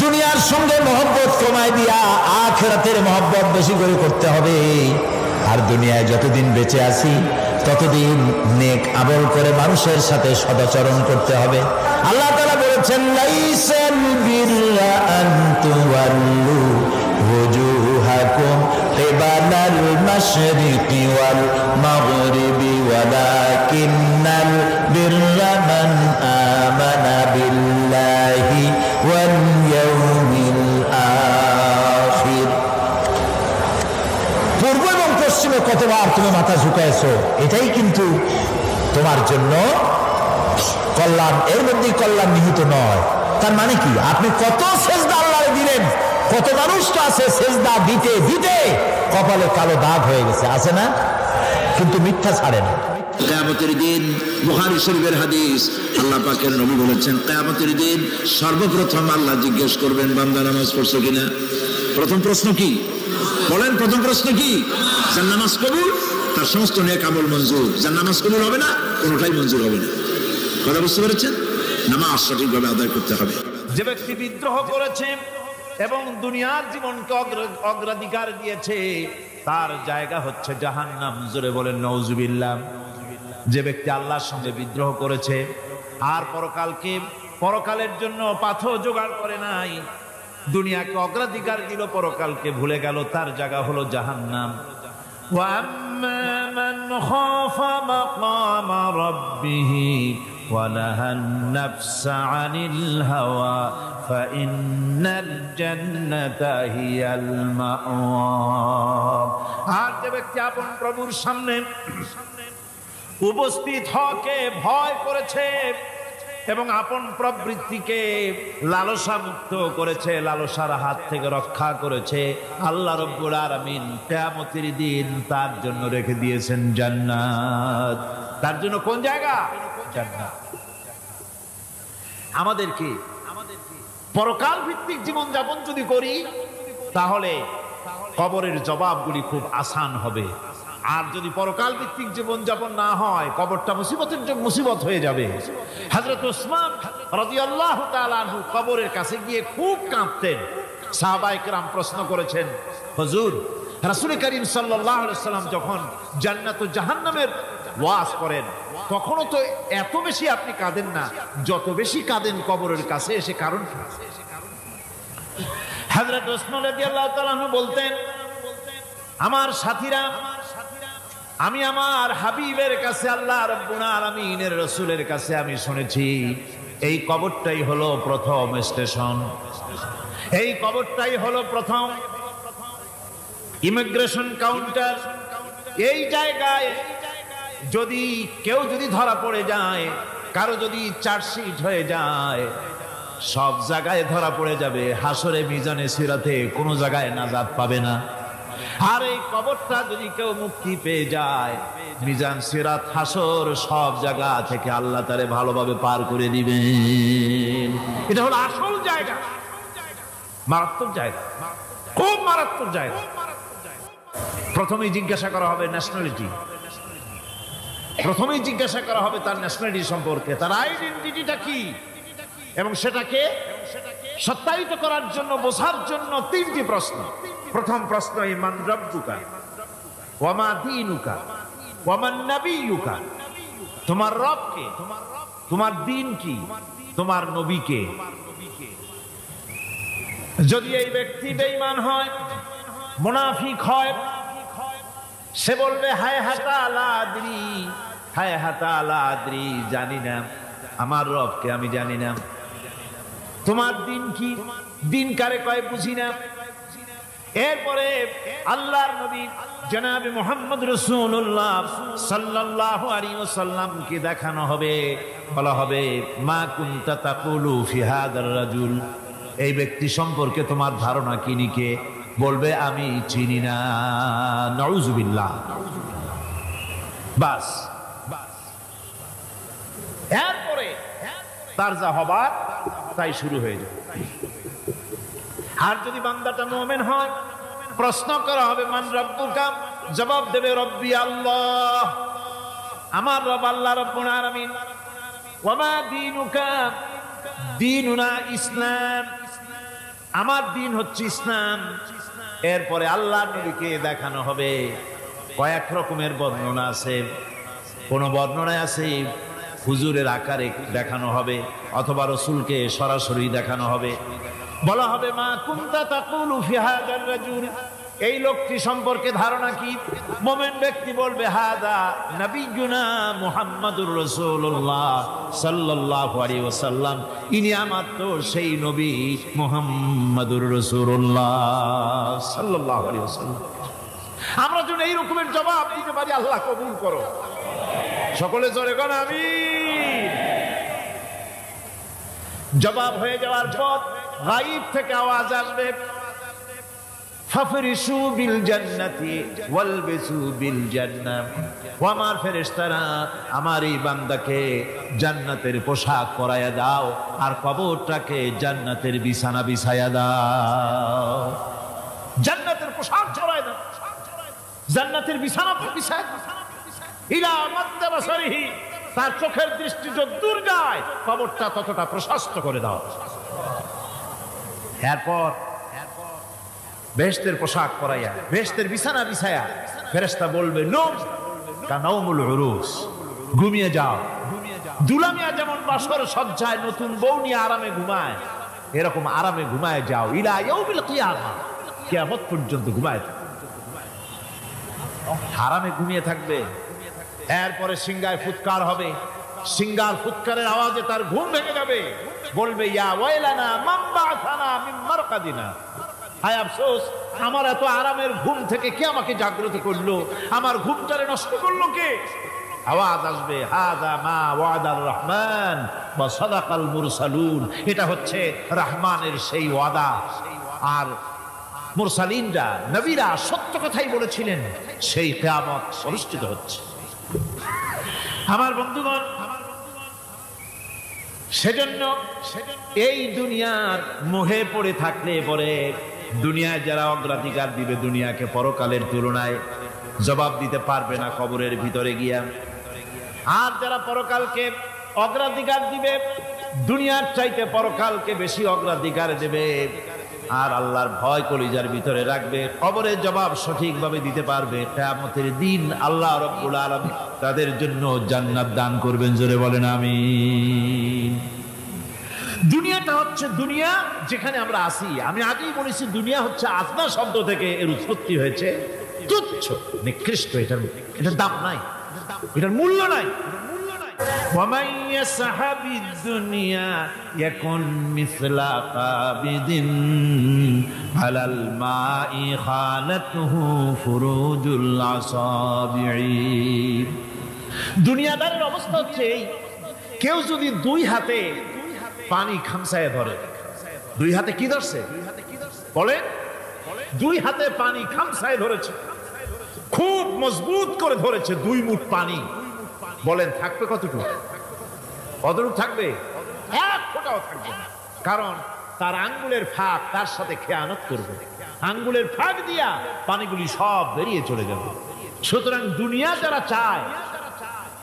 দুনিয়ার সঙ্গে মহব্বত কমায় দিয়া আখিরাতের মহব্বত বেশি করে করতে হবে। আর দুনিয়ায় যতদিন বেঁচে আছি ততদিন নেক আমল করে মানুষের সাথে সদাচরণ করতে হবে। আল্লাহ তাআলা বলেছেন, লাইসাল বিররা আন তুওয়াল্লু ওয়াজুহাকুম কিবালাল মাশরিকি ওয়াল মাগরিবি ওয়ালাকিন্নাল বিররা মান আমানা বিল্লাহি ওয়াল ইয়াউমিল আখির। পূর্ব এবং পশ্চিমে কতবার তুমি মাথা ঝুঁকাইছো, এটাই কিন্তু তোমার জন্য কল্যাণ, এর মধ্যেই কল্যাণ নিহিত নয়। তার মানে কি, আপনি কত সেজদা আল্লাহরে দিলেন, কত মানুষ তো আছে সেজদা দিতে দিতে কপালে কালো দাগ হয়ে গেছে, আছে না? কিন্তু মিথ্যা ছাড়ে না। কিয়ামতের দিন, বুখারী শরীফের হাদিস, আল্লাহ পাকের নবী বলেছেন, কিয়ামতের দিন সর্বপ্রথম আল্লাহ জিজ্ঞেস করবেন, বান্দা নামাজ পড়ছো কিনা। প্রথম প্রশ্ন কি বলেন? প্রথম প্রশ্ন কি? যার নামাজ কবুল তার সমস্ত নেক আমল মঞ্জুর, যার নামাজ কবুল হবে না কোনোটাই মঞ্জুর হবে না। কথা বুঝতে পেরেছেন? নামাজ সঠিকভাবে আদায় করতে হবে। যে ব্যক্তি বিদ্রোহ করেছে এবং দুনিয়ার জীবনকে অগ্রাধিকার দিয়েছে তার জায়গা হচ্ছে জাহান্নাম। জোরে বলেন নাউজুবিল্লাহ। যে ব্যক্তি আল্লাহর সঙ্গে বিদ্রোহ করেছে আর পরকালের জন্য পাথর জোগাড় করে নাই, দুনিয়াকে অগ্রাধিকার দিল, পরকালকে ভুলে গেল, তার জায়গা হলো জাহান্নাম। وَأَمَّا مَنْ خَافَ مَقَامَ رَبِّهِ وَنَهَى النَّفْسَ عَنِ الْهَوَى فَإِنَّ الْجَنَّةَ هِيَ الْمَأْوَى। আর যে ব্যক্তি আপন প্রভুর সামনে উপস্থিত হকে ভয় করেছে এবং আপন প্রবৃত্তিকে লালসা মুক্ত করেছে, লালসার হাত থেকে রক্ষা করেছে, আল্লাহ রাব্বুল আলামিন কিয়ামতের দিন তার জন্য রেখে দিয়েছেন জান্নাত। তার জন্য কোন জায়গা? জান্নাত। আমাদেরকে পরকাল ভিত্তিক জীবন যাপন যদি করি তাহলে কবরের জবাবগুলি খুব আসান হবে। আর যদি পরকাল ভিত্তিক জীবন যাপন না হয়, কবরটা মুসিবত হয়ে যাবে। হযরত ওসমান রাদিয়াল্লাহু তাআলা আনহু কবরের কাছে গিয়ে খুব কাঁদতেন। সাহাবায়ে কেরাম প্রশ্ন করেছেন, হুজুর, রাসূল করিম সাল্লাল্লাহু আলাইহি ওয়াসাল্লাম যখন জান্নাত ও জাহান্নামের ওয়াজ করেন তখনও তো এত বেশি আপনি কাঁদেন না, যত বেশি কাঁদেন কবরের কাছে এসে, কারণ কি? হযরত ওসমান রাদিয়াল্লাহু তাআলা আনহু বলতেন, আমার সাথীরা, আমি আমার হাবিবের কাছে, আল্লাহ রাব্বুল আলামিনের রাসূলের কাছে আমি শুনেছি এই কবরটাই হলো প্রথম স্টেশন, এই কবরটাই হলো প্রথম ইমিগ্রেশন কাউন্টার। এই জায়গায় যদি কেউ ধরা পড়ে যায়, কারো যদি চার্জশিট হয়ে যায়, সব জায়গায় ধরা পড়ে যাবে, হাসরে মিজানে সিরাতে কোনো জায়গায় নাজাত পাবে না। আর এই কবরটা যদি কেউ মুক্তি পেয়ে যায়, মিজান সিরাত হাসর সব জায়গা থেকে আল্লাহ তারে ভালোভাবে পার করে দিবেন। এটা হলো আসল জায়গা, মারাত্মক জায়গা, খুব মারাত্মক জায়গা। প্রথমেই জিজ্ঞাসা করা হবে ন্যাশনালিটি, প্রথমেই জিজ্ঞাসা করা হবে তার ন্যাশনালিটি সম্পর্কে, তার আইডেন্টিটিটা কি, এবং সেটাকে সত্যায়িত করার জন্য, বোঝার জন্য তিনটি প্রশ্ন। প্রথম প্রশ্ন, মান রাব্বুকা ওয়া মা দীনুকা ওয়া মান নাবিয়ুকা। তোমার রব কে, তোমার দ্বীন কি, তোমার নবী কে। যদি এই ব্যক্তি বেঈমান হয়, মুনাফিক হয়, সে বলবে হায় হাতা লা আদরি, হায় হাতা লা আদরি, জানি না, আমার রবকে আমি জানি না। তোমার দ্বীন কি, দ্বীন কারে কয় বুঝি না। এরপরে আল্লাহর নবী জনাবে মুহাম্মদ রাসূলুল্লাহ সাল্লাল্লাহু আলাইহি ওয়াসাল্লামকে দেখানো হবে, বলা হবে মা কুনতা তাকুলু ফি হাদার রাজুল, এই ব্যক্তি সম্পর্কে তোমার ধারণা কি নিকে, বলবে আমি চিনি না। নাউযুবিল্লাহ। বাস, এরপরে তার যা হবার তাই শুরু হয়ে যাবে। আর যদি বান্দাটা মুমিন হয়, প্রশ্ন করা হবে মান রাব্বুকা, জবাব দেবে রব্বি আল্লাহ, আমার রব আল্লাহ রাব্বুল আলামিন। ওয়া মা দীনুকা, দীনুনা ইসলাম, আমার দিন হচ্ছে ইসলাম। এরপরে আল্লাহ নবীকে দেখানো হবে। কয়েক রকমের বর্ণনা আছে। কোন বর্ণনায় আছে হুজুরের আকারে দেখানো হবে, অথবা রাসূলকে সরাসরি দেখানো হবে। বলা হবে মা কুনতা তাকুলু ফি হাযার রাজুল, এই লোকটি সম্পর্কে ধারণা কি? মুমিন ব্যক্তি বলবে হাযা নবিয়ুনা মুহাম্মাদুর রাসূলুল্লাহ সাল্লাল্লাহু আলাইহি ওয়াসাল্লাম, ইনি আমার তো সেই নবী মুহাম্মাদুর রাসূলুল্লাহ সাল্লাল্লাহু আলাইহি ওয়াসাল্লাম। আমরা যদি এই রকমের জবাব দিতে পারি, আল্লাহ কবুল করো। সকলে জোরে কোন আমিন। জবাব হয়ে যাওয়ার পর গায়ব থেকে আওয়াজ আসবে, ফাফরিশু বিল জান্নাতি ওয়ালবিসু বিল জান্নাহ, ও আমার ফেরেশতারা, আমার এই বান্দাকে জান্নাতের পোশাক পরায়া দাও আর কবরটাকে জান্নাতের বিছানা বিছায়া দাও। জান্নাতের পোশাক ছড়ায় দাও, জান্নাতের বিছানা বিছায় দাও। ইলা মাদ্দা বাসারিহি, তার চোখের দৃষ্টি যতদূর যায় কবরটা ততটা প্রশস্ত করে দাও। এরপর বেহেশতের পোশাক পরাইয়া বেহেশতের বিছানা বিছায়া ফেরেশতা বলবে নৌম কানাউমুল উরুস, ঘুমিয়ে যাও। দুলামিয়া যেমন বাসর সজ্জায় নতুন বউ নিয়ে আরামে ঘুমায়, এরকম আরামে ঘুমায় যাও। ইলা ইয়াউমিল কিয়ামা, কিয়ামত পর্যন্ত ঘুমায় আরামে ঘুমিয়ে থাকবে। এরপরে সিংহায় ফুৎকার হবে, সিংহার ফুৎকারের আওয়াজে তার ঘুম ভেঙে যাবে। বলবে ইয়া ওয়াইলানা মান বা'সানা মিন মারকাদিনা, হায় আফসোস, আমার এত আরামের ঘুম থেকে কে আমাকে জাগ্রত করলো, আমার ঘুমটারে নষ্ট করলো কে? আওয়াজ আসবে হাযা মা ওয়াদার রহমান ওয়া সাদাকাল মুরসালুন, এটা হচ্ছে রহমানের সেই ওয়াদা, আর মুরসালিনরা নবীরা সত্য কথাই বলেছিলেন, সেই কিয়ামত অনুষ্ঠিত হচ্ছে। আমার বন্ধুগণ, সেজন্য এই দুনিয়ার মোহে পড়ে থাকলে পরে দুনিয়ায় যারা অগ্রাধিকার দিবে দুনিয়াকে পরকালের তুলনায়, জবাব দিতে পারবে না কবরের ভিতরে গিয়া। আর যারা পরকালকে অগ্রাধিকার দিবে, দুনিয়ার চাইতে পরকালকে বেশি অগ্রাধিকার দেবে, আর আল্লাহর ভয় কলিজার ভিতরে রাখবে, কবরের জবাব সঠিকভাবে দিতে পারবে, কিয়ামতের দিন আল্লাহ রাব্বুল আলামিন তাদের জন্য জান্নাত দান করবেন। জোরে বলেন আমিন। দুনিয়াটা হচ্ছে দুনিয়া যেখানে আমরা আসি। আমি আগেই বলেছি দুনিয়া হচ্ছে আজনা শব্দ থেকে এর উৎপত্তি হয়েছে। তুচ্ছ, নিকৃষ্ট, এটার দাম নাই, এটার মূল্য নাই। ومن يسحب الدنيا يكن مثل قابض على الماء خالته فروج الأصابع। দুনিয়াদারের অবস্থা হচ্ছে এই, কেউ যদি দুই হাতে পানি খামসায় ধরে, দুই হাতে কি ধরছে বলে, দুই হাতে পানি খামসায় ধরেছে, খুব মজবুত করে ধরেছে, 2 মুঠ পানি, বলেন থাকবে কতটুকু? কতটুকু থাকবে? 1 ফোঁটাও থাকবে না, কারণ তার আঙ্গুলের ফাঁক তার সাথে খেয়ানত করবে, আঙ্গুলের ফাঁক দিয়া পানিগুলি সব বেরিয়ে চলে যাবে। সুতরাং দুনিয়া যারা চায়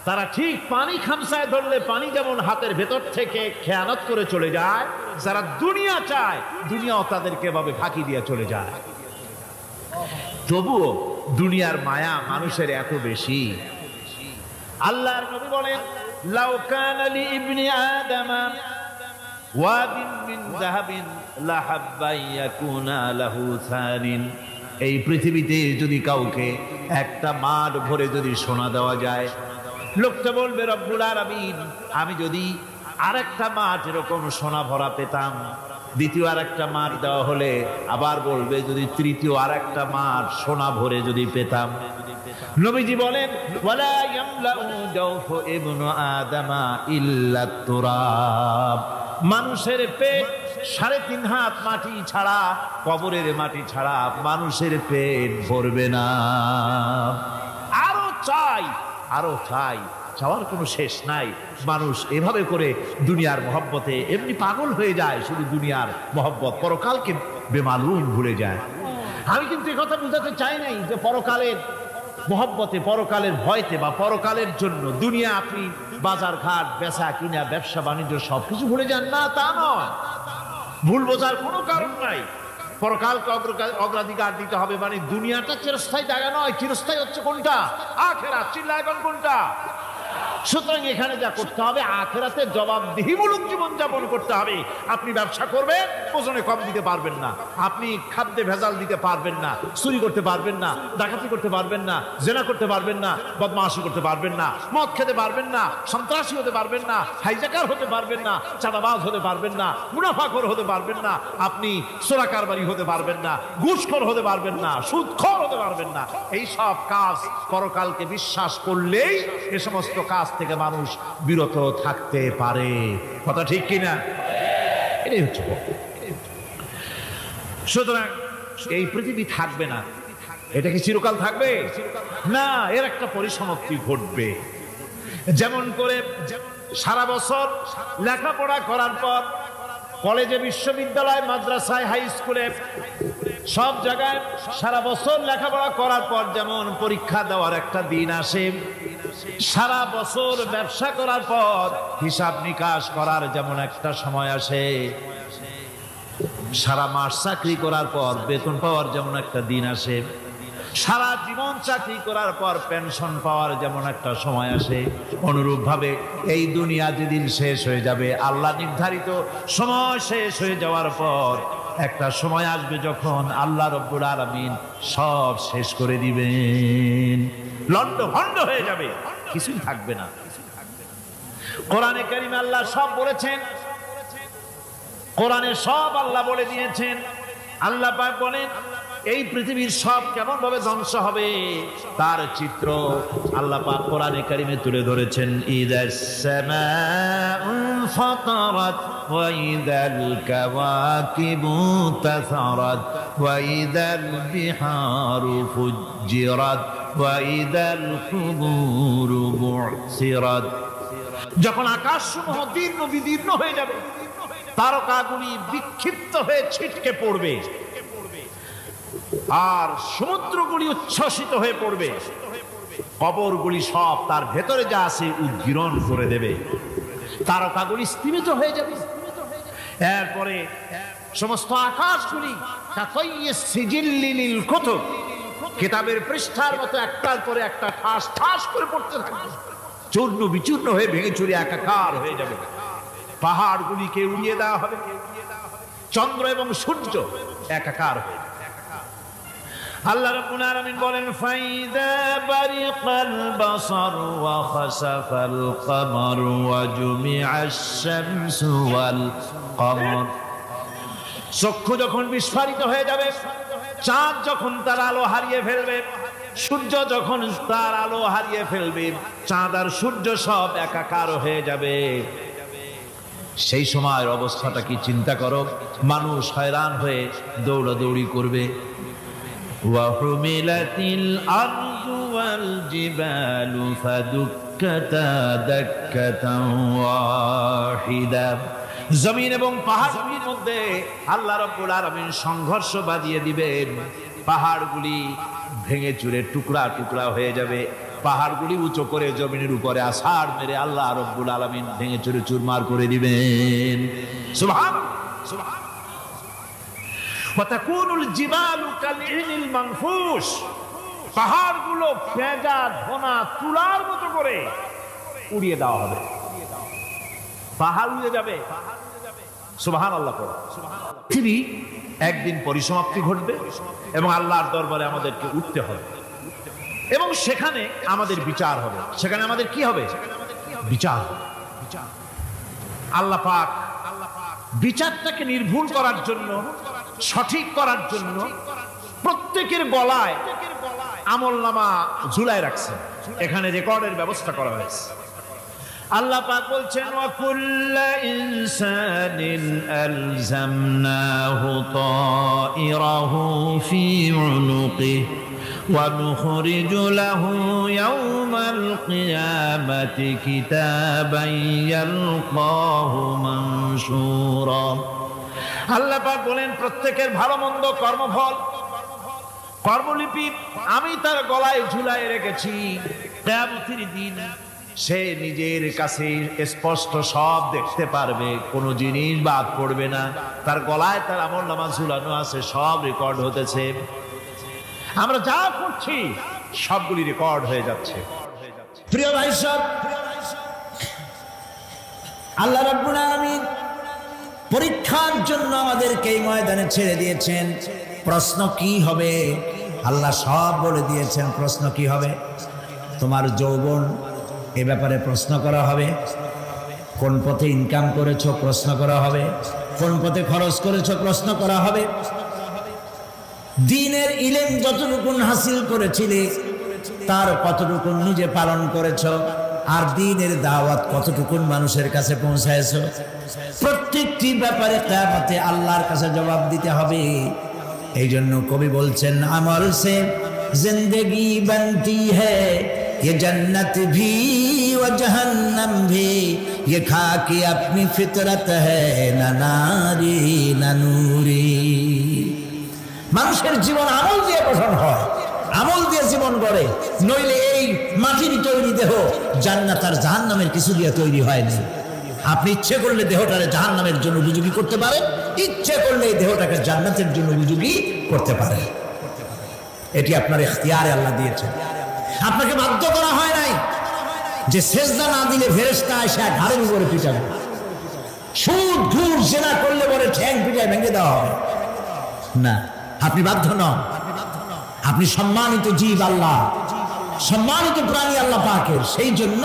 তারা ঠিক পানি খামসায় ধরলে পানি যেমন হাতের ভেতর থেকে খেয়ানত করে চলে যায়, যারা দুনিয়া চায় দুনিয়াও তাদেরকে এভাবে ফাঁকি দিয়ে চলে যায়। তবুও দুনিয়ার মায়া মানুষের এত বেশি। আল্লাহর নবী বলেন লাউ কানা লি ইবনি আদামা ওয়াদিন মিন যাহাবিন লাহাব্বা ইয়াকুনা লাহু সানিন, এই পৃথিবীতে যদি কাউকে একটা মাঠ ভরে যদি সোনা দেওয়া যায়, লোকটা বলবে রব্বুল আলামিন, আমি যদি আরেকটা মাঠ এরকম সোনা ভরা পেতাম, দ্বিতীয় আরেকটা মাঠ দেওয়া হলে আবার বলবে যদি তৃতীয় আরেকটা মাঠ সোনা ভরে যদি পেতাম। নবীজি বলেন ওয়ালা ইয়ামলাউ জাওফু ইবনু আদামা ইল্লা তুরাব, মানুষের পেট 3.5 হাত মাটি ছাড়া, কবরের মাটি ছাড়া মানুষের পেট ভরবে না। আরো চাই, আরো চাই, চাওয়ার কোনো শেষ নাই। মানুষ এভাবে করে দুনিয়ার মহব্বতে এমনি পাগল হয়ে যায়, শুধু দুনিয়ার মহব্বত, পরকালকে বেমালুম ভুলে যায়। আমি কিন্তু এই কথা বুঝাতে চাই নাই যে পরকালের মহব্বতে, পরকালের ভয়তে বা পরকালের জন্য দুনিয়া আপনি বাজার ঘাট বেচা কিনা ব্যবসা বাণিজ্য সবকিছু ভুলে যান না, তা নয়। ভুল বোঝার কোনো কারণ নাই। পরকালকে অগ্রাধিকার দিতে হবে, মানে দুনিয়াটা চিরস্থায়ী জায়গা নয়, চিরস্থায়ী হচ্ছে কোনটা? আখিরাত। চিল্লায় এখন কোনটা? সুতরাং এখানে যা করতে হবে, আখিরাতে জবাবদিহিমূলক জীবনযাপন করতে হবে। আপনি ব্যবসা করবেন, ওজনে কম দিতে পারবেন না, আপনি খাদ্যে ভেজাল দিতে পারবেন না, চুরি করতে পারবেন না, ডাকাতি করতে পারবেন না, জেনা করতে পারবেন না, বদমাশি করতে পারবেন না, মদ খেতে পারবেন না, সন্ত্রাসী হতে পারবেন না, হাইজাকার হতে পারবেন না, চাঁদাবাজ হতে পারবেন না, মুনাফাখোর হতে পারবেন না, আপনি চোরা কারবারি হতে পারবেন না, ঘুষখোর হতে পারবেন না, সুদখোর হতে পারবেন না। এই সব কাজ পরকালকে বিশ্বাস করলেই এ সমস্ত কাজ থেকে মানুষ বিরত থাকতে পারে। কথা ঠিক কিনা? এটাই হচ্ছে। সুতরাং এই পৃথিবী থাকবে না, এটা কি চিরকাল থাকবে? না, এর একটা পরিসমাপ্তি ঘটবে। যেমন করে সারা বছর লেখাপড়া করার পর কলেজে, বিশ্ববিদ্যালয়, মাদ্রাসায়, হাই স্কুলে, সব জায়গায় সারা বছর লেখাপড়া করার পর যেমন পরীক্ষা দেওয়ার একটা দিন আসে, সারা বছর ব্যবসা করার পর হিসাব নিকাশ করার যেমন একটা সময় আসে, সারা মাস চাকরি করার পর বেতন পাওয়ার যেমন একটা দিন আসে, সারা জীবন চাকরি করার পর পেনশন পাওয়ার যেমন একটা সময় আসে, অনুরূপ ভাবে এই দুনিয়া যেদিন শেষ হয়ে যাবে, আল্লাহ নির্ধারিত সময় শেষ হয়ে যাওয়ার পর একটা সময় আসবে যখন আল্লাহ রব্বুল আলামিন সব শেষ করে দিবেন, লন্ডভন্ড হয়ে যাবে, কিছুই থাকবে না। কোরআনে কারিমে আল্লাহ সব বলেছেন, কোরআনে সব আল্লাহ বলে দিয়েছেন। আল্লাহ পাক বলেন এই পৃথিবীর সব কেমন ভাবে ধ্বংস হবে তার চিত্র আল্লাহ পাক কোরআনে কারিমে তুলে ধরেছেন। ইদাস সামাউ ফাতারাত ওয়া ইদাল কাওয়াকিবু তাসারাত ওয়া ইদাল বিহারু ফুজ্জিরাত ওয়া ইদাল কুবুরু বু'সিরাত। যখন আকাশসমূহ দীর্ঘ বিদীর্ণ হয়ে যাবে, তারকাগুলি বিক্ষিপ্ত হয়ে ছিটকে পড়বে, আর সমুদ্রগুলি উচ্ছ্বসিত হয়ে পড়বে, কবরগুলি সব তার ভেতরে যা আছে উদ্গীরণ করে দেবে, তারকাগুলি স্থিমিত হয়ে যাবে। এরপরে সমস্ত আকাশগুলি কিতাবের পৃষ্ঠার মতো একটার পরে একটা ঠাস ঠাস করে পড়তে থাকবে, চূর্ণ বিচূর্ণ হয়ে ভেঙে চুরে একাকার হয়ে যাবে। পাহাড়গুলিকে উড়িয়ে দেওয়া হবে, চন্দ্র এবং সূর্য একাকার হয়ে। আল্লাহ রাব্বুল আলামিন বলেন ফাইদা বারিকাল বাসার ওয়া খাসাফাল কমার ওয়া জুমিআশ শামসু ওয়াল কমর। চক্ষু যখন বিস্ফারিত হয়ে যাবে, চাঁদ যখন তার আলো হারিয়ে ফেলবে, সূর্য যখন তার আলো হারিয়ে ফেলবে, চাঁদ আর সূর্য সব একাকার হয়ে যাবে, সেই সময়ের অবস্থাটা কি চিন্তা করো। মানুষ হয়রান হয়ে দৌড়াদৌড়ি করবে। ওয়াহুমিলাতিল আরদু ওয়াল জিবালু ফাদুক্কাতা দাক্কাতান ওয়াহিদা। জমিন এবং পাহাড়গুলির মধ্যে আল্লাহ রাব্বুল আলামিন সংঘর্ষ বাঁধিয়ে দিবেন, পাহাড়গুলি ভেঙে চুরে টুকরা টুকরা হয়ে যাবে, পাহাড়গুলি উঁচু করে জমিনের উপরে আছাড় মেরে আল্লাহ রাব্বুল আলামিন ভেঙে চুরে চুরমার করে দিবেন। সুবহানাল্লাহ। ওয়া তাকুনুল জিবালু কালইনিল মানফুস। পাহাড়গুলো ভেজা ধোনা তুলার মতো করে উড়িয়ে দেওয়া হবে, পাহাড় উড়ে যাবে। সুবহানাল্লাহ। পৃথিবী একদিন পরিসমাপ্তি ঘটবে এবং আল্লাহর দরবারে আমাদেরকে উঠতে হবে এবং সেখানে আমাদের বিচার হবে। সেখানে আমাদের কি হবে? বিচার। আল্লাহ পাক বিচারটাকে নির্ভুল করার জন্য, সঠিক করার জন্য প্রত্যেকের গলায় আমলনামা ঝুলায় রাখছেন, এখানে রেকর্ডের ব্যবস্থা করা হয়েছে। আল্লাহ পাক বলছেন ওয়া কুল্লা ইনসানিন আলজামনাহু তাইরাহু ফি উনুকিহি ওয়া নুখরিজু লাহু ইয়াওমাল কিয়ামাতি কিতাবান ইয়ালকাহু মানশুরা। আল্লাহ পাক বলেন প্রত্যেকের ভালো মন্দ কর্মফল, কর্মলিপি আমি তার গলায় ঝুলায় রেখেছি। কিয়ামতের দিন সে নিজের কাছে স্পষ্ট সব দেখতে পারবে, কোনো জিনিস বাদ পড়বে না। তার গলায় তার আমলনামা ঝুলানো আছে, সব রেকর্ড হতেছে। আমরা যা করছি সবগুলি রেকর্ড হয়ে যাচ্ছে। প্রিয় ভাই সব, আল্লাহ রাব্বুল আলামিন পরীক্ষার জন্য আমাদেরকে এই ময়দানে ছেড়ে দিয়েছেন। প্রশ্ন কি হবে আল্লাহ সব বলে দিয়েছেন। প্রশ্ন কি হবে? তোমার যৌবন, এ ব্যাপারে প্রশ্ন করা হবে। কোন পথে ইনকাম করেছো প্রশ্ন করা হবে। কোন পথে খরচ করেছো প্রশ্ন করা হবে। দ্বীনের ইলম যতটুকু হাসিল করেছিলে তার কতটুকু নিজে পালন করেছো, আর দ্বীনের দাওয়াত কতটুকু মানুষের কাছে পৌঁছায়ছো, প্রত্যেকটি ব্যাপারে কিয়ামতে আল্লাহর কাছে জবাব দিতে হবে। এই জন্য কবি বলছেন, আমল সে জিন্দেগি বনতি হ্যায়, ये जन्नत भी व जहन्नम भी, ये खाकी अपनी फितरत है ना नारी ना नूरी। মানুষের জীবন আমল দিয়ে গঠন হয়, আমল দিয়ে জীবন গড়ে, নইলে এই মাটির তৈরি দেহ জান্নাত আর জাহান্নামের কিছু দিয়ে তৈরি হয়নি। আপনি ইচ্ছে করলে দেহটারে জাহান্নামের জন্য উপযোগী করতে পারেন, ইচ্ছে করলে এই দেহটাকে জান্নাতের জন্য উপযোগী করতে পারেন। এটি আপনার ইখতিয়ারে আল্লাহ দিয়েছেন, আপনাকে বাধ্য করা হয় নাই যে সেজদা না দিলে ফেরেশতা এসে ঘাড়ের উপরে পিটাবে, সুদ ঘুষ জেনা করলে পরে ঠ্যাং পিটায় ভেঙে দেওয়া হবে না। আপনি বাধ্য নন। আপনি সম্মানিত জীব আল্লাহ, সম্মানিত প্রাণী আল্লাহ পাকের, সেই জন্য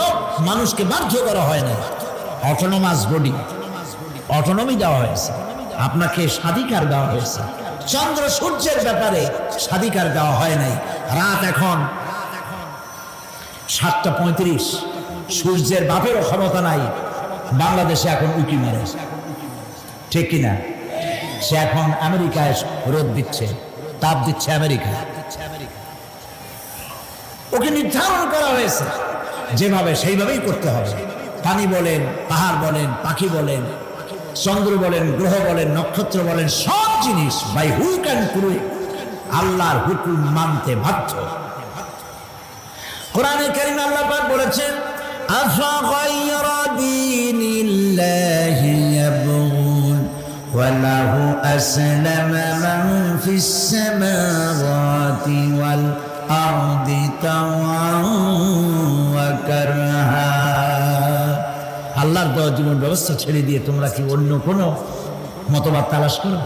মানুষকে বাধ্য করা হয় না। অটোনোমাস বডি, অটোনমি দেওয়া হয়েছে, আপনাকে স্বাধিকার দেওয়া হয়েছে। চন্দ্র সূর্যের ব্যাপারে স্বাধিকার দেওয়া হয় নাই। রাত এখন 7:35, সূর্যের বাপেরও ক্ষমতা নাই বাংলাদেশে এখন উঁকি মারে, ঠিক কিনা? সে এখন আমেরিকায় রোদ দিচ্ছে, তাপ দিচ্ছে আমেরিকা। ওকে নির্ধারণ করা হয়েছে যেভাবে, সেইভাবেই করতে হবে। পানি বলেন, পাহাড় বলেন, পাখি বলেন, চন্দ্র বলেন, গ্রহ বলেন, নক্ষত্র বলেন, সব জিনিস বাই হুক অ্যান্ড ক্রুক আল্লাহর হুকুম মানতে বাধ্য। কোরআনে কারীম আল্লাহ পাক বলেছেন, আফা গায়রা দীনিল্লাহি ইয়াবগুন ওয়া লাহু আসলামা মান ফিস সামাওয়াতি ওয়াল আরদি তাওআন ওয়া কারহা। আল্লাহর দেওয়া জীবন ব্যবস্থা ছেড়ে দিয়ে তোমরা কি অন্য কোনো মতবাদ তালাশ করো?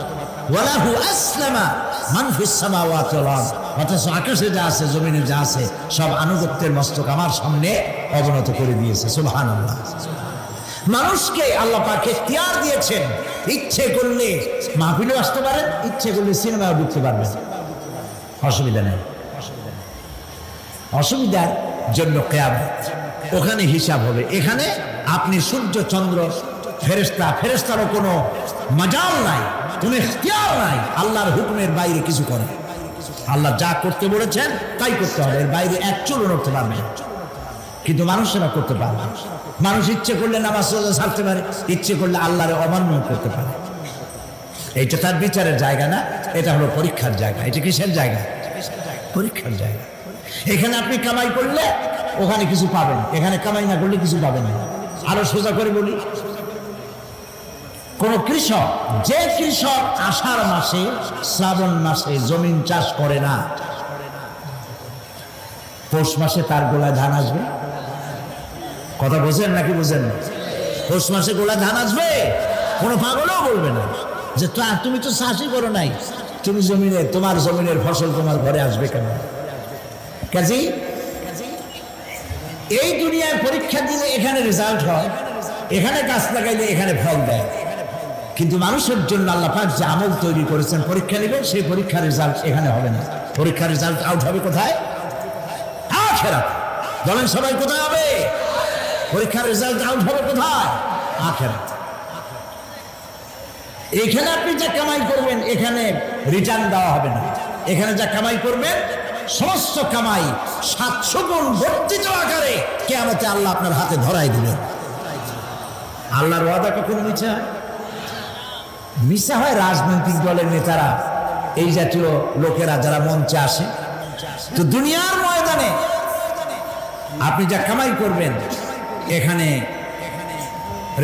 ওয়ালাহু আসলামা মান ফিস সামাওয়াতি ওয়াল আরদ, অথচ আকাশে যা আছে, জমিনে যা আছে, সব আনুগত্যের মস্তক আমার সামনে অবনত করে দিয়েছে। সুবহানাল্লাহ। মানুষকে আল্লাহ পাক ইখতিয়ার দিয়েছেন, ইচ্ছে করলে মাহফিলে আসতে পারেন, ইচ্ছে করলে সিনেমাও ঢুকতে পারবেন, অসুবিধা নেই। অসুবিধার জন্য কিয়ামত, ওখানে হিসাব হবে। এখানে আপনি সূর্য চন্দ্র ফেরেশতা, ফেরেশতারও কোনো মাজাল নাই, কোনো ইখতিয়ার নাই আল্লাহর হুকুমের বাইরে কিছু করে। আল্লাহ যা করতে বলেছেন তাই করতে হবে, এর বাইরে এক চুলও নড়তে পারবে না। কিন্তু মানুষেরা করতে পারে না। মানুষ ইচ্ছে করলে নামাজ রোজা ছাড়তে পারে, ইচ্ছে করলে আল্লাহর অমান্য করতে পারে। এইটা তার বিচারের জায়গা না, এটা হলো পরীক্ষার জায়গা। এটা কিসের জায়গা? পরীক্ষার জায়গা। এখানে আপনি কামাই করলে ওখানে কিছু পাবেন, এখানে কামাই না করলে কিছু পাবেন না। আরো সোজা করে বলি, কোন কৃষক, যে কৃষক আষাঢ় মাসে শ্রাবণ মাসে জমিন চাষ করে না, পৌষ মাসে তার গোলায় ধান আসবে? কথা বোঝেন নাকি বোঝেন না? পৌষ মাসে গোলায় ধান আসবে? কোনো পাগলও বলবে না যে তুমি তো চাষই করো নাই, তুমি জমিনে, তোমার জমিনের ফসল তোমার ঘরে আসবে কেন? কাজী এই দুনিয়ায় পরীক্ষা দিলে এখানে রেজাল্ট হয়, এখানে গাছ লাগাইলে এখানে ফল দেয়। কিন্তু মানুষের জন্য আল্লাহ পাক যে আমল তৈরি করেছেন, পরীক্ষা নেবেন, সেই পরীক্ষার রেজাল্ট এখানে হবে না। পরীক্ষার রেজাল্ট আউট হবে কোথায়? আখিরাত। বলেন সবাই, কোথায় হবে? পরীক্ষার রেজাল্ট আউট হবে কোথায়? আখিরাত। এখানে আপনি যা কামাই করবেন এখানে রিটার্ন দেওয়া হবে না। এখানে যা কামাই করবেন সমস্ত কামাই 700 গুণ বর্ধিত আকারে কিয়ামতে আল্লাহ আপনার হাতে ধরাই দিবেন। আল্লাহর ওয়াদা কখনো মিথ্যা হয়? মিথ্যা হয় রাজনৈতিক দলের নেতারা, এই জাতীয় লোকেরা যারা মঞ্চে আসে। তো দুনিয়ার ময়দানে আপনি যা কামাই করবেন এখানে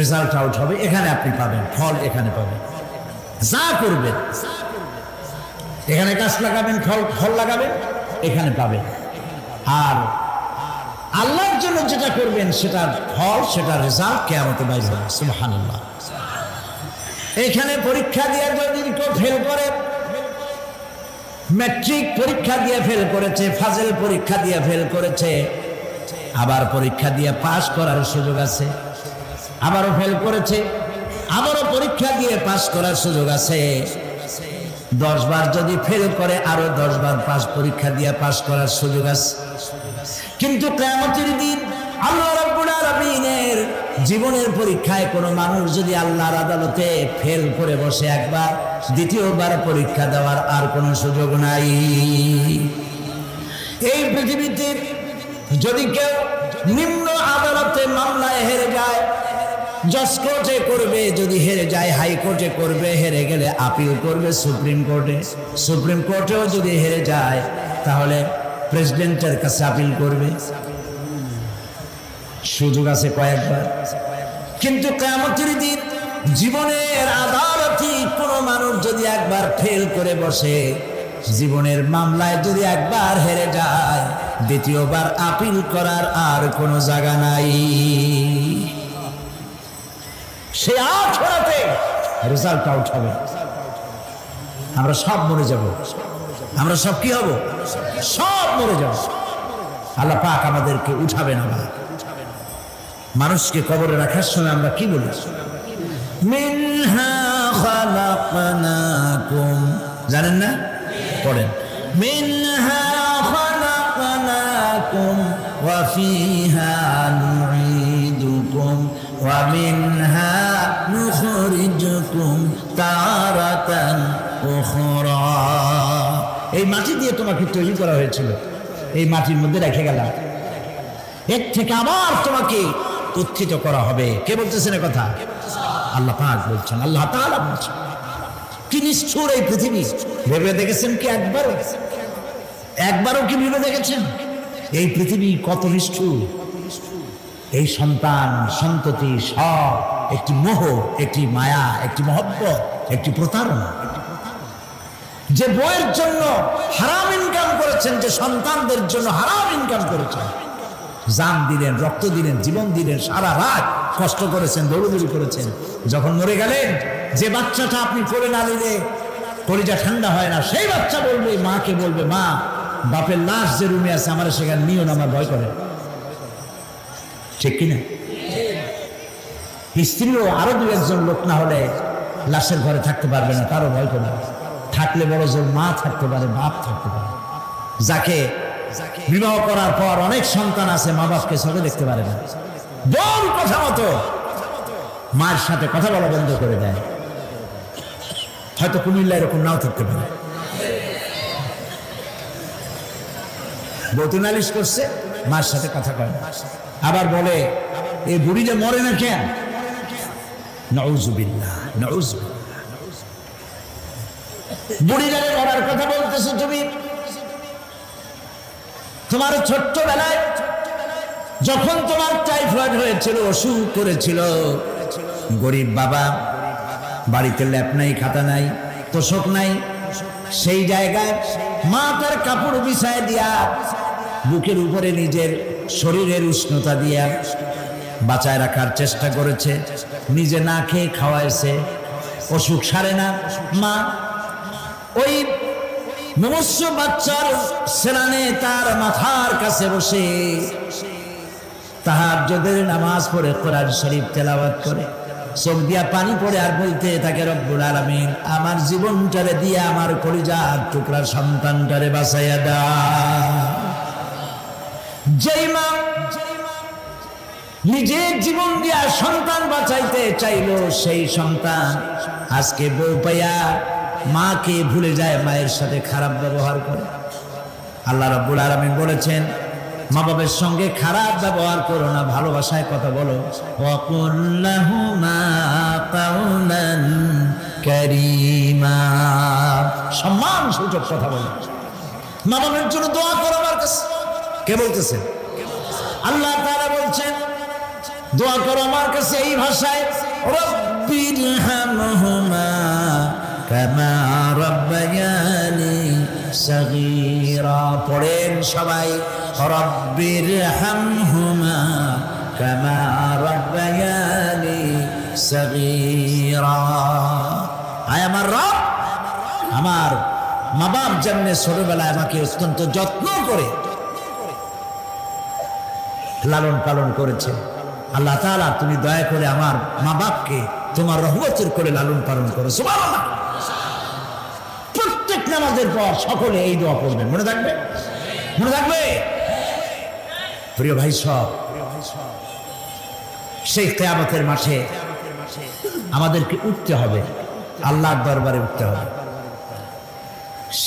রেজাল্ট আউট হবে, এখানে আপনি পাবেন ফল, এখানে পাবেন। যা করবেন, এখানে গাছ লাগাবেন, ফল লাগাবেন, এখানে পাবেন। আর আল্লাহর জন্য যেটা করবেন সেটার ফল, সেটার রেজাল্ট কিয়ামতে বাইরে হবে। সুবহানাল্লাহ। এখানে পরীক্ষা দিয়ে যদি কেউ ফেল করে, ম্যাট্রিক পরীক্ষা দিয়ে ফেল করেছে, ফাজেল পরীক্ষা দিয়ে ফেল করেছে, আবার পরীক্ষা দিয়ে পাস করার সুযোগ আছে, আবারও ফেল করেছে, আবারও পরীক্ষা দিয়ে পাস করার সুযোগ আছে। 10 বার যদি ফেল করে আরো 10 বার পরীক্ষা দিয়ে পাস করার সুযোগ আছে। কিন্তু কিয়ামতের দিন আল্লাহ রাব্বুল আলামিনের জীবনের পরীক্ষায় কোনো মানুষ যদি আল্লাহর আদালতে ফেল করে বসে একবার, দ্বিতীয়বার পরীক্ষা দেওয়ার আর কোনো সুযোগ নাই। এই পৃথিবীতে যদি কেউ নিম্ন আদালতে মামলায় হেরে যায়, জজ কোর্টে করবে, যদি হেরে যায় হাইকোর্টে করবে, হেরে গেলে আপিল করবে সুপ্রিম কোর্টে, সুপ্রিম কোর্টেও যদি হেরে যায় তাহলে প্রেসিডেন্টের কাছে আপিল করবে। সুযোগ আছে কয়েকবার। কিন্তু কিয়ামতের দিন জীবনের আদালতে কোনো মানুষ যদি একবার ফেল করে বসে, জীবনের মামলায় যদি একবার হেরে যায়, দ্বিতীয়বার আপিল করার আর কোনো জায়গা নাই। সে আখিরাতে রেজাল্ট আউট হবে। আমরা সব মরে যাব, আমরা সব কি হব? সব মরে যাব। আল্লাহ পাক আমাদেরকে উঠাবেন। আবার মানুষকে কবরে রাখার সময় আমরা কি বলি? মিনহা খালাকনাকুম, জানেন না? পড়েন, মিনহা খালাকনাকুম ওয়া ফিহা নুঈদুকুম ওয়া মিনহা নুখরিজুকুম তারাতান উখরা। এই মাটি দিয়ে তোমাকে তৈরি করা হয়েছিল, এই মাটির মধ্যে রেখে গেলাম, এর থেকে আবার তোমাকে উত্থিত করা হবে। কে বলতেছেন এ কথা? আল্লাহ পাক বলছেন, আল্লাহ তাআলা বলছেন। কি নিষ্ঠুর এই পৃথিবী! ভেবে দেখেছেন কি একবারও কি ভেবে দেখেছেন এই পৃথিবী কত নিষ্ঠুর? এই সন্তান সন্ততি সব একটি মোহ, একটি মায়া, একটি মহব্বত, একটি প্রতারণা। যে বইয়ের জন্য হারাম ইনকাম করেছেন, যে সন্তানদের জন্য হারাম ইনকাম করেছেন, জান দিলেন, রক্ত দিলেন, জীবন দিলেন, সারা রাত কষ্ট করেছেন, দৌড়দৌড়ি করেছেন, যখন মরে গেলেন, যে বাচ্চাটা আপনি কোলে না নিলে কলিজা ঠান্ডা হয় না, সেই বাচ্চা বলবে, মাকে বলবে, মা বাপের লাশ যে রুমে আছে আমার সেখানে নিও না, আমার ভয় করে। ঠিক কিনা? স্ত্রীও আরো 2-1 লোক না হলে লাশের ঘরে থাকতে পারবে না, তারও ভয় করে। থাকলে বড় জোর মা থাকতে পারে, বাপ থাকতে পারে। যাকে বিবাহ করার পর অনেক সন্তান আছে, মা বাপকে চোখে দেখতে পারে না, বল কথা মতো মায়ের সাথে কথা বলা বন্ধ করে দেয়। হয়তো কুমিল্লা এরকম নাও থাকতে পারে। বউতে নালিশ করছে, মার সাথে কথা কয় না, আবার বলে এই বুড়িটা মরে না কেন? নাউযুবিল্লাহ, নাউযুবিল্লাহ। বুড়িটারে মরার কথা বলতেছো তুমি? তোমার ছোট্টবেলায় যখন তোমার টাইফয়েড হয়েছিল, অসুখ করেছিল, গরিব বাবা, বাড়িতে ল্যাপ নাই, খাতা নাই, তোষক নাই, সেই জায়গায় মা তার কাপড় বিছায় দিয়া বুকের উপরে নিজের শরীরের উষ্ণতা দিয়া বাঁচায় রাখার চেষ্টা করেছে, নিজে না খেয়ে খাওয়াইছে, অসুখ সারে না। মা ওই মুমূর্ষু বাচ্চার সেলানে তার মাথার কাছে বসে তাহাজ্জুদের নামাজ পড়ে কোরআন শরীফ তেলাওয়াত করে, চোখ দিয়া পানি পড়ে আর বলতে থাকে, রব্বুল আলামিন আমার জীবনটারে দিয়া আমার কলিজার টুকরা সন্তানটারে বাঁচাইয়া দাও। যেই মা নিজের জীবন দিয়া সন্তান বাঁচাইতে চাইলো, সেই সন্তান আজকে বউ পাইয়া মাকে ভুলে যায়, মায়ের সাথে খারাপ ব্যবহার করে। আল্লাহ রাব্বুল আলামিন বলেছেন, মা বাবার সঙ্গে খারাপ ব্যবহার করো না, ভালোবাসায় কথা বলো। ওয়াকুল লাহুমা কাওলান কারীমা, সম্মান সূচক কথা বলো। মা বাবার জন্য দোয়া করো আমার কাছে। কে বলতেছেন? আল্লাহ তাআলা বলছেন, দোয়া করো আমার কাছে এই ভাষায়, রব্বিরহামহুমা কামা রাব্বায়ানি সাগীরা। পড়েন সবাই, রব্বিরহামহুমা কামা রাব্বায়ানি সাগীরা। আয় আমার রব, আমার মা বাপ যেমনি ছোটবেলায় আমাকে অত্যন্ত যত্ন করে লালন পালন করেছে, আল্লাহ তাআলা তুমি দয়া করে আমার মা বাপকে তোমার রহমতের করে লালন পালন করো। সুবহানাল্লাহ। প্রত্যেক নামাজের পর সকলে এই দোয়া পড়বেন, মনে থাকবে? মনে থাকবে? প্রিয় ভাই সব, সেই কিয়ামতের মাঠে আমাদেরকে উঠতে হবে, আল্লাহর দরবারে উঠতে হবে।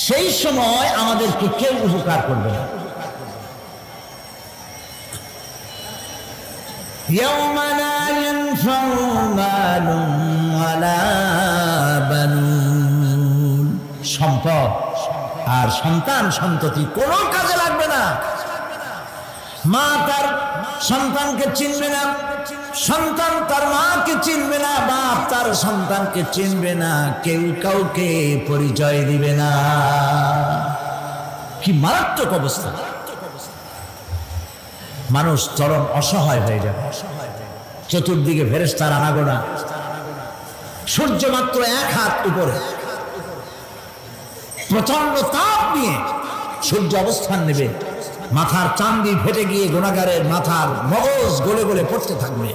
সেই সময় আমাদেরকে কেউ উপকার করবে না। يوم لا ينفع مال ولا بنون, সম্পদ আর সন্তান সন্ততি কোনো কাজে লাগবে না। মা তার সন্তানকে চিনবে না, সন্তান তার মাকে চিনবে না, বাপ তার সন্তানকে চিনবে না, কেউ কাউকে পরিচয় দিবে না। কি মারাত্মক অবস্থা! মানুষ চরম অসহায় হয়ে যাবে। চতুর্দিকে ফেরেশতার আনাগোনা, সূর্য মাত্র 1 হাত উপরে, প্রচন্ড তাপ নিয়ে সূর্য অবস্থান নেবে, মাথার চান্দি ফেটে গিয়ে গুনাহগারের মাথার মগজ গলে গলে পড়তে থাকবে।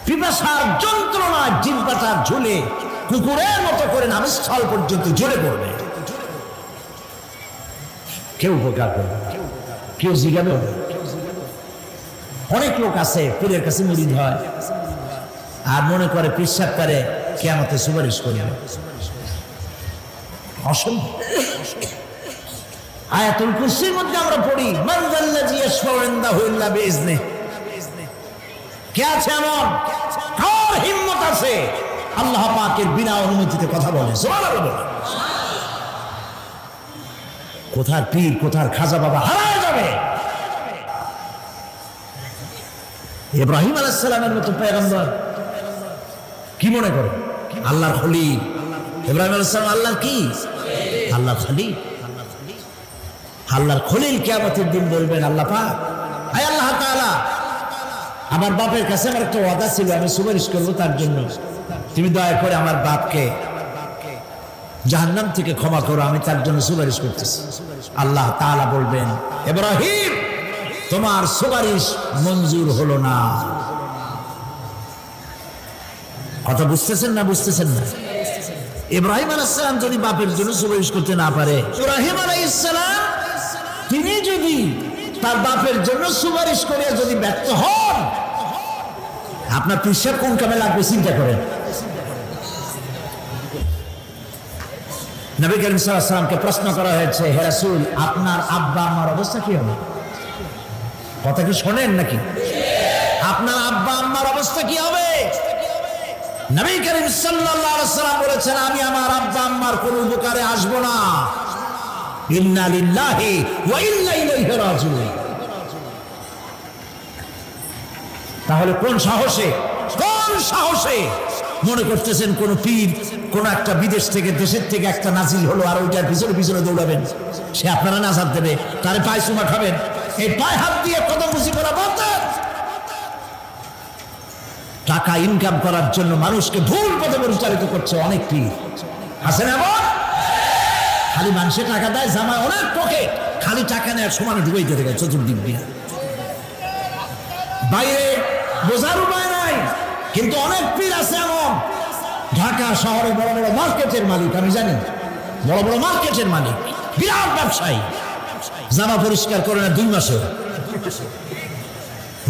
পিপাসার যন্ত্রণা জিহ্বাটার ঝুলে কুকুরের মতো করে নাভিস্থল পর্যন্ত ঝরে পড়বে। কেউ উপকার করবে না, কেউ জিজ্ঞাসা করবে। অনেক লোক আছে পীরের কাছে মুরিদ হয় আর মনে করে পীর সাহেব করে কিয়ামতে সুপারিশ করবে। অসম্ভব। আয়াতুল কুরসির মধ্যে আমরা পড়ি, মান যাল্লাযী ইয়াশফাউ ইনদাহু ইল্লা বিইজনিহি। কে আছে এমন? কার হিম্মত আছে আল্লাহ পাকের বিনা অনুমতিতে কথা বলে? সুবহানাল্লাহ। কোথার পীর, কোথার খাজা বাবা হারায় যাবে। ইব্রাহিম আলাইহিস সালামের মতো পয়গম্বর কি মনে করে? আল্লাহর খলিল। ইব্রাহিম আলাইহিস সালাম আল্লাহর কি? আল্লাহর খলিল। আল্লাহর খলিল কিয়ামতের দিন বলবেন, আল্লাহ পাক, আয় আল্লাহ তাআলা, আমার বাপের কাছে আমার একটা ওয়াদা ছিল, আমি সুপারিশ করবো তার জন্য, তুমি দয়া করে আমার বাপকে জাহান্নাম থেকে ক্ষমা করো, আমি তার জন্য সুপারিশ করতেছি। আল্লাহ তাআলা বলবেন, ইব্রাহিম, তোমার সুপারিশ মঞ্জুর হলো না। কথা বুঝতেছেন না? বুঝতেছেন না? ইব্রাহিম আলাইহিস সালাম যদি বাপের জন্য সুপারিশ করতে না পারে, ইব্রাহিম আলাইহিস সালাম তিনি যদি তার বাপের জন্য সুপারিশ করে যদি ব্যর্থ হন, আপনার পিসাব কোন কামে লাগবে চিন্তা করেন। নবী করিম সাল্লাল্লাহু আলাইহি ওয়াসাল্লামকে প্রশ্ন করা হয়েছে, হে রাসূল, আপনার আব্বা আম্মার অবস্থা কি হবে? কথা কি শোনেন নাকি? আপনার আব্বা আম্মার অবস্থা কি হবে? নবী করিম সাল্লাল্লাহু আলাইহি ওয়াসাল্লাম বলেছেন, আমি আমার আব্বা আম্মার কোন উপকারে আসবো না। ইন্না লিল্লাহি ওয়া ইন্না ইলাইহি রাজিউন। তাহলে কোন সাহসে মনে করতেছেন কোন পীর কোন একটা বিদেশ থেকে, দেশের থেকে একটা নাজিল হলো আর ওইটার পিছনে পিছনে দৌড়াবেন? সে আপনারা নাজাত দেবে, তারে পায়ে চুমা খাবেন, এই পায়ে হাত দিয়ে কদম বুঝি করা বলতেন। টাকা ইনকাম করার জন্য মানুষকে ভুল পথে পরিচালিত করছে অনেক পীর। আছে না? এমন খালি মানুষের টাকা দেয়, জামায় অনেক পকেট, খালি টাকা নেওয়ার সমানে ঢুকাইতে থাকে চতুর্দিক দিয়ে। বাইরে বোঝার উপায় নাই, কিন্তু অনেক পীর আছে এমন, ঢাকা শহরে বড় বড় মার্কেটের মালিক, আমি জানি, বড় বড় মার্কেটের মালিক, বিরাট ব্যবসায়ী, জামা পরিষ্কার করে না 2 মাসে।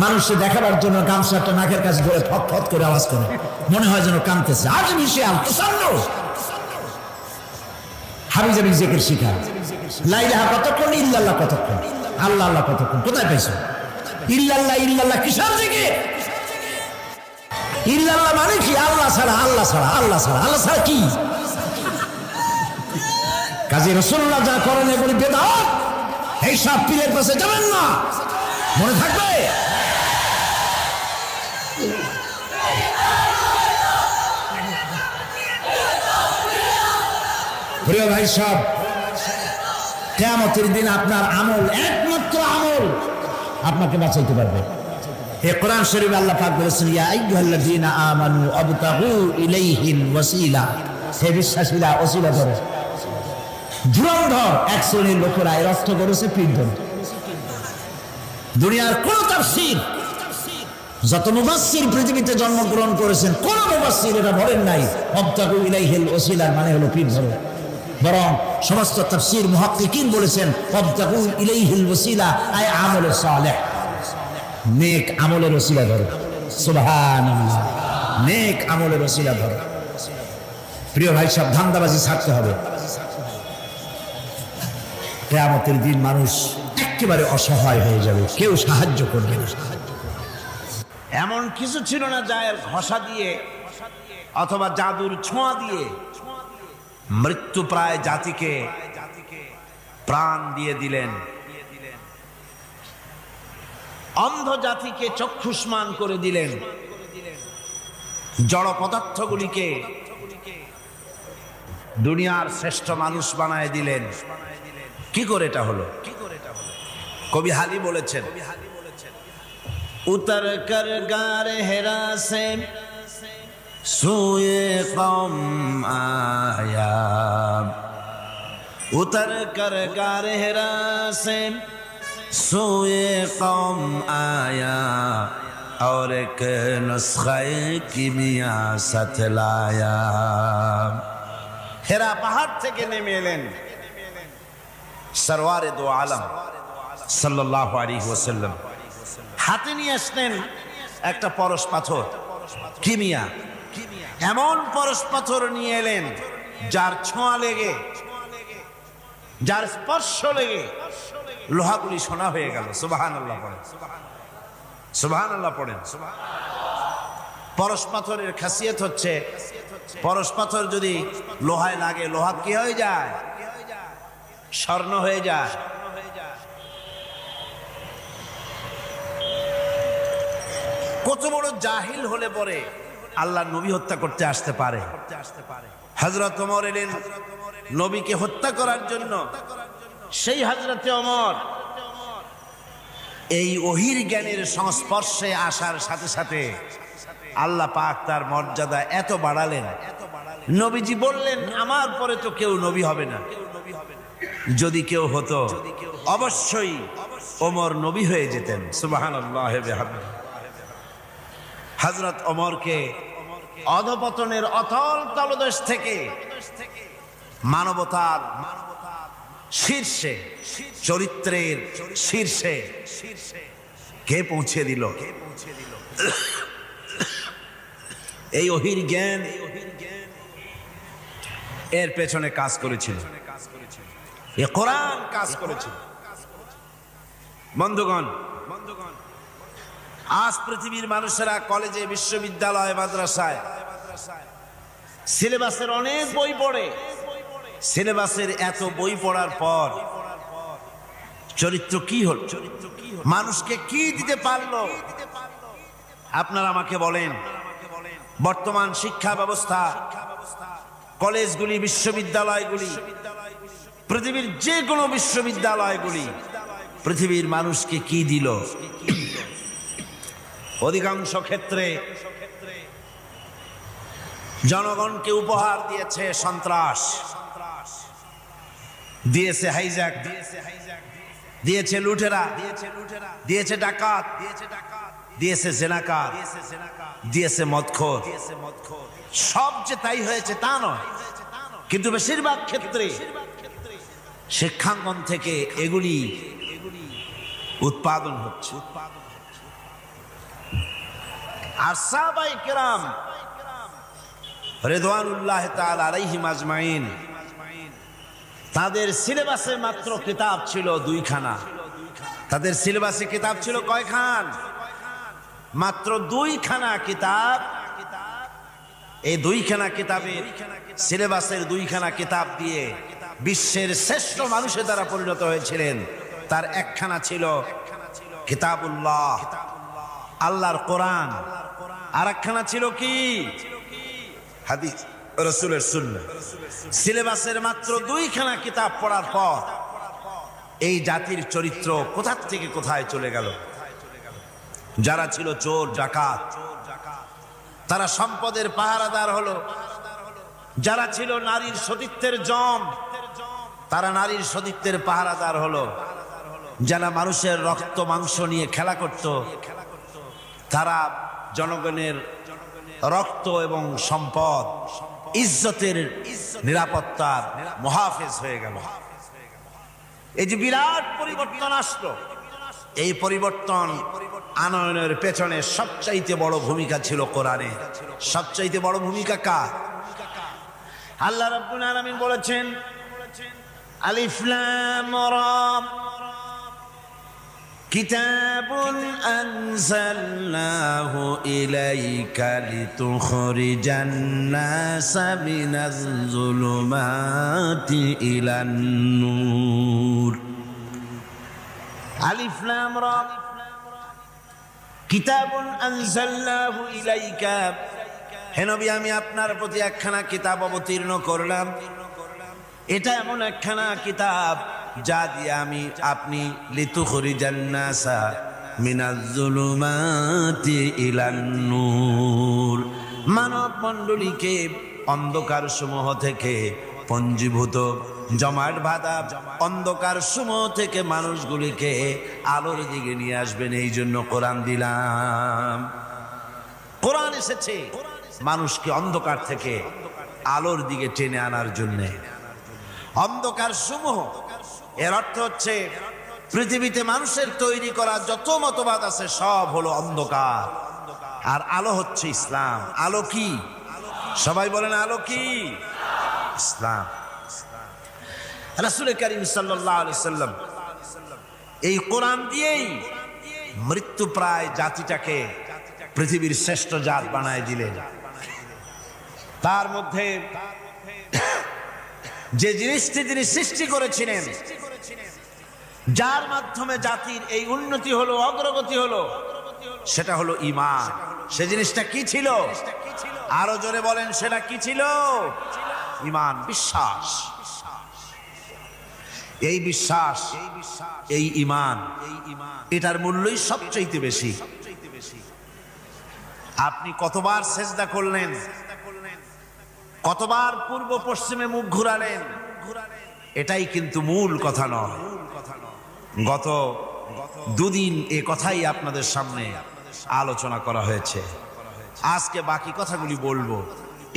মানুষকে দেখাবার জন্য গামছাটা নাকের কাছে ধরে ফট ফট করে আওয়াজ করে, মনে হয় যেন কাঁদতেছে। আজ বিশাল প্রচন্ড হাবি জাবি জিকির শিখা, লা ইলাহা কতক্ষণ, ইল্লাল্লাহ কতক্ষণ, আল্লাহ আল্লাহ কতক্ষণ, কোথায় পাইছো? ইল্লাল্লাহ ইল্লাল্লাহ কিসের জিকির? ইল্লাল্লাহ মানে কি? আল্লাহ ছাড়া, আল্লাহ ছাড়া, আল্লাহ ছাড়া, আল্লাহ ছাড়া কি? কাজী রাসূলুল্লাহ যা করেন এগুলি বেদাত। এই সব পীরের কাছে যাবেন না, মনে থাকবে। প্রিয় ভাই সব, কিয়ামতের দিন আপনার আমল, একমাত্র আমল আপনাকে বাঁচাইতে পারবে। এই কোরআন শরীফে আল্লাহ পাক বলেছেন, ইয়া আইয়ুহাল্লাযীনা আমানু আবতাগু ইলাইহিল ওয়াসিলা, হে বিশ্বাসীরা ওসিলা ধরো। ধুরন্ধর এক শ্রেণীর লোকেরা এর অর্থ করেছে পিঠধর। দুনিয়ার কোন তাফসীর, যত মুফাসসির পৃথিবীতে জন্মগ্রহণ করেছেন, কোন মুফাসসির এটা বলেন নাই আবতাগু ইলাইহিল ওয়াসিলা মানে হলো পিঠধর। বরং সমস্ত তাফসীর মুহাক্কিকিন বলেছেন আবতাগু ইলাইহিল ওয়াসিলা আই আমলে সালেহ, নেক আমলের ওসিলা ধরো। সুবহানাল্লাহ, নেক আমলের ওসিলা ধরো। প্রিয় ভাই সব, ধান্দাবাজি ছাড়তে হবে। কিয়ামতের দিন মানুষ একেবারে অসহায় হয়ে যাবে, কেউ সাহায্য করবে না। এমন কিছু ছিল না যার ঘষা দিয়ে অথবা জাদুর ছোঁয়া দিয়ে মৃত্যু প্রায় জাতিকে প্রাণ দিয়ে দিলেন, অন্ধ জাতিকে চক্ষুষ্মান করে দিলেন, জড় পদার্থগুলিকে দুনিয়ার শ্রেষ্ঠ মানুষ বানায় দিলেন। কি করে এটা হলো? কবি হালি বলেছেন, উতর কর গারে হেরা সে সোয়ে কম আয়া, উতর কর গারে হেরা সে সোয়ে কম আয়া, और एक नुस्खे कीमिया साथ लाया। হেরা পাহাড় থেকে নেমে এলেন সরওয়ারে দো আলম সাল্লাল্লাহু আলাইহি ওয়াসাল্লাম। হাতে নিয়ে আসলেন একটা পরশ পাথর, কিমিয়া, এমন পরশ পাথর নিয়ে এলেন যার ছোঁয়া লেগে, যার স্পর্শ লেগে লোহাগুলি সোনা হয়ে গেল। সুবহানাল্লাহ পড়েন, সুবহানাল্লাহ পড়েন। পরশ পাথরের খাসিয়ত হচ্ছে, পরশ পাথর যদি লোহায় লাগে, লোহা কি হয়ে যায়? স্বর্ণ হয়ে যায়। কত বড় জাহিল হলে পরে আল্লাহ নবী হত্যা করতে আসতে পারে। হযরত ওমর এলেন নবীকে হত্যা করার জন্য। সেই হযরতে ওমর এই ওহির জ্ঞানের সংস্পর্শে আসার সাথে সাথে আল্লাহ পাক তার মর্যাদা এত বাড়ালেন, নবীজি বললেন আমার পরে তো কেউ নবী হবে না, যদি কেউ হতো অবশ্যই ওমর নবী হয়ে যেতেন। সুবহানাল্লাহ। হযরত ওমরকে অধপতনের অতল তলদেশ থেকে মানবতার শীর্ষে, চরিত্রের শীর্ষে কে পৌঁছে দিল? এই ওহির জ্ঞান এর পেছনে কাজ করেছিল, এ কোরআন কাজ করেছিল। বন্ধুগণ, আজ পৃথিবীর মানুষেরা কলেজে, বিশ্ববিদ্যালয়, মাদ্রাসায় সিলেবাসের অনেক বই পড়ে। সিলেবাসের এত বই পড়ার পর চরিত্র কি হল? মানুষকে কি দিতে পারলো? আপনারা আমাকে বলেন, বর্তমান শিক্ষা ব্যবস্থা, কলেজগুলি, বিশ্ববিদ্যালয়গুলি, পৃথিবীর যে কোনো বিশ্ববিদ্যালয়গুলি পৃথিবীর মানুষকে কি দিল? অধিকাংশ ক্ষেত্রে জনগণকে উপহার দিয়েছে সন্ত্রাস, দিয়েছে হাইজ্যাক, দিয়েছে লুটেরা, দিয়েছে ডাকাত, দিয়েছে জেনাকার, দিয়েছে মদখোর। সব যে তাই হয়েছে তা নয়, কিন্তু বেশিরভাগ ক্ষেত্রে শিক্ষাঙ্গন থেকে এগুলি উৎপাদন হচ্ছে। আর সাহাবায়ে কেরাম রিদওয়ানুল্লাহ তাআলা আলাইহিম আজমাইন, তাদের সিলেবাসে মাত্র কিতাব ছিল 2 খানা। তাদের সিলেবাসে কিতাব ছিল কয়খান? মাত্র 2 খানা কিতাব। এই 2 খানা কিতাবের, সিলেবাসের 2 খানা কিতাব দিয়ে বিশ্বের শ্রেষ্ঠ মানুষে তারা পরিণত হয়েছিলেন। তার একখানা ছিল কিতাবুল্লাহ, আল্লাহর কোরআন, আর একখানা ছিল কি হাদিস রাসূলের সুন্নাহ। সিলেবাসের মাত্র 2খানা কিতাব পড়ার পর এই জাতির চরিত্র কোথা থেকে কোথায় চলে গেল। যারা ছিল চোর ডাকাত তারা সম্পদের পাহারাদার হলো, যারা ছিল নারীর সতীত্বের জম তারা নারীর সতীত্বের পাহারাদার হলো, যারা মানুষের রক্ত মাংস নিয়ে খেলা করত তারা জনগণের রক্ত এবং সম্পদ ইজ্জতের নিরাপত্তার মুহাফেজ হয়ে গেল। এই যে বিরাট পরিবর্তন আসলো, এই পরিবর্তন আনয়নের পেছনে সবচাইতে বড় ভূমিকা ছিল কোরআনে। সবচাইতে বড় ভূমিকা কার? আল্লাহ রাব্বুল আলামিন বলেছেন আলিফ লাম রা কিতাবুন আনজালনাহু ইলাইকা লিতুখরিজান নাসা মিনাজ যুলুমাতি ইলান নূর। আলিফ লাম রা কিতাবুন আনজালনাহু ইলাইকা, হে নবী আমি আপনার প্রতি একখানা কিতাব অবতীর্ণ করলাম। এটা এমন একখানা কিতাব যা দিয়ে আমি আপনি লিতুখরিজান নাসা মিনাজ যুলুমাতি ইলান নূর, মানব মণ্ডলীকে অন্ধকার সমূহ থেকে পঞ্জীভূত জমাট বাঁধা অন্ধকার সমূহ থেকে মানুষগুলিকে আলোর দিকে নিয়ে আসবেন। এই জন্য কোরআন দিলাম। কোরআন এসেছে মানুষকে অন্ধকার থেকে আলোর দিকে টেনে আনার জন্য। অন্ধকার সমূহ এর অর্থ হচ্ছে পৃথিবীতে মানুষের তৈরি করা যত মতবাদ আছে সব হলো অন্ধকার, আর আলো হচ্ছে ইসলাম। আলো কি? সবাই বলেন আলো কি? ইসলাম। রাসূল করিম সাল্লাল্লাহু আলাইহি সাল্লাম এই কোরআন দিয়েই মৃত্যু প্রায় জাতিটাকে পৃথিবীর শ্রেষ্ঠ জাত বানায় দিলেন। তার মধ্যে যে জিনিসটি তিনি সৃষ্টি করেছিলেন, যার মাধ্যমে জাতির এই উন্নতি হলো, অগ্রগতি হলো, সেটা হলো ঈমান। সে জিনিসটা কি ছিল? আরো জোরে বলেন, সেটা কি ছিল? ঈমান, বিশ্বাস। এই বিশ্বাস, এই ঈমান, এটার মূল্যই সবচেয়ে বেশি। আপনি কতবার সিজদা করলেন, কতবার পূর্ব পশ্চিমে মুখ ঘুরালেন, এটাই কিন্তু মূল কথা নয়। গত দুদিন এ কথাই আপনাদের সামনে আলোচনা করা হয়েছে। আজকে বাকি কথাগুলি বলবো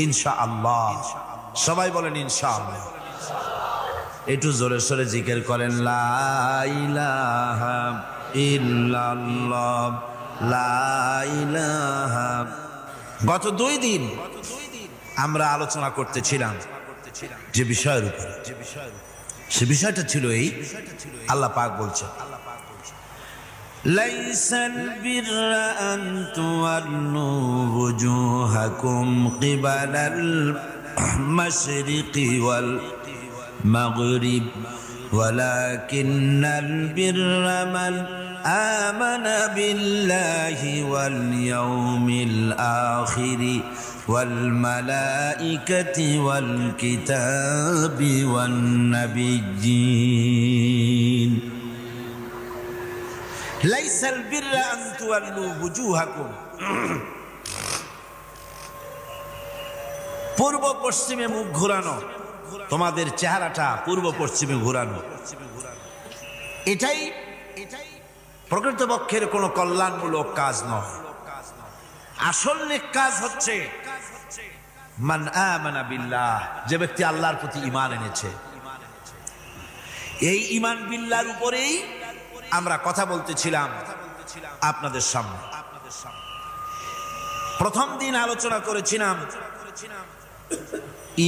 ইনশাআল্লাহ। সবাই বলেন ইনশাআল্লাহ। একটু জোরে সোরে জিকির করেন, লা ইলাহা ইল্লাল্লাহ, লা ইলাহা। গত 2 দিন আমরা আলোচনা করতেছিলাম যে বিষয়ের উপরে, সে বিষয়টা ছিল এই, আল্লাহ পাক বলছেন লাইসাল বিররা আন তুওয়াল্লু ওয়ুজুহাকুম কিবালাল মাশরিকি ওয়াল মাগরিব ওয়ালাকিন্নাল বিররা মান আমানা বিল্লাহি ওয়াল ইয়াউমিল আখিরি ওয়াল মালাইকাতি ওয়াল কিতাবি ওয়ান নাবিয়্যিন। লাইসাল বিররা আন তুওয়াল্লু ওয়ুজুহাকুম, পূর্ব পশ্চিমে মুখ ঘোরানো, তোমাদের চেহারাটা পূর্ব পশ্চিমে ঘোরানো, এটাই প্রকৃতপক্ষের কোনো কল্যাণমূলক কাজ নয়। আসল নেক কাজ হচ্ছে মান আমানা বিল্লাহ, যে ব্যক্তি আল্লাহর প্রতি ঈমান এনেছে। এই ঈমান বিল্লাহর উপরেই আমরা কথা বলতেছিলাম আপনাদের সামনে। প্রথম দিন আলোচনা করেছিলাম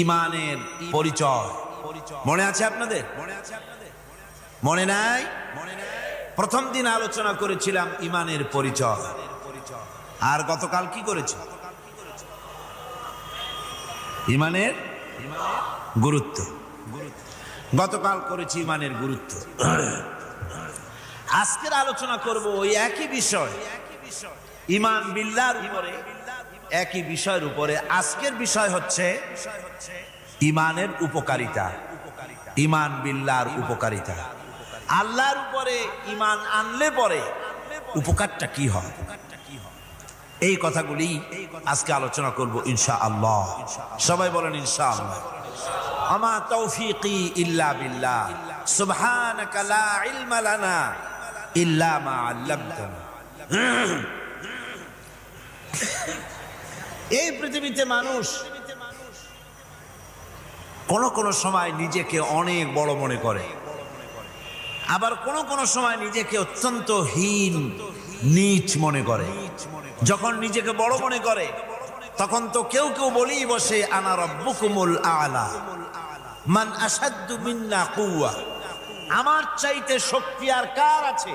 ঈমানের পরিচয়। মনে আছে আপনাদের? মনে নাই? প্রথম দিন আলোচনা করেছিলাম ঈমানের পরিচয়। আর গতকাল কি করেছি? ঈমানের গুরুত্ব। গতকাল করেছি ঈমানের গুরুত্ব। আজকের আলোচনা করব ওই একই বিষয়, ঈমান বিল্লাহর উপরে, একই বিষয়ের উপরে। আজকের বিষয় হচ্ছে ইমানের উপকারিতা, ইমান বিল্লাহর উপকারিতা। আল্লাহর উপরে ইমান আনলে পরে উপকারটা কি হয়, এই কথাগুলি আজকে আলোচনা করব ইনশাআল্লাহ। সবাই বলেন ইনশাআল্লাহ। আমা তৌফিকি ইল্লা বিল্লাহ, সুবহানাকা লা ইলমা লানা ইল্লা মা আল্লামতানা। এই পৃথিবীতে মানুষ কোন সময় নিজেকে অনেক বড় মনে করে, আবার কোন সময় নিজেকে অত্যন্ত হীন নীচ মনে করে। যখন নিজেকে বড় মনে করে তখন তো কেউ বলেই বসে আনা রাব্বুকুমুল আ'লা, মান আশাদ্দু মিন্না কুওয়া। আমার চাইতে শক্তি আর কার আছে,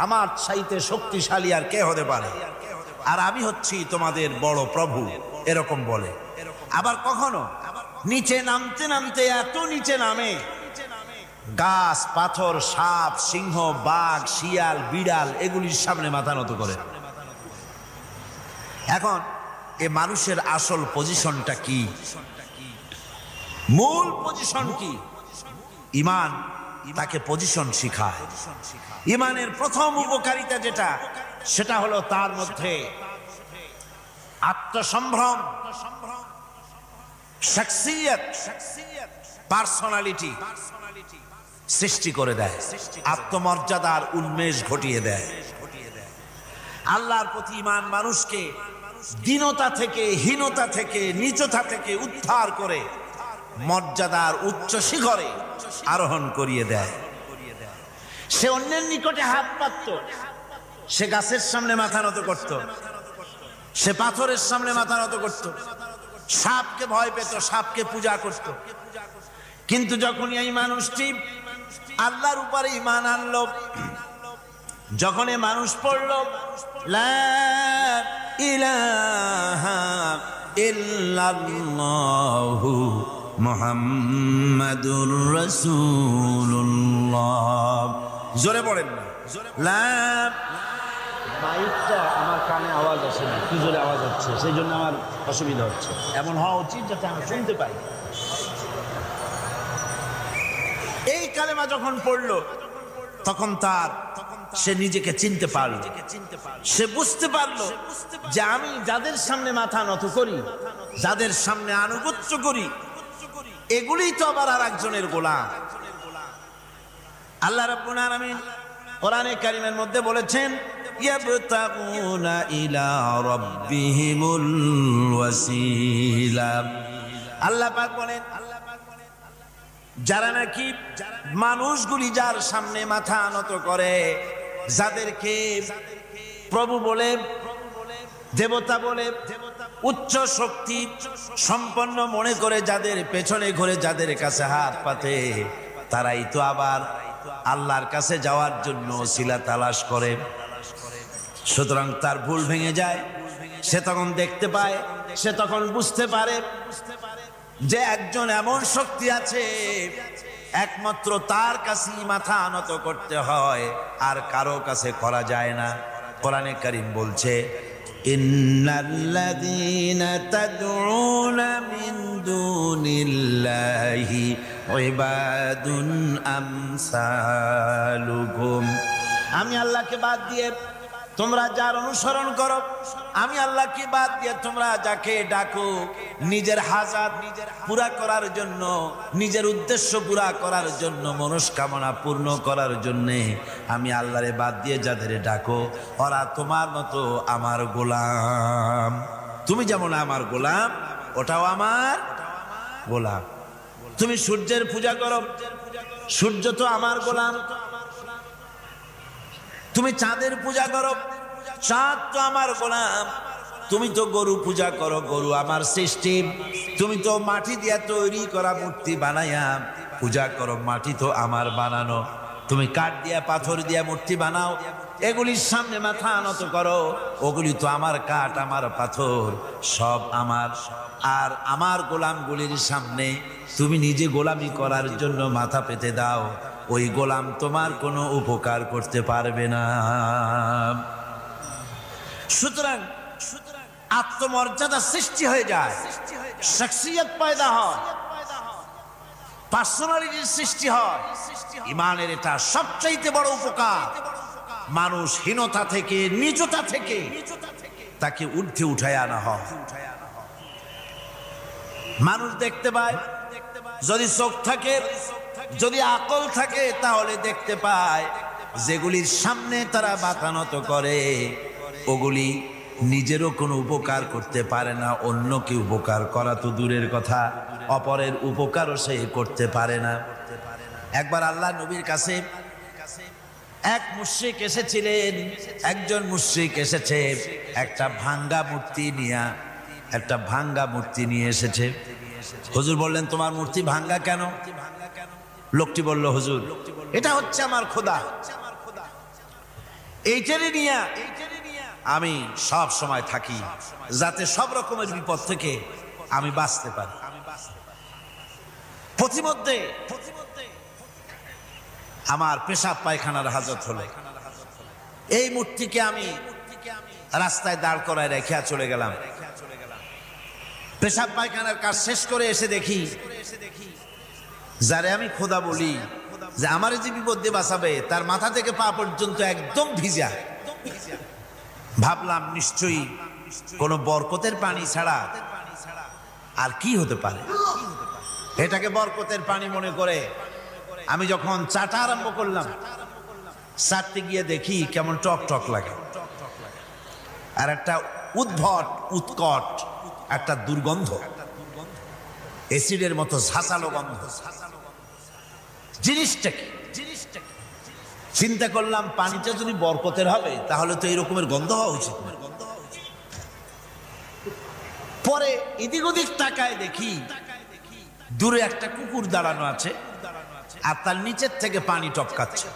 আমার চাইতে শক্তিশালী আর কে হতে পারে, আর আমি হচ্ছি তোমাদের বড় প্রভু, এরকম বলে। আবার কখনো নিচে নামতে নামতে এত নিচে নামে, গাছ পাথর সাপ সিংহ বাঘ শিয়াল বিড়াল এগুলির সামনে মাথা নত করে। এখন এ মানুষের আসল পজিশনটা কি, মূল পজিশন কি? ইমান তাকে পজিশন শিখায়। ইমানের প্রথম উপকারিতা যেটা, সেটা হলো তার মধ্যে আত্মসম্ভ্রম, শাখসিয়ত, পার্সোনালিটি সৃষ্টি করে দেয়, আত্মমর্যাদার উন্মেষ ঘটিয়ে দেয়। আল্লাহর প্রতি ইমান মানুষকে দীনতা থেকে, হীনতা থেকে, নীচতা থেকে উদ্ধার করে মর্যাদার উচ্চ শিখরে আরোহণ করিয়ে দেয়। সে অন্যের নিকটে হাত পাতত, সে গাছের সামনে মাথা নত করত, সে পাথরের সামনে মাথা নত করত, সাপকে ভয় পেত, সাপকে পূজা করত। কিন্তু যখন এই মানুষটি আল্লাহর উপরে ঈমান আনলো, যখন এই মানুষ পড়ল লা ইলাহা ইল্লাল্লাহু মুহাম্মাদুর রাসূলুল্লাহ, জোরে পড়েন না, লা। মাইকটা আমার কানে আওয়াজ আসে না, কি জোরে আওয়াজ হচ্ছে, সেই জন্য আমার অসুবিধা হচ্ছে। এমন হওয়া উচিত যাতে আমি শুনতে পাই। এই কালেমা যখন পড়লো তখন সে নিজেকে চিনতে পারল, সে বুঝতে পারলো যে আমি যাদের সামনে মাথা নত করি, যাদের সামনে আনুগত্য করি, এগুলি তো আবার আর একজনের গোলাম। আল্লাহ রাব্বুল আলামিন কোরআনে কারীমের মধ্যে বলেছেন ইয়াবতাগুনা ইলা রাব্বিহিমুল ওয়াসিলা। আল্লাহ পাক বলেন যারা নাকি মানুষগুলি যার সামনে মাথা নত করে, যাদেরকে প্রভু বলে, দেবতা বলে, উচ্চ শক্তি সম্পন্ন মনে করে, যাদের পেছনে ঘুরে, যাদের কাছে হাত পাতে, তারাই তো আবার আল্লাহর কাছে যাওয়ার জন্য ওসিলা তালাশ করে। সুতরাং তার ভুল ভেঙে যায়, সে তখন দেখতে পায়, সে তখন বুঝতে পারে যে একজন এমন শক্তি আছে, একমাত্র তার কাছেই মাথা নত করতে হয়, আর কারো কাছে করা যায় না। কোরআনে কারীম বলছে ইন্নাল্লাযীনা তাদউনা মিন দুনিল্লাহি ইবাদুন আমসালুকুম। আমি আল্লাহকে বাদ দিয়ে তোমরা যার অনুসরণ করো, আমি আল্লাহকে বাদ দিয়ে তোমরা যাকে ডাকো, নিজের হাজাত পুরা করার জন্য, নিজের উদ্দেশ্য পুরা করার জন্য, মনস্কামনা পূর্ণ করার জন্য আমি আল্লাহরে বাদ দিয়ে যাদের ডাকো, ওরা তোমার মতো আমার গোলাম। তুমি যেমন আমার গোলাম, ওটাও আমার গোলাম। তুমি সূর্যের পূজা করো, সূর্য তো আমার গোলাম। তুমি চাঁদের পূজা করো, চাঁদ তো আমার গোলাম। তুমি তো গরু পূজা করো, গরু আমার সৃষ্টি। তুমি তো মাটি দিয়া তৈরি করা মূর্তি বানাইয়া পূজা করো, মাটি তো আমার বানানো। তুমি কাঠ দিয়া পাথর দিয়া মূর্তি বানাও, এগুলির সামনে মাথা নত করো, ওগুলি তো আমার কাঠ আমার পাথর সব আমার। আর আমার গোলামগুলির সামনে তুমি নিজে গোলামি করার জন্য মাথা পেতে দাও, ওই গোলাম তোমার কোনো উপকার করতে পারবে না। সুতরাং আত্মমর্যাদা সৃষ্টি হয়ে যায়, শখসিয়ত পয়দা হয়, পার্সোনালিটির সৃষ্টি হয়। ইমানের এটা সবচাইতে বড় উপকার। মানুষ হীনতা থেকে, নীচতা থেকে তাকে ঊর্ধ্বে উঠায় আনা হয়। মানুষ দেখতে পায়, যদি চোখ থাকে, যদি আকল থাকে, তাহলে দেখতে পায় যেগুলির সামনে তারা মাথা নত করে ওগুলি নিজেরও কোনো উপকার করতে পারে না, অন্যকে উপকার করা তো দূরের কথা, অপরের উপকারও সে করতে পারে না। একবার আল্লাহ নবীর কাছে এক মুশরিক এসেছিলেন। একজন মুশরিক এসেছে একটা ভাঙ্গা মূর্তি নিয়ে এসেছে। হুজুর বললেন, তোমার মূর্তি ভাঙ্গা কেন? লোকটি বলল, হুজুর এটা হচ্ছে আমার খোদা, এইটারে নিয়ে আমি সব সময় থাকি যাতে সব রকমের বিপদ থেকে আমি বাঁচতে পারি। প্রতিমধ্যে আমার পেশাব পায়খানার হাজত হলে এই মূর্তিকে আমি রাস্তায় দাঁড় করায় রেখে চলে গেলাম। পেশাব পায়খানার কাজ শেষ করে এসে দেখি যারে আমি খোদা বলি, যে আমার যে বিপদ দিয়ে বাঁচাবে, তার মাথা থেকে পা পর্যন্ত একদম ভিজা। ভাবলাম নিশ্চয়ই কোনো বরকতের পানি ছাড়া আর কি হতে পারে। এটাকে বরকতের পানি মনে করে আমি যখন চাটা আরম্ভ করলাম, চাটতে গিয়ে দেখি কেমন টক টক লাগে, আর একটা উদ্ভট উৎকট একটা দুর্গন্ধ, এসিডের মতো ঝাঁসালো গন্ধ। জিনিসটা কি? চিন্তা করলাম পানিটা যদি বরকতের হবে তাহলে তো এরকমের গন্ধ হওয়া উচিত। পরে এদিক ওদিক তাকায় দেখি দূরে একটা কুকুর দাঁড়ানো আছে আর তার নিচের থেকে পানি টপকাচ্ছে।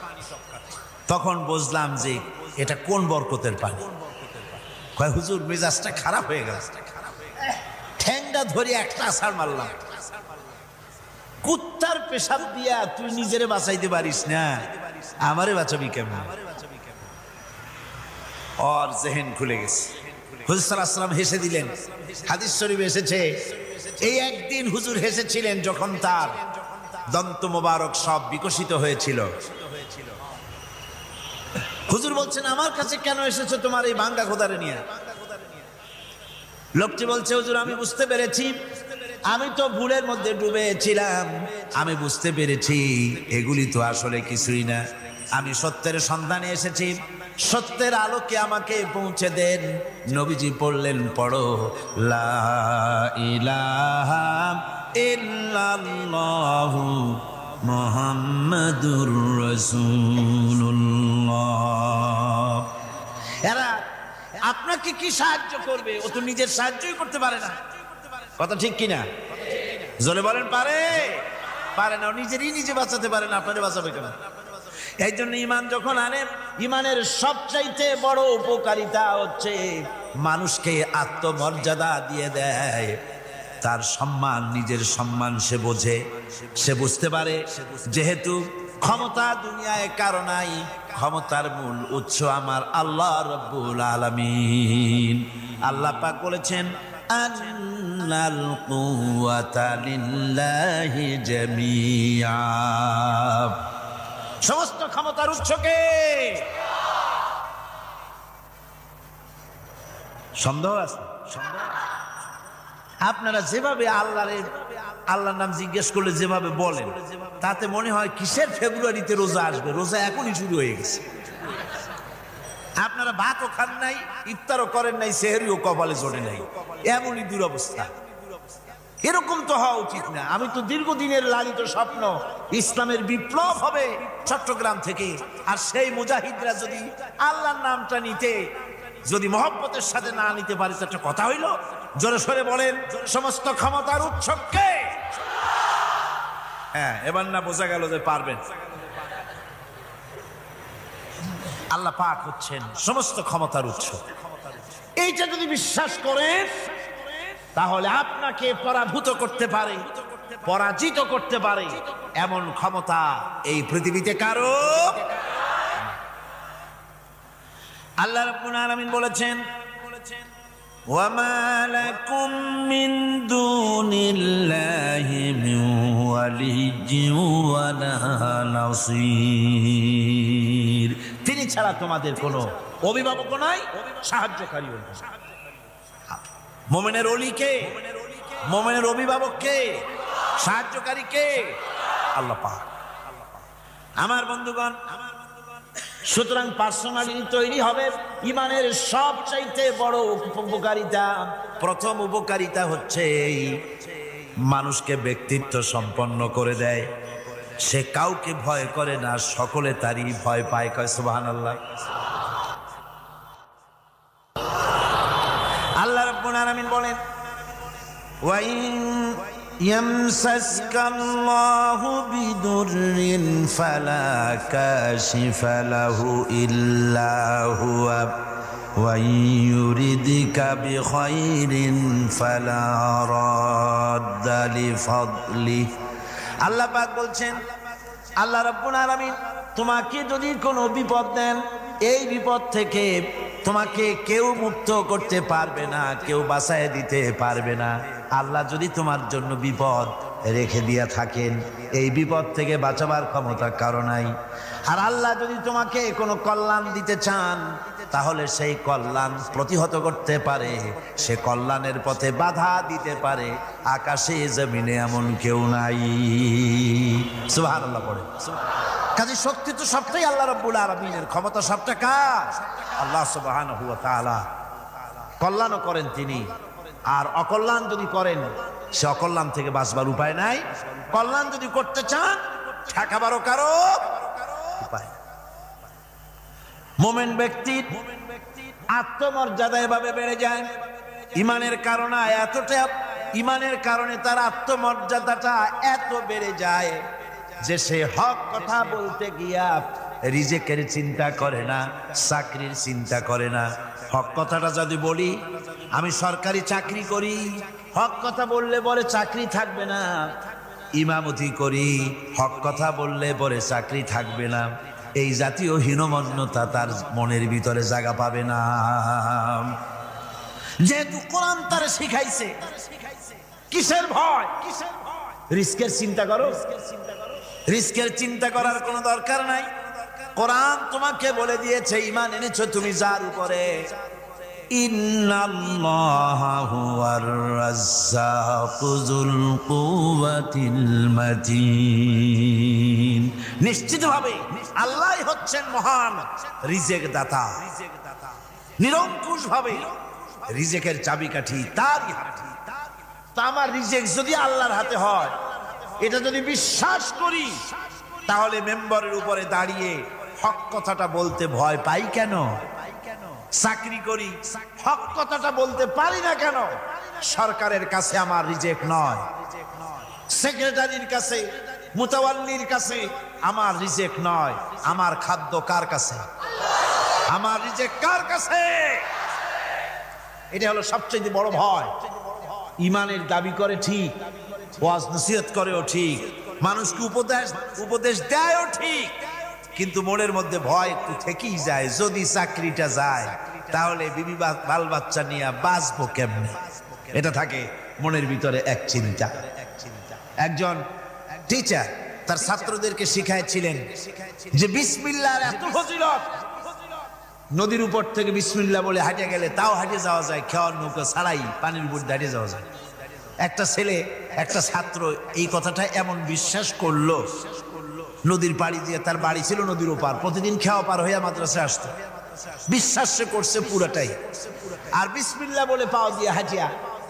তখন বুঝলাম যে এটা কোন বরকতের পানি। কয়, হুজুর মেজাজটা খারাপ হয়ে গেল, ঠ্যাংটা ধরে একটা আছাড় মারলাম। কুত্তার পেশাব দিয়া তুই নিজেরে বাঁচাইতে পারিস না, আমারে বাঁচাবি কেমন? ওর জেহেন খুলে গেছে। হুজুর সাল্লাল্লাহু আলাইহি ওয়াসাল্লাম হেসে দিলেন। হাদিস শরীফে এসেছে, এই একদিন হুজুর হেসেছিলেন যখন তার দন্ত মোবারক সব বিকশিত হয়েছিল। হুজুর বলছেন, আমার কাছে কেন এসেছো তোমার এই ভাঙ্গা খোদারে নিয়ে? লোকটি বলছে, হুজুর আমি বুঝতে পেরেছি, আমি তো ভুলের মধ্যে ডুবেছিলাম, আমি বুঝতে পেরেছি এগুলি তো আসলে কিছুই না, আমি সত্যের সন্ধানে এসেছি, সত্যের আলোকে আমাকে পৌঁছে দেন। নবীজি পড়লেন, পড়ো লা ইলাহা ইল্লাল্লাহু মুহাম্মাদুর রাসূলুল্লাহ। এরা আপনাকে কি সাহায্য করবে? ও তো নিজের সাহায্যই করতে পারে না। কথা ঠিক কিনা? জোরে বলেন, পারে না। নিজেরই নিজে বাঁচাতে পারে না, আপনারে বাঁচাবে কেন? এই জন্য ইমান যখন আনে, ইমানের সবচাইতে বড় উপকারিতা হচ্ছে মানুষকে আত্মমর্যাদা দিয়ে দেয়। তার সম্মান, নিজের সম্মান সে বোঝে, সে বুঝতে পারে যেহেতু ক্ষমতা দুনিয়ায় কারো নাই, ক্ষমতার মূল উৎস আমার আল্লাহ রাব্বুল আলামিন। আল্লাহ পাক বলেছেন, আন্নাল কুওয়াতা লিল্লাহি জামিআ। সমস্ত ক্ষমতার উৎসকে। সন্দেহ আছে? আপনারা যেভাবে আল্লাহর নাম জিজ্ঞেস করলে যেভাবে বলেন, তাতে মনে হয় কিসের ফেব্রুয়ারিতে রোজা আসবে? রোজা এখনই শুরু হয়ে গেছে। আপনারা ভাতও খান নাই, ইফতারও করেন নাই, সেহরিও কপালে চড়ে নাই, এমনই দুরবস্থা। এরকম তো হওয়া উচিত না। আমি তো দীর্ঘদিনের লালিত স্বপ্ন ইসলামের বিপ্লব হবে চট্টগ্রাম থেকে, আর সেই মুজাহিদরা যদি আল্লাহর নামটা নিতে, যদি মহব্বতের সাথে না নিতে পারে, তো একটা কথা হইল। জোরে সরে বলেন, সমস্ত ক্ষমতার উৎস কে? হ্যাঁ, এবার না বোঝা গেল যে পারবেন। আল্লাহ পাক হচ্ছেন সমস্ত ক্ষমতার উৎস। এইটা যদি বিশ্বাস করেন, তাহলে আপনাকে পরাভূত করতে পারে, পরাজিত করতে পারে এমন ক্ষমতা এই পৃথিবীতে কারো। আল্লাহ রাব্বুল আলামিন বলেছেন, وما لكم من دون الله من ولي ولا نصير। তিনি ছাড়া তোমাদের কোনো অভিভাবক নাই, সাহায্যকারীও নাই। মুমিনের ওলি কে? মুমিনের অভিভাবক কে? সাহায্যকারী কে? আল্লাহ পাক। আমার বন্ধুগণ, সুতরাং পার্সোনালিটি তৈরি হবে। ইমানের সবচাইতে বড় উপকারিতা, প্রথম উপকারিতা হচ্ছে এই, মানুষকে ব্যক্তিত্ব সম্পন্ন করে দেয়। সে কাউকে ভয় করে না, সকলে তারই ভয় পায়। কয় সুবহানাল্লাহ। আল্লাহ রাব্বুল আলামিন বলেন, ওয়া ইন ইয়ামসাসকাল্লাহু বিদুররিন ফালা কাশিফা লাহু ইল্লা হুয়া ওয়া ইউরিদিকা বিখাইরিন ফালা রাদ্দা লিফাদলিহি। আল্লাহ পাক বলছেন, আল্লাহ রাব্বুল আলামিন তোমাকে যদি কোনো বিপদ দেন, এই বিপদ থেকে তোমাকে কেউ মুক্ত করতে পারবে না, কেউ বাঁচায় দিতে পারবে না। আল্লাহ যদি তোমার জন্য বিপদ রেখে দিয়া থাকেন, এই বিপদ থেকে বাঁচাবার ক্ষমতা কারো নাই। আর আল্লাহ যদি তোমাকে কোনো কল্যাণ দিতে চান, তাহলে সেই কল্যাণ প্রতিহত করতে পারে, সে কল্যাণের পথে বাধা দিতে পারে। আকাশে জমিনে এমন কেউ নাই। সুবহানাল্লাহ পড়ে। কাজে শক্তি তো সবটাই আল্লাহ রাব্বুল আলামিনের, ক্ষমতা সবটা কার? আল্লাহ সুবহানাহু ওয়া তাআলা। কল্যাণও করেন তিনি, আর অকল্যাণ যদি করেন, সে অকল্যাণ থেকে বাঁচবার উপায় নাই। কল্যাণ যদি করতে চান, ঠেকাবারও কারো উপায়। মুমিন ব্যক্তির আত্মমর্যাদা এভাবে বেড়ে যায় ইমানের কারণে। এতটা ইমানের কারণে তার আত্মমর্যাদাটা এত বেড়ে যায় যে সে হক কথা বলতে গিয়া রিজেকের চিন্তা করে না, চাকরির চিন্তা করে না। হক কথাটা যদি বলি, আমি সরকারি চাকরি করি, হক কথা বললে পরে চাকরি থাকবে না। ইমামতি করি, হক কথা বললে পরে চাকরি থাকবে না। এই জাতীয় হীনমন্যতা তার মনের ভিতরে জায়গা পাবে না। যেহেতু কোরআন তার শিখাইছে, কিসের ভয়? রিস্কের চিন্তা করো। রিস্কের চিন্তা করার কোনো দরকার নাই। কোরআন তোমাকে বলে দিয়েছে, ঈমান এনেছো তুমি যার উপরে, ইন্নাল্লাহা হুয়ার রাজ্জাকু যুল কুওয়াতিল মাতিন। নিশ্চিতভাবে আল্লাহই হচ্ছেন মহান রিজেক দাতা। নিরঙ্কুশভাবে রিজেকের চাবিকাঠি তারই হাতে। তা আমার রিজেক যদি আল্লাহর হাতে হয়, এটা যদি বিশ্বাস করি, তাহলে মেম্বারের উপরে দাঁড়িয়ে হক কথাটা বলতে ভয় পাই কেন? চাকরি করি, হক কথাটা বলতে পারি না কেন? সরকারের কাছে আমার রিজেক নয়, সেক্রেটারির কাছে, মুতাওয়াল্লির কাছে আমার রিজেক নয়। আমার খাদ্য কার কাছে? আমার রিজেক কার কাছে? এটা হলো সবচেয়ে বড় ভয়। ইমানের দাবি করে ঠিক, ওয়াজ নসিহত করেও ঠিক, মানুষকে উপদেশ দেয়ও ঠিক, কিন্তু মনের মধ্যে ভয় একটু থেকেই যায়। যদি চাকরিটা যায়, তাহলে বিবি বাল বাচ্চা নিয়ে বাঁচবো কেমনে? এটা থাকে মনের ভিতরে এক চিন্তা। একজন টিচার তার ছাত্রদেরকে শিখাইছিলেন যে বিসমিল্লাহর এত ফজিলত, নদীর উপর থেকে বিসমিল্লাহ বলে হাঁটে গেলে তাও হাঁটে যাওয়া যায়, খেওয়ার নৌকা ছাড়াই পানির উপর হাঁটে যাওয়া যায়। একটা ছেলে, একটা ছাত্র এই কথাটা এমন বিশ্বাস করলো, নদীর পাড়ি দিয়ে, তার বাড়ি ছিল নদীর ওপার, প্রতিদিন খেওয়া পার হইয়া মাদ্রাসায় আসতো। বিশ্বাস সে করছে পুরাটাই, আর বিসমিল্লাহ বলে পাও দিয়ে হাঁটিয়া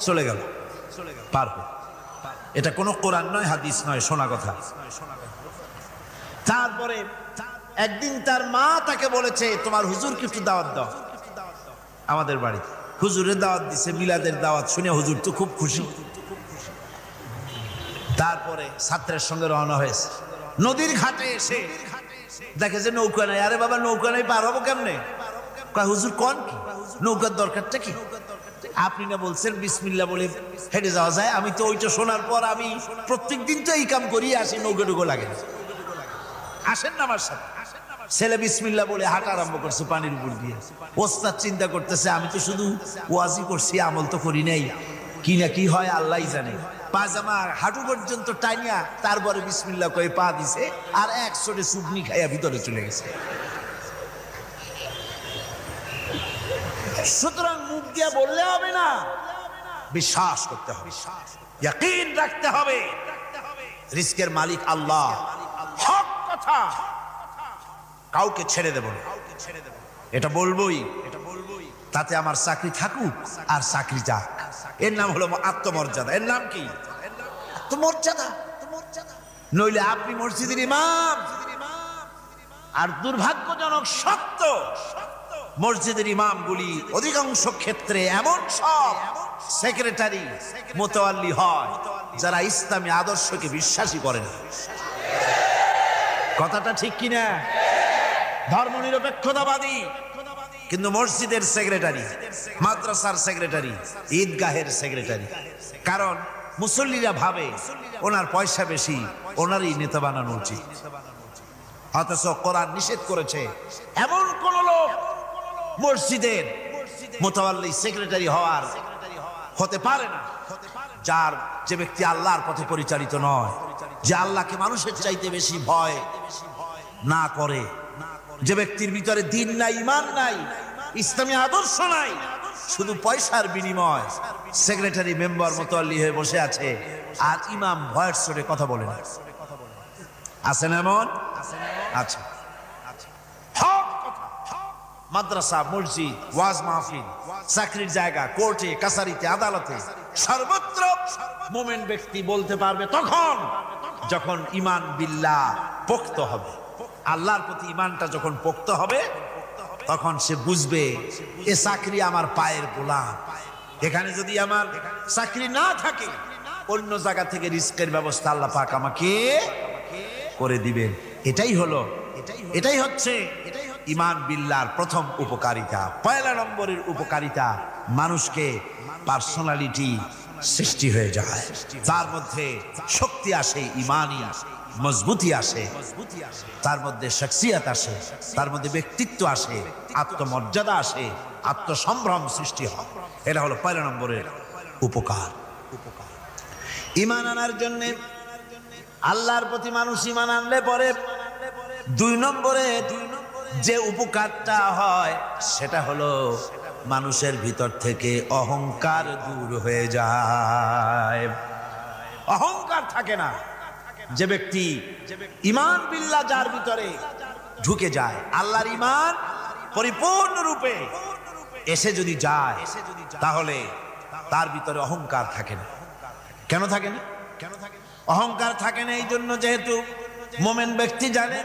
চলে গেল পার হয়ে। এটা কোনো কোরআন নয়, হাদিস নয়, শোনা কথা। তারপরে একদিন তার মা তাকে বলেছে, তোমার হুজুরকে একটু দাওয়াত দাও আমাদের বাড়ি। হুজুরের দাওয়াত দিছে, মিলাদের দাওয়াত শুনে হুজুর তো খুব খুশি। তারপরে ছাত্রের সঙ্গে রওনা হয়েছে। নদীর ঘাটে এসে দেখে যে নৌকা নাই। আরে বাবা, নৌকা নাই, পার হবো কেমনে? কয় হুজুর কোন কি, নৌকার দরকারটা কি? আপনি না বলছেন বিসমিল্লাহ বলে হেঁটে যাওয়া যায়। আমি তো ওইটা শোনার পর আমি প্রত্যেক দিন তো এই কাম করিয়ে আসি, নৌকা টুকো লাগে না। আসেন না আমার সাথে। ছেলে বিসমিল্লাহ বলে হাঁটা আরম্ভ করছে পানির উপর দিয়ে। ওস্তাদ চিন্তা করতেছে আমি তো শুধু ওয়াজি করছি, আমল তো করি নাই, কি না কি হয় আল্লাহই জানে। পাজামা হাঁটু পর্যন্ত টাইনিয়া তারপরে বিসমিল্লাহ কয়ে পা দিছে, আর এক ছোটে চুবনি খাইয়া ভিতরে চলে গেছে। সুতরাং মুখ দিয়া বললে হবে না, বিশ্বাস করতে হবে, ইয়াকিন রাখতে হবে রিজকের মালিক আল্লাহ। হক কথা কাউকে ছেড়ে দেব না, এটা বলবোই, তাতে আমার চাকরি থাকুক আর চাকরি যাক। এর নাম হলো আত্মমর্যাদা। এর নাম কি? আত্মমর্যাদা। নইলে আপনি মসজিদের ইমাম, আর দুর্ভাগ্যজনক সত্য মসজিদের ইমামগুলি অধিকাংশ ক্ষেত্রে এমন সব সেক্রেটারি মোতাওয়াল্লি হয় যারা ইসলামী আদর্শকে বিশ্বাসী করে না। কথাটা ঠিক কিনা? ধর্মনিরপেক্ষতাবাদী, কিন্তু মসজিদের সেক্রেটারি, মাদ্রাসার সেক্রেটারি, ঈদগাহের সেক্রেটারি। কারণ মুসল্লিরা ভাবে ওনার পয়সা বেশি, ওনারই নেতা বানানো উচিত। অথচ কোরআন নিষেধ করেছে এমন কোন লোক মসজিদের মোতাওয়াল্লি সেক্রেটারি হতে পারে না যে ব্যক্তি আল্লাহর পথে পরিচালিত নয়, যে আল্লাহকে মানুষের চাইতে বেশি ভয় না করে, যে ব্যক্তির ভিতরে দ্বীন নাই, ঈমান নাই, ইসলামী আদর্শ নাই, শুধু পয়সার বিনিময় সেক্রেটারি মেম্বার মোতাওয়াল্লি হয়ে বসে আছে, আর ইমাম ভয়ের চোটে কথা বলে না। আছেন এমন? আচ্ছা, মাদ্রাসা, মসজিদ, ওয়াজ মাহফিল, চাকরির জায়গা, কোর্টে, কাছারিতে, আদালতে, সর্বত্র মুমিন ব্যক্তি বলতে পারবে যখন ঈমান বিল্লাহ পোক্ত হবে, আল্লাহর প্রতি ঈমানটা যখন পোক্ত হবে, তখন সে বুঝবে এ চাকরি আমার পায়ের গোলাম। এখানে যদি আমার চাকরি না থাকে, অন্য জায়গা থেকে রিস্কের ব্যবস্থা আল্লাহ পাক আমাকে করে দিবেন। এটাই হচ্ছে ঈমান বিল্লাহর প্রথম উপকারিতা। পয়লা নম্বরের উপকারিতা, মানুষকে পার্সোনালিটি সৃষ্টি হয়ে যায়, তার মধ্যে শক্তি আসে, ঈমানি মজবুতি আসে, তার মধ্যে শখসিয়ত আসে, তার মধ্যে ব্যক্তিত্ব আসে, আত্মমর্যাদা আসে, আত্মসম্ভ্রম সৃষ্টি হয়। এটা হলো পয়লা নম্বরের উপকার। ঈমান আনার জন্য আল্লাহর প্রতি মানুষ ঈমান আনলে পরে 2 নম্বরে যে উপকারটা হয় সেটা হলো মানুষের ভিতর থেকে অহংকার দূর হয়ে যায়। অহংকার থাকে না। যে ব্যক্তি ঈমান বিল্লাহ যার ভিতরে ঢুকে যায়, আল্লাহর ঈমান পরিপূর্ণরূপে এসে যদি যায়, তাহলে তার ভিতরে অহংকার থাকে না। কেন থাকে না? অহংকার থাকে না এই জন্য, যেহেতু মুমিন ব্যক্তি জানে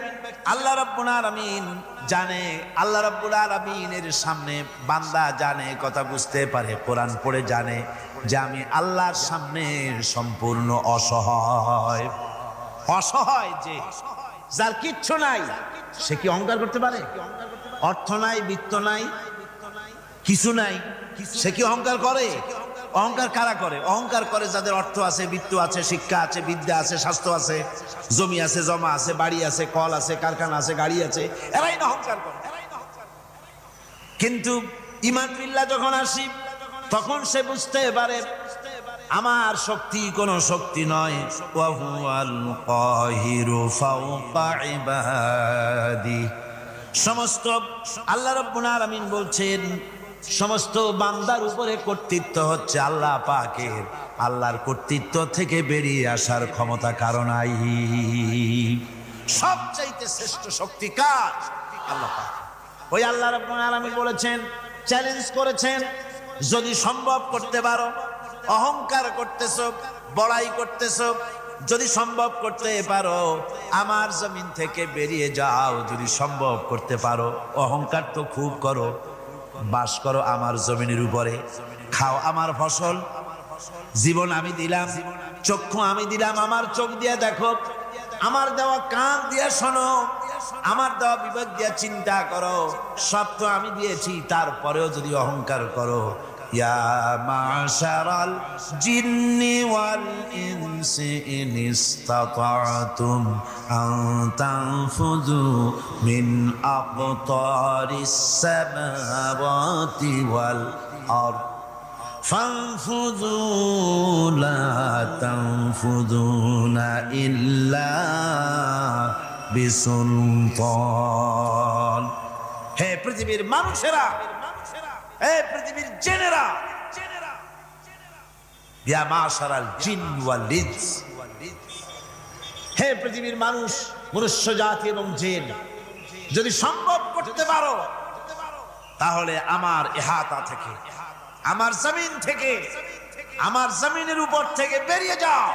আল্লাহ রাব্বুল আলামিন জানে, আল্লাহ রাব্বুল আলামিনের সামনে বান্দা জানে, কথা বুঝতে পারে, কোরআন পড়ে জানে যে আমি আল্লাহর সামনে সম্পূর্ণ অসহায়। যে যার কিচ্ছু নাই, সে কি অহংকার করতে পারে? অর্থ নাই, বিত্ত নাই, কিছু নাই, সে কি অহংকার করে? অহংকার কারা করে? অহংকার করে যাদের অর্থ আছে, বিত্ত আছে, শিক্ষা আছে, বিদ্যা আছে, স্বাস্থ্য আছে, জমি আছে, জমা আছে, বাড়ি আছে, কল আছে, কারখানা আছে, গাড়ি আছে, এরাই না অহংকার করে। কিন্তু ঈমান বিল্লাহ যখন আসি, তখন সে বুঝতে পারে আমার শক্তি কোনো শক্তি নয়। ওয়া হুয়াল কাহিরু ফাওকা ইবাদি। সমস্ত আল্লাহ রাব্বুল আলামিন বলছেন সমস্ত বান্দার উপরে কর্তৃত্ব হচ্ছে আল্লাহ পাকের। আল্লাহর কর্তৃত্ব থেকে বেরিয়ে আসার ক্ষমতা কারো নাই। সবচাইতে শ্রেষ্ঠ শক্তি কার? আল্লাহ পাক। ওই আল্লাহ রাব্বুল আলামিন বলেছেন, চ্যালেঞ্জ করেছেন, যদি সম্ভব করতে পারো, অহংকার করতেছো, বড়াই করতেছো, যদি সম্ভব করতে পারো আমার জমিন থেকে বেরিয়ে যাও। যদি সম্ভব করতে পারো, অহংকার তো খুব করো, বাস করো আমার জমিনের উপরে, খাও আমার ফসল, জীবন আমি দিলাম, চক্ষু আমি দিলাম, আমার চোখ দিয়ে দেখো, আমার দেওয়া কান দিয়ে শোনো, আমার দেওয়া বিবেক দিয়ে চিন্তা করো, সব তো আমি দিয়েছি। তারপরেও যদি অহংকার করো, ইয়া মাশারাল জিন্নি ওয়াল ইনসি ইন ইসতাতা'তুম আন তানফুযু মিন আকতারিস সামাওয়াতি ওয়াল আরদ فانفذوا لا تنفذون إلا بسلطان হে পৃথিবীর মানুষেরা, হে পৃথিবীর জেনেরা, ইয়া মাশারাল জিন ওয়াল ইনস, হে পৃথিবীর মানুষ, মনুষ্য জাতি এবং জিন, যদি সম্ভব করতে পারো তাহলে আমার ইহাতা থেকে, আমার জমিন থেকে, আমার জমিনের উপর থেকে বেরিয়ে যাও।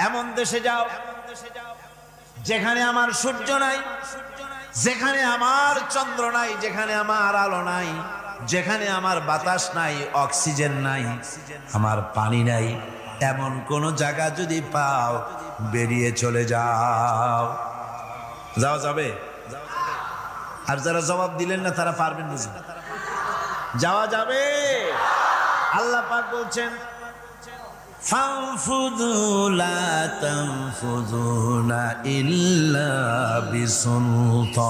এমন দেশে যাও যেখানে আমার সূর্য নাই, যেখানে আমার চন্দ্র নাই, যেখানে আমার আলো নাই, যেখানে আমার বাতাস নাই, অক্সিজেন নাই, আমার পানি নাই। এমন কোন জায়গা যদি পাও বেরিয়ে চলে যাও। যাওয়া যাবে? আর যারা জবাব দিলেন না তারা পারবেন না। যাওয়া যাবে? আল্লাহ পাক বলছেন ফানফুযু লা তানফুযুনা ইল্লা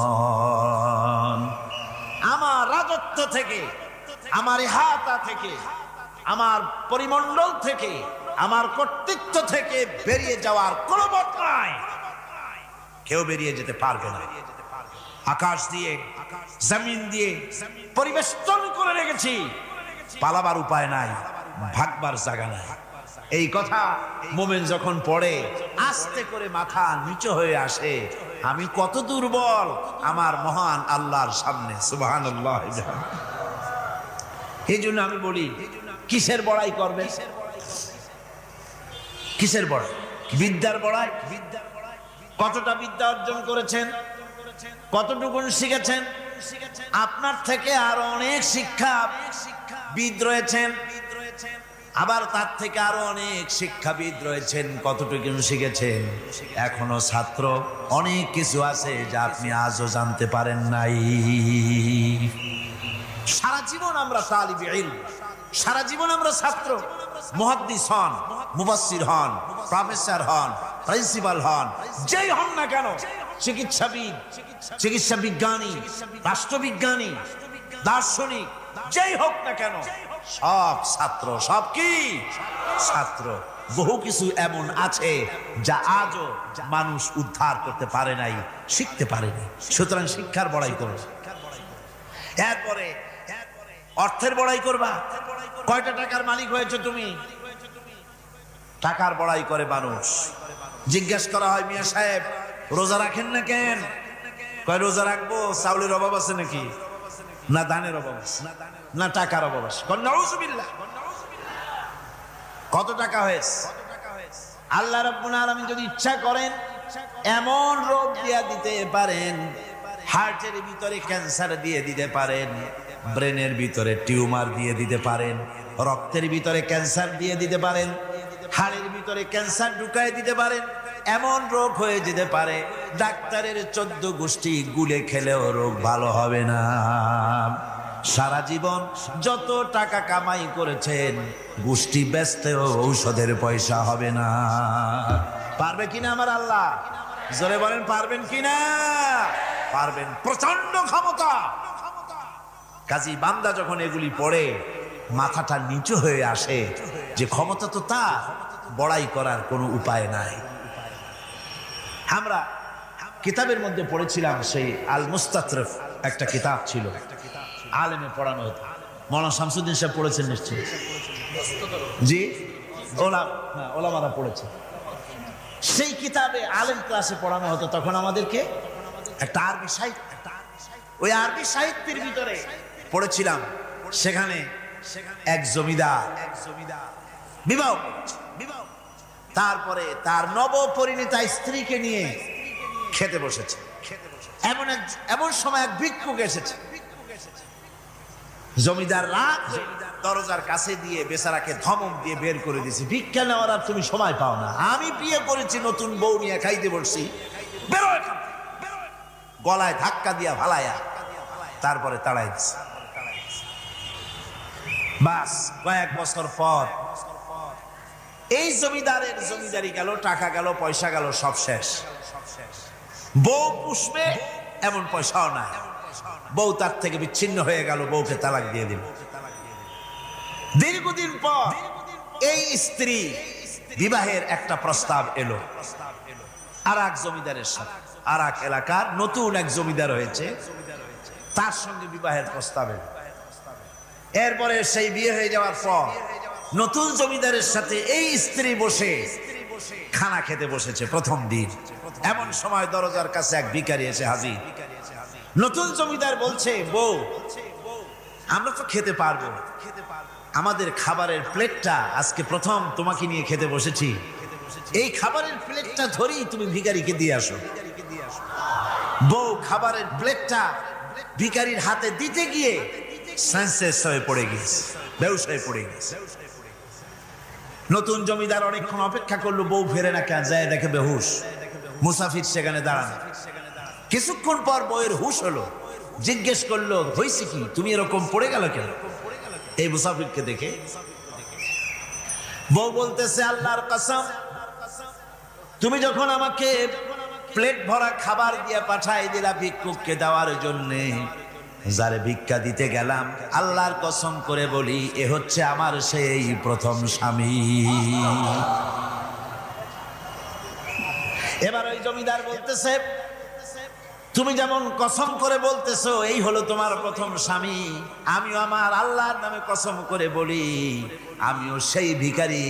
বিসুলতান। আমার রাজত্ব থেকে, আমার ইহাতা থেকে, আমার পরিমণ্ডল থেকে, আমার কর্তৃত্ব থেকে বেরিয়ে যাওয়ার কোনো পথ নাই। কেউ বেরিয়ে যেতে পারবে না। আকাশ দিয়ে, জমিন দিয়ে পরিবেষ্টন করে রেখেছি, পালাবার উপায় নাই, ভাগবার জায়গা নাই। এই কথা মুমিন যখন পড়ে আস্তে করে মাথা নিচু হয়ে আসে, আমি কত দুর্বল আমার মহান আল্লাহর সামনে। সুবহানাল্লাহ। এই জন্য আমি বলি, কিসের বড়াই করবে? কিসের বড়াই? বিদ্যার বড়াই। কতটা বিদ্যা অর্জন করেছেন? কতটুকু শিখেছেন? আপনার থেকে আরো অনেক শিক্ষাবিদ রয়েছেন, আবার তার থেকে আরো অনেক শিক্ষাবিদ রয়েছেন। কতটুকু শিখেছেন? এখনো ছাত্র, অনেক কিছু আছে যা আপনি আজও জানতে পারেন নাই। সারা জীবন আমরা তালিবে ইলম, সারা জীবন আমরা ছাত্র। মুহাদ্দিস হন, মুফাসসির হন, প্রফেসর হন, প্রিন্সিপাল হন, যেই হন না কেন, চিকিৎসাবিদ, চিকিৎসা বিজ্ঞানী, রাষ্ট্রবিজ্ঞানী, দার্শনিক, যেই হোক না কেন, সব ছাত্র। সব কি? ছাত্র। বহু কিছু এমন আছে যা আজও মানুষ উদ্ধার করতে পারে নাই, শিখতে পারেনি। সুতরাং শিক্ষার বড়াই করো। এরপরে অর্থের বড়াই করবা। কয়টা টাকার মালিক হয়েছে তুমি? টাকার বড়াই করে মানুষ। জিজ্ঞেস করা হয়, মিয়া সাহেব রোজা রাখেন না কেন? কয় রোজা রাখবো, চাউলের অভাব আছে নাকি? না দানের অভাব আছে, না টাকার অভাব আছে। নাউযুবিল্লাহ। কত টাকা হয়েছে? আল্লাহ রাব্বুল আলামিন যদি ইচ্ছা করেন এমন রোগ দিয়া দিতে পারেন, হার্টের ভিতরে ক্যান্সার দিয়ে দিতে পারেন, ব্রেনের ভিতরে টিউমার দিয়ে দিতে পারেন, রক্তের ভিতরে ক্যান্সার দিয়ে দিতে পারেন, হাড়ের ভিতরে ক্যান্সার ঢুকায় দিতে পারেন। এমন রোগ হয়ে যেতে পারে ডাক্তারের 14 গোষ্ঠী গুলে খেলেও রোগ ভালো হবে না। সারা জীবন যত টাকা কামাই করেছেন, গোষ্ঠী বেচতেও ঔষধের পয়সা হবে না। পারবে কিনা আমার আল্লাহ? জোরে বলেন, পারবেন কিনা? পারবেন। প্রচন্ড ক্ষমতা। কাজী বান্দা যখন এগুলি পড়ে মাথাটা নিচু হয়ে আসে যে ক্ষমতা তো তার, বড়াই করার কোনো উপায় নাই। আমরা কিতাবের মধ্যে পড়েছিলাম, সেই আল মুস্তাতরফ একটা কিতাব ছিল, আলেমে পড়ানো হতো। মৌলানা শামসুদ্দিন সাহেব পড়েছেন নিশ্চয়ই? জি, ওলামারা পড়েছে। সেই কিতাবে আলেম ক্লাসে পড়ানো হতো। তখন আমাদেরকে একটা আরবি সাহিত্য, ওই আরবি সাহিত্যের ভিতরে পড়েছিলাম। সেখানে এক জমিদার বিবাহ, তারপরে তার নবপরিণীতা স্ত্রীকে নিয়ে খেতে বসেছে। এমন সময় এক ভিক্ষুক এসেছে। জমিদার রাগ দরজার কাছে দিয়ে বেচারাকে ধমক দিয়ে বের করে দিয়েছে। ভিক্ষা নেওয়ার আর তুমি সময় পাও না, আমি বিয়ে করেছি, নতুন বউ নিয়ে খাইতে বসছি, বেরো এখান থেকে। গলায় ধাক্কা দিয়া ভালায়া তারপরে তাড়াই দিচ্ছে। বাস কয়েক বছর পর এই জমিদারের জমিদারি গেল, টাকা গেল, পয়সা গেল, সব শেষ। বউ পুষবে এমন পয়সাও নাই। বউ তার থেকে বিচ্ছিন্ন হয়ে গেল, বউকে তালাক দিয়ে দিল। দীর্ঘদিন পর এই স্ত্রী বিবাহের একটা প্রস্তাব এলো আর এক জমিদারের সাথে। আর এক এলাকার নতুন এক জমিদার হয়েছে, তার সঙ্গে বিবাহের প্রস্তাব এলো। এরপরে সেই বিয়ে হয়ে যাওয়ার পর নতুন জমিদারের সাথে এই স্ত্রী বসে খানা খেতে বসেছে প্রথম দিন। এমন সময় দরজার কাছে এক ভিখারি এসে হাজির। নতুন জমিদার বলছে, বউ আমরা তো খেতে পারবো, আমাদের খাবারের প্লেটটা আজকে প্রথম তোমাকে নিয়ে খেতে বসেছি, এই খাবারের প্লেটটা ধরেই তুমি ভিখারিকে দিয়ে আসো। বউ খাবারের প্লেটটা ভিখারির হাতে দিতে গিয়ে সেন্সলেস হয়ে পড়ে গেছে, বেহুশ হয়ে পড়ে গেছে। নতুন জমিদার অনেকক্ষণ অপেক্ষা করলো, বউ ফেরে না কেন, যায় দেখে বেহুশ। মুসাফির সেখানে দাঁড়ানো। কিছুক্ষণ পর বউয়ের হুশ হলো, জিজ্ঞেস করলো, হয়েছে কি, তুমি এরকম পড়ে গেল কেন? এই মুসাফিরকে দেখে বউ বলতেছে, আল্লাহর কসম, তুমি যখন আমাকে প্লেট ভরা খাবার দিয়ে পাঠাই দিলা ভিক্ষুককে দেওয়ার জন্যে, যারে ভিক্ষা দিতে গেলাম, আল্লাহর কসম করে বলি, এ হচ্ছে আমার সেই প্রথম স্বামী। এবার ওই জমিদার বলতেছে, তুমি যেমন কসম করে বলতেছো এই হলো তোমার প্রথম স্বামী, আমিও আমার আল্লাহর নামে কসম করে বলি, আমিও সেই ভিখারি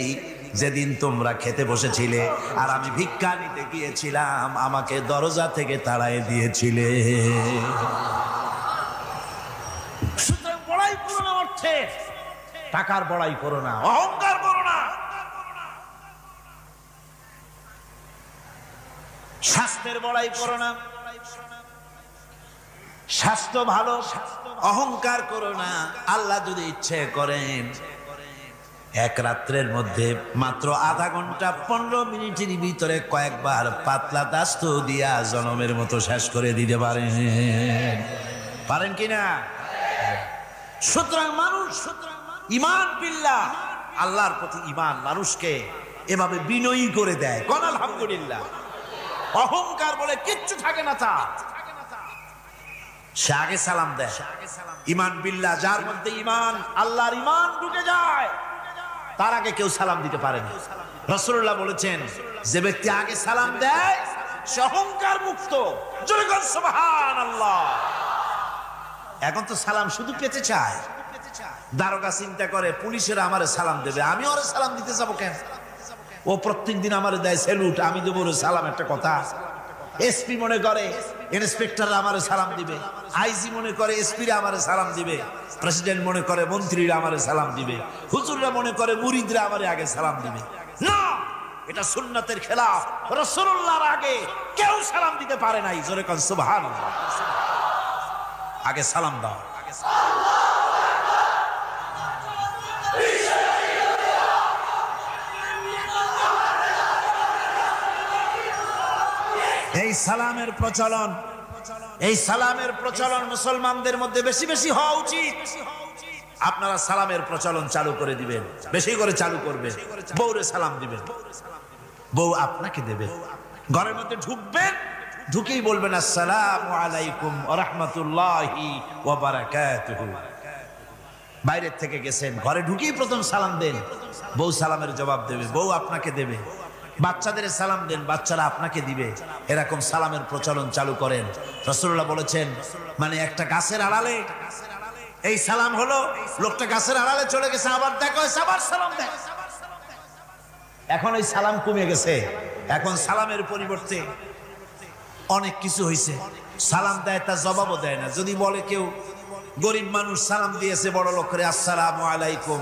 যেদিন তোমরা খেতে বসেছিলে আর আমি ভিক্ষা নিতে গিয়েছিলাম, আমাকে দরজা থেকে তাড়ায় দিয়েছিলে। সুতরাং বড়াই করো না অর্থে, টাকার বড়াই করো না, অহংকার করো না। স্বাস্থ্যের বড়াই করো না, স্বাস্থ্য ভালো, অহংকার করো না। আল্লাহ যদি ইচ্ছে করেন এক রাত্রের মধ্যে মাত্র আধা ঘন্টা 15 মিনিটের ভিতরে কয়েকবার পাতলা দাস্ত দিয়া জনমের মতো শেষ করে দিতে পারেন, পারেন কিনা? সুতরাং মানুষ ঈমান বিল্লাহ, আল্লাহর প্রতি ঈমান মানুষকে এভাবে বিনয়ী করে দেয়। কোন আলহামদুলিল্লাহ। অহংকার বলে কিচ্ছু থাকে না তার। সে আগে সালাম দেয়। ঈমান বিল্লাহ, যার মধ্যে ঈমান, আল্লাহর ঈমান ঢুকে যায়, তার আগে কেউ সালাম দিতে পারে না। রাসূলুল্লাহ বলেছেন, যে ব্যক্তি আগে সালাম দেয় সে অহংকার মুক্ত। জোরে বল সুবহানাল্লাহ। এখন তো সালাম শুধু পেতে চায়। দারোগা চিন্তা করে, পুলিশেরা আমারে সালাম দেবে, আমি ওরে সালাম দিতে যাবো কেন? ও প্রত্যেকদিন আমারে দেয় স্যালুট, আমি দেবো ওরে সালাম, একটা কথা। এসপি মনে করে ইন্সপেক্টররা আমারে সালাম দিবে, আইজি মনে করে এসপিরা আমারে সালাম দিবে, প্রেসিডেন্ট মনে করে মন্ত্রীরা আমারে সালাম দিবে, হুজুররা মনে করে মুরিদরা আমারে আগে সালাম দিবে। না, এটা সুন্নাতের খেলাফ। রাসূলুল্লাহর আগে কেউ সালাম দিতে পারে নাই। জোরে কোন সুবহানাল্লাহ। আগে সালাম দাও। এই সালামের প্রচলন মুসলমানদের মধ্যে বেশি বেশি হওয়া উচিত। আপনারা সালামের প্রচলন চালু করে দিবেন, বেশি করে চালু করবেন। বউরে সালাম দিবেন, বউ আপনাকে দেবে। ঘরের মধ্যে ঢুকবেন, ঢুকেই বলবেন আসসালামু আলাইকুম ওয়া রাহমাতুল্লাহি ওয়া বারাকাতুহু। বাইরের থেকে গেছেন, ঘরে ঢুকেই প্রথম সালাম দেন, বউ সালামের জবাব দেবে, বউ আপনাকে দেবে। বাচ্চাদের সালাম দেন, বাচ্চারা আপনাকে দিবে। এরকম সালামের প্রচলন চালু করেন। রাসূলুল্লাহ বলেছেন, মানে একটা গাছের আড়ালে এই সালাম হলো, লোকটা গাছের আড়ালে চলে গেছে, আবার দেখো আবার সালাম দেয়। এখন ওই সালাম কমে গেছে। এখন সালামের পরিবর্তে অনেক কিছু হয়েছে। সালাম দেয়, তার জবাবও দেয় না। যদি বলে কেউ, গরিব মানুষ সালাম দিয়েছে বড় লোক করে, আসসালামু আলাইকুম,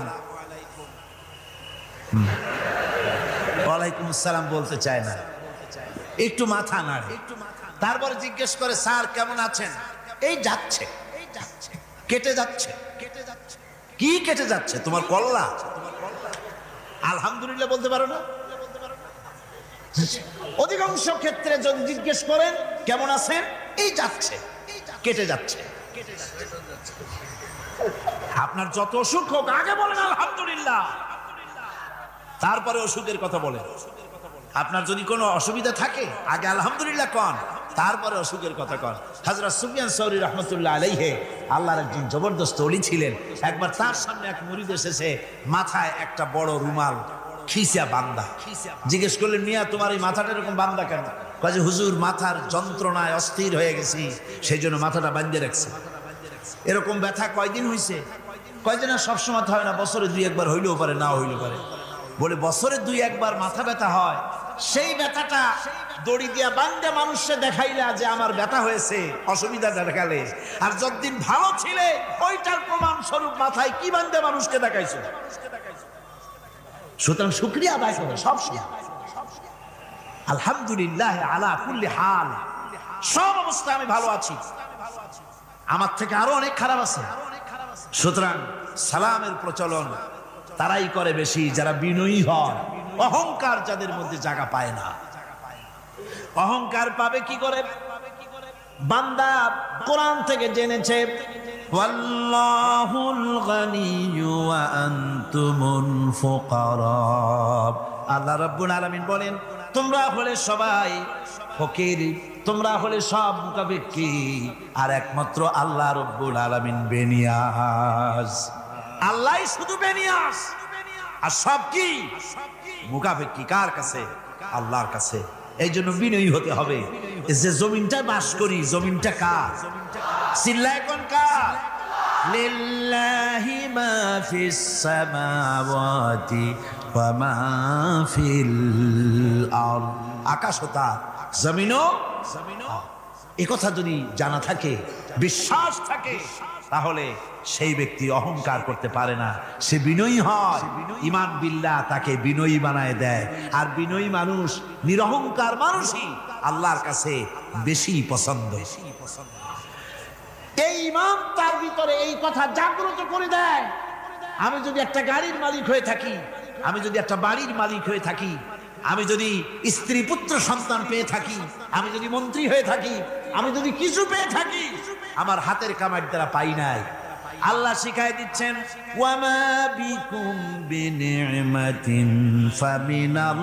ওয়ালাইকুম আসসালাম বলতে চায় না, একটু মাথা নাড়ে। তারপরে জিজ্ঞেস করে, স্যার কেমন আছেন? এই যাচ্ছে, কেটে যাচ্ছে। কি কেটে যাচ্ছে? তোমার কল্লা। আলহামদুলিল্লাহ বলতে পারো না? অধিকাংশ ক্ষেত্রে যদি জিজ্ঞেস করেন কেমন আছেন, এই যাচ্ছে, কেটে যাচ্ছে। আপনার যত অসুখ হোক আগে বলেন আলহামদুলিল্লাহ, তারপরে অসুখের কথা বলেন। আপনার যদি কোনো অসুবিধা থাকে আগে আলহামদুলিল্লাহ কন, তারপরে অসুখের কথা কন। হযরত সুফিয়ান সাউরি রাহমাতুল্লাহ আলাইহি আল্লাহর একজন জবরদস্ত ওলি ছিলেন। একবার তার সামনে এক মুরিদ এসেছে, মাথায় একটা বড় রুমাল খিসা বান্দা। জিজ্ঞেস করলেন, মিয়া তোমার এই মাথাটা এরকম বান্দা কেন? কয় যে হুজুর মাথার যন্ত্রণায় অস্থির হয়ে গেছি, সেই জন্য মাথাটা বাঁধে রাখছি। এরকম ব্যথা কয়দিন হয়েছে? কয়দিন? আর সবসময় হয় না, বছরে 2-1 হইলেও পারে, না হইলেও পারে। বলে বছরে 2-1 ব্যথা ব্যথা হয়, সেই ব্যথাটা দড়ি দিয়া বান্ধে মানুষকে দেখাইলা যে আমার ব্যথা হয়েছে, অসুবিধা দেখালে। আর যতদিন ভালো ছিলে ওইটার প্রমাণ স্বরূপ মাথায় কি বান্ধে মানুষকে দেখাইছো। সুতরাং শুকরিয়া আদায় করো সব সময়। আলহামদুলিল্লাহ আলা কুল্লি হাল, সব অবস্থায় আমি ভালো আছি, আমার থেকে আরো অনেক খারাপ আছে। সুতরাং সালামের প্রচলন তারাই করে বেশি যারা বিনয়ী হয়। অহংকার যাদের মধ্যে জায়গা পায় না। অহংকার পাবে কি করে? বান্দা কোরআন থেকে জেনেছে, ওয়াল্লাহুল গানিয়্যু ওয়া আনতুমুল ফুকারা। আল্লাহ রাব্বুল আলামিন বলেন, তোমরা হলে সবাই ফকির, তোমরা হলে সব মুকাফিকি, আর একমাত্র আল্লাহ রাব্বুল আলামিন বেনিয়াজ। আল্লাহই শুধু বেনিয়াজ, আর সব কি মুকাফিকি কার কাছে? আল্লাহর কাছে। এই জন্য বিনয়ী হতে হবে। যে জমিনটা বাস করি, জমিনটা কার? চিল্লায় কোন কার? লিল্লাহি মা ফিস সামাওয়াতি ওয়া মা ফিল আরদ। আকাশ ও তার, জমিনও। এই কথা যদি জানা থাকে, বিশ্বাস থাকে, তাহলে সেই ব্যক্তি অহংকার করতে পারে না, সে বিনয়ী হয়। ঈমান বিল্লাহ তাকে বিনয়ী বানায় দেয়। আর বিনয়ী মানুষ, নিরহংকার মানুষই আল্লাহর কাছে বেশি পছন্দ। এই ঈমান তার ভিতরে এই কথা জাগ্রত করে দেয়। আমি যদি একটা গাড়ির মালিক হয়ে থাকি, আমি যদি একটা বাড়ির মালিক হয়ে থাকি, আমি যদি স্ত্রী পুত্র সন্তান পেয়ে থাকি, আমি যদি মন্ত্রী হয়ে থাকি, আমি যদি কিছু পেয়ে থাকি, আমার হাতের কামাই দ্বারা পাই নাই। আল্লাহ শিখাই দিচ্ছেন, ওয়ামা বিকুম বিনি'মাতিন ফামিনাল্লাহ।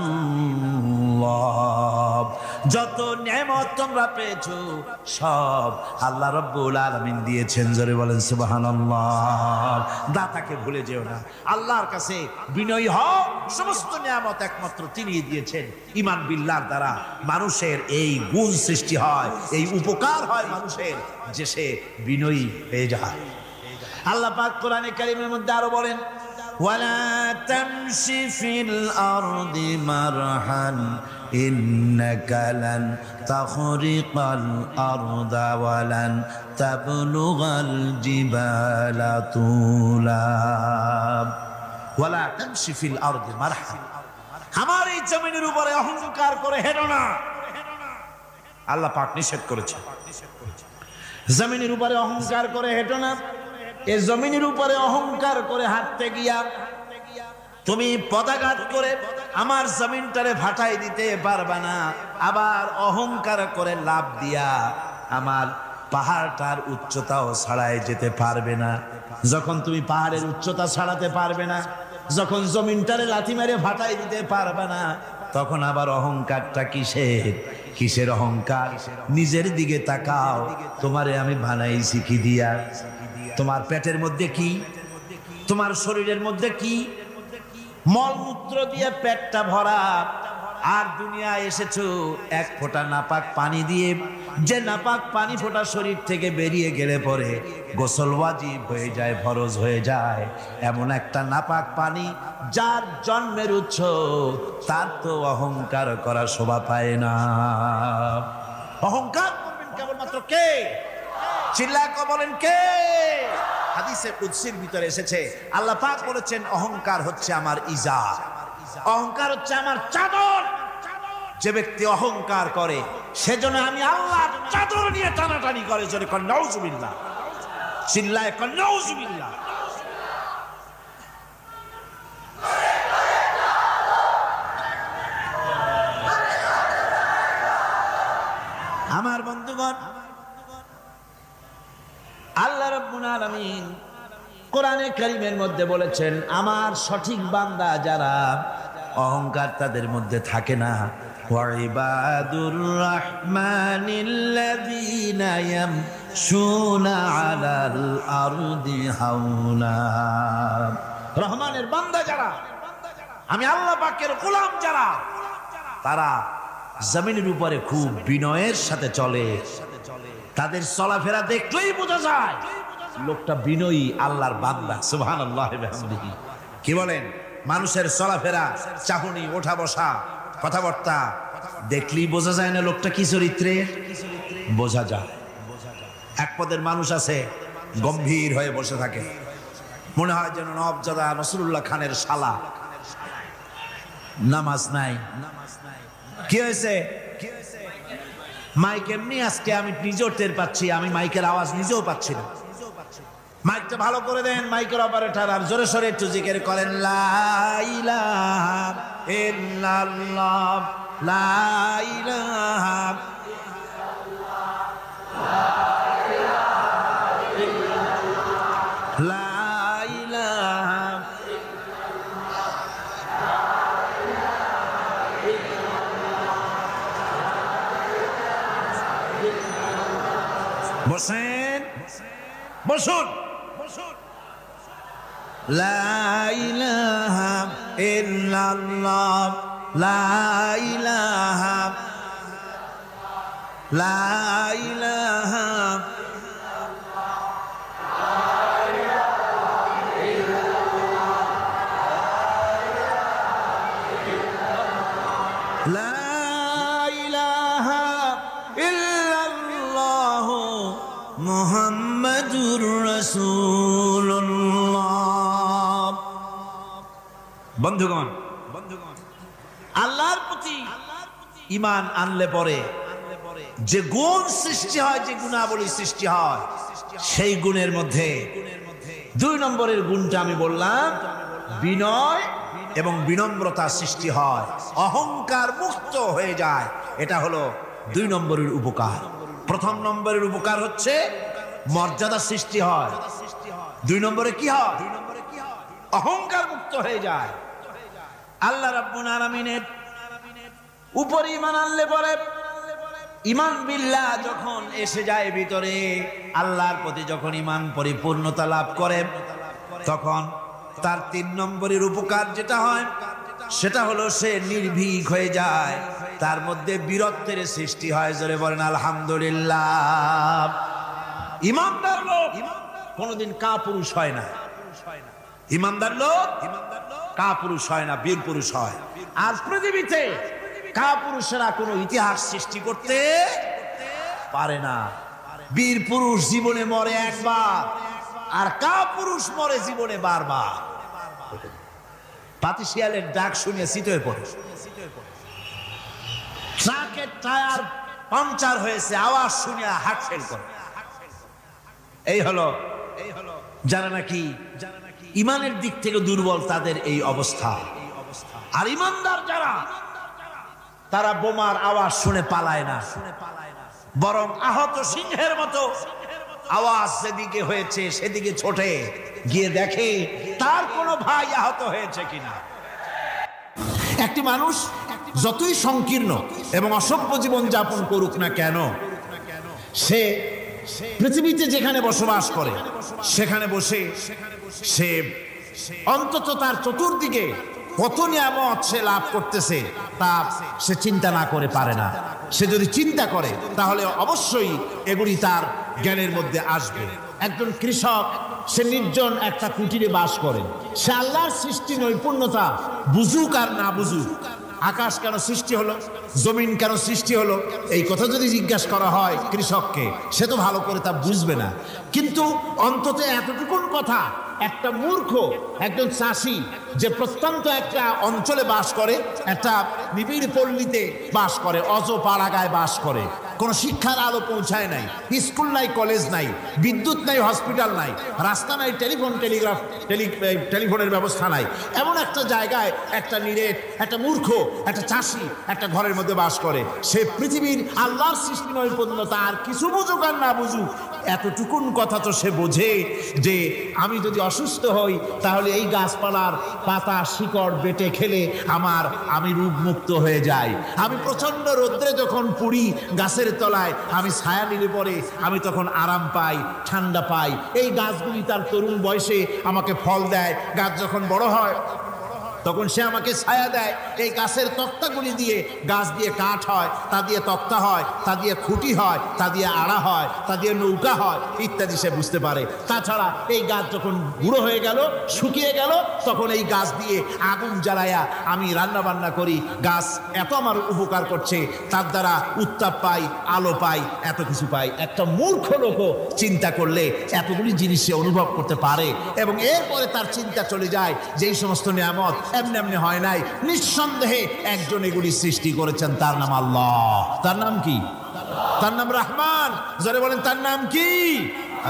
যত নেয়ামত তোমরা পেয়েছো সব আল্লাহ রাব্বুল আলামিন দিয়েছেন। জোরে বলেন সুবহানাল্লাহ। দাতাকে ভুলে যেও না, আল্লাহর কাছে বিনয়ী হও। সমস্ত নেয়ামত একমাত্র তিনি দিয়েছেন। ঈমান বিল্লাহর দ্বারা মানুষের এই গুণ সৃষ্টি হয়, এই উপকার হয় মানুষের, যে সে বিনয়ী হয়ে যায়। আল্লাহ পাক কোরআনে কারীমের মধ্যে আরো বলেন, ওয়ালা তামশি ফিল আরদি মারহান ইন্নাকা লান তাখরিকাল আরদা ওয়ালান তাবলুগাল জিবালা তুলা। ওয়ালা তামশি ফিল আরদি মারহান, আমার এই জমিনের উপরে অহংকার করে হেঁটো না। আল্লাহ পাক নিষেধ করেছেন, জমিনের উপরে অহংকার করে হেঁটো না। এই জমিনের উপরে অহংকার করে হাঁটতে গিয়া তুমি পদাঘাত করে আমার জমিনটারে ফাটাই দিতে পারবা না। আবার অহংকার করে লাভ দিয়া আমার পাহাড়টার উচ্চতাও ছাড়াই যেতে পারবে না। যখন তুমি পাহাড়ের উচ্চতা ছাড়াতে পারবে না, যখন জমিনটারে লাথি মেরে ফাটাই দিতে পারবে না, তখন আবার অহংকারটা কিসের? কিসের অহংকার? নিজের দিকে তাকাও, তোমারে আমি বানাইছি কি দিয়া? তোমার পেটের মধ্যে কি? তোমার শরীরের মধ্যে কি? মলমূত্র দিয়ে পেটটা ভরা, আর দুনিয়ায় এসেছো এক ফোঁটা নাপাক পানি দিয়ে। যে নাপাক পানি ফোঁটা শরীর থেকে বেরিয়ে গেলে পরে গোসল ওয়াজিব হয়ে যায়, ফরজ হয়ে যায়। এমন একটা নাপাক পানি যার জন্মের উৎস, তার তো অহংকার করার শোভা পায় না। অহংকার করবেন কেবলমাত্র কে? চিল্লায় বলেন কে? হাদিসে কুদসির ভিতরে এসেছে, আল্লাহ পাক বলেছেন, অহংকার হচ্ছে আমার ইজার, অহংকার হচ্ছে আমার চাদর। যে ব্যক্তি অহংকার করে সেজন্য আমি আল্লাহর চাদর নিয়ে টানাটানি করে। জোরে কর নাউজুবিল্লাহ, চিল্লায় কর নাউজুবিল্লাহ। আমার বন্ধুগণ, আল্লাহ রাব্বুল আলামিন কোরআনে কারীমের মধ্যে বলেছেন, আমার সঠিক বান্দা যারা, অহংকার তাদের মধ্যে থাকে না। ওয়াইবাদুর রাহমানিল্লাযীনা ইয়ামশুনা আলাল আরদি হাওনা। রহমানের বান্দা যারা, আমি আল্লাহ পাকের গোলাম যারা, তারা জমিনের উপরে খুব বিনয়ের সাথে চলে। তাদের চলাফেরা দেখলেই বোঝা যায় লোকটা বিনয়ী, আল্লাহর বান্দা। সুবহানাল্লাহ ওয়া বিহামদিহি। কি বলেন? মানুষের চলাফেরা, চাহনি, ওঠা বসা, কথাবার্তা দেখলেই বোঝা যায় না লোকটা কি চরিত্রে? বোঝা যায়। এক পদের মানুষ আছে গম্ভীর হয়ে বসে থাকে, মনে হয় যেন নবজাদা নসরুল্লাহ খানের শালা। নামাজ নাই। কি হয়েছে? মাইক এমনি আজকে আমি নিজেও টের পাচ্ছি, আমি মাইকের আওয়াজ নিজেও পাচ্ছি না। মাইকটা ভালো করে দেন মাইকের অপারেটর, আর জোরে সোরে একটু জিকির করেন, লা ইলাহা ইল্লাল্লাহ, লা ইলাহা লা ইলাহা। বসেন, বসুন। লা ইলাহা ইল্লাল্লাহ, লা ইলাহা, লা ইলাহা, লা ইলাহা ইল্লাল্লাহ মুহাম্মাদুর রাসূলুল্লাহ। বন্ধুগণ, আল্লাহর প্রতি ঈমান আনলে পরে যে গুণ সৃষ্টি হয়, যে গুণাবলী সৃষ্টি হয়, সেই গুণের মধ্যে 2 নম্বরের গুণটা আমি বললাম, বিনয় এবং বিনম্রতা সৃষ্টি হয়, অহংকার মুক্ত হয়ে যায়। এটা হলো 2 নম্বরের উপকার। 1 নম্বরের উপকার হচ্ছে মর্যাদা সৃষ্টি হয়। 2 নম্বরে কি হয়? অহংকার মুক্ত হয়ে যায়। আল্লাহ রাব্বুল আলামিনের উপর ঈমান আনলে পরে, ঈমান বিল্লাহ যখন এসে যায় ভিতরে, আল্লাহর প্রতি যখন ঈমান পরিপূর্ণতা লাভ করে, তখন তার 3 নম্বরের উপকার যেটা হয় সেটা হলো সে নির্ভীক হয়ে যায়, তার মধ্যে বীরত্বের সৃষ্টি হয়। জোরে বলেন আলহামদুলিল্লাহ। ঈমানদার লোক কোনোদিন কাপুরুষ হয় না। ঈমানদার লোক কাপুরুষ হয় না, বীর পুরুষ হয়। আর পৃথিবীতে কাপুরুষেরা কোনো ইতিহাস সৃষ্টি করতে পারে না। বীর পুরুষ জীবনে মরে একবার, আর কাপুরুষ মরে জীবনে বারবার। পাতিশিয়ালের ডাক শুনে চিতয়ে পড়ে, ট্রাকের টায়ার পাংচার হয়েছে, আওয়াজ শুনে হার্ট ফেল করে। এই হলো যারা নাকি ঈমানের দিক থেকে দুর্বল, তাদের এই অবস্থা। আর ঈমানদার যারা, তারা বোমার আওয়াজ শুনে পালায় না, বরং আহত সিংহের মতো আওয়াজ যেদিকে হয়েছে সেদিকে ছোটে গিয়ে দেখে তার কোনো ভাই আহত হয়েছে কিনা। একটি মানুষ যতই সংকীর্ণ এবং অসভ্য জীবন যাপন করুক না কেন, সে পৃথিবীতে যেখানে বসবাস করে সেখানে বসে সে অন্তত তার চতুর্দিকে কত নিয়ামত সে লাভ করতেছে তা সে চিন্তা না করে পারে না। সে যদি চিন্তা করে তাহলে অবশ্যই এগুলি তার জ্ঞানের মধ্যে আসবে। একজন কৃষক, সে নির্জন একটা কুটিরে বাস করে, সে আল্লাহর সৃষ্টি নৈপুণ্যতা বুঝুক আর না বুঝুক, আকাশ কেন সৃষ্টি হলো, জমিন কেন সৃষ্টি হলো, এই কথা যদি জিজ্ঞাসা করা হয় কৃষককে, সে তো ভালো করে তা বুঝবে না। কিন্তু অন্তত এতটুকুন কথা একটা মূর্খ একজন চাষি যে প্রত্যন্ত একটা অঞ্চলে বাস করে, একটা নিবিড় পল্লীতে বাস করে, অজ পাড়াগায় বাস করে, কোনো শিক্ষার আলো পৌঁছায় নাই, স্কুল নাই, কলেজ নাই, বিদ্যুৎ নাই, হসপিটাল নাই, রাস্তা নাই, টেলিফোনের ব্যবস্থা নাই, এমন একটা জায়গায় একটা নিরেট, একটা মূর্খ, একটা চাষি একটা ঘরের মধ্যে বাস করে। সে পৃথিবীর আল্লাহর সৃষ্টি নৈপুণ্যতা আর কিছু বুঝুক আর না বুঝুক, এতটুকুন কথা তো সে বোঝে যে আমি যদি অসুস্থ হই তাহলে এই গাছপালার পাতা শিকড় বেটে খেলে আমি রোগমুক্ত হয়ে যাই। আমি প্রচন্ড রোদ্রে যখন পুড়ি গাছের তলায়, আমি ছায়া নিলে পরে আমি তখন আরাম পাই, ঠান্ডা পাই। এই গাছগুলি তার তরুণ বয়সে আমাকে ফল দেয়, গাছ যখন বড় হয় তখন সে আমাকে ছায়া দেয়। এই গাছের তক্তাগুলি দিয়ে, গাছ দিয়ে কাঠ হয়, তা দিয়ে তক্তা হয়, তা দিয়ে খুঁটি হয়, তা দিয়ে আড়া হয়, তা দিয়ে নৌকা হয় ইত্যাদি সে বুঝতে পারে। তাছাড়া এই গাছ যখন বুড়ো হয়ে গেল, শুকিয়ে গেল, তখন এই গাছ দিয়ে আগুন জ্বালায়া আমি রান্না বান্না করি। গাছ এত আমার উপকার করছে, তার দ্বারা উত্তাপ পাই, আলো পাই, এত কিছু পাই। একটা মূর্খ লোকও চিন্তা করলে এতগুলি জিনিস সে অনুভব করতে পারে, এবং এরপরে তার চিন্তা চলে যায় যে এই সমস্ত নিয়ামত এমনি এমনি হয় নাই, নিঃসন্দেহে একজন এগুলি সৃষ্টি করেছেন, তার নাম আল্লাহ। তার নাম কি? তার নাম রহমান। যারা বলেন তার নাম কি?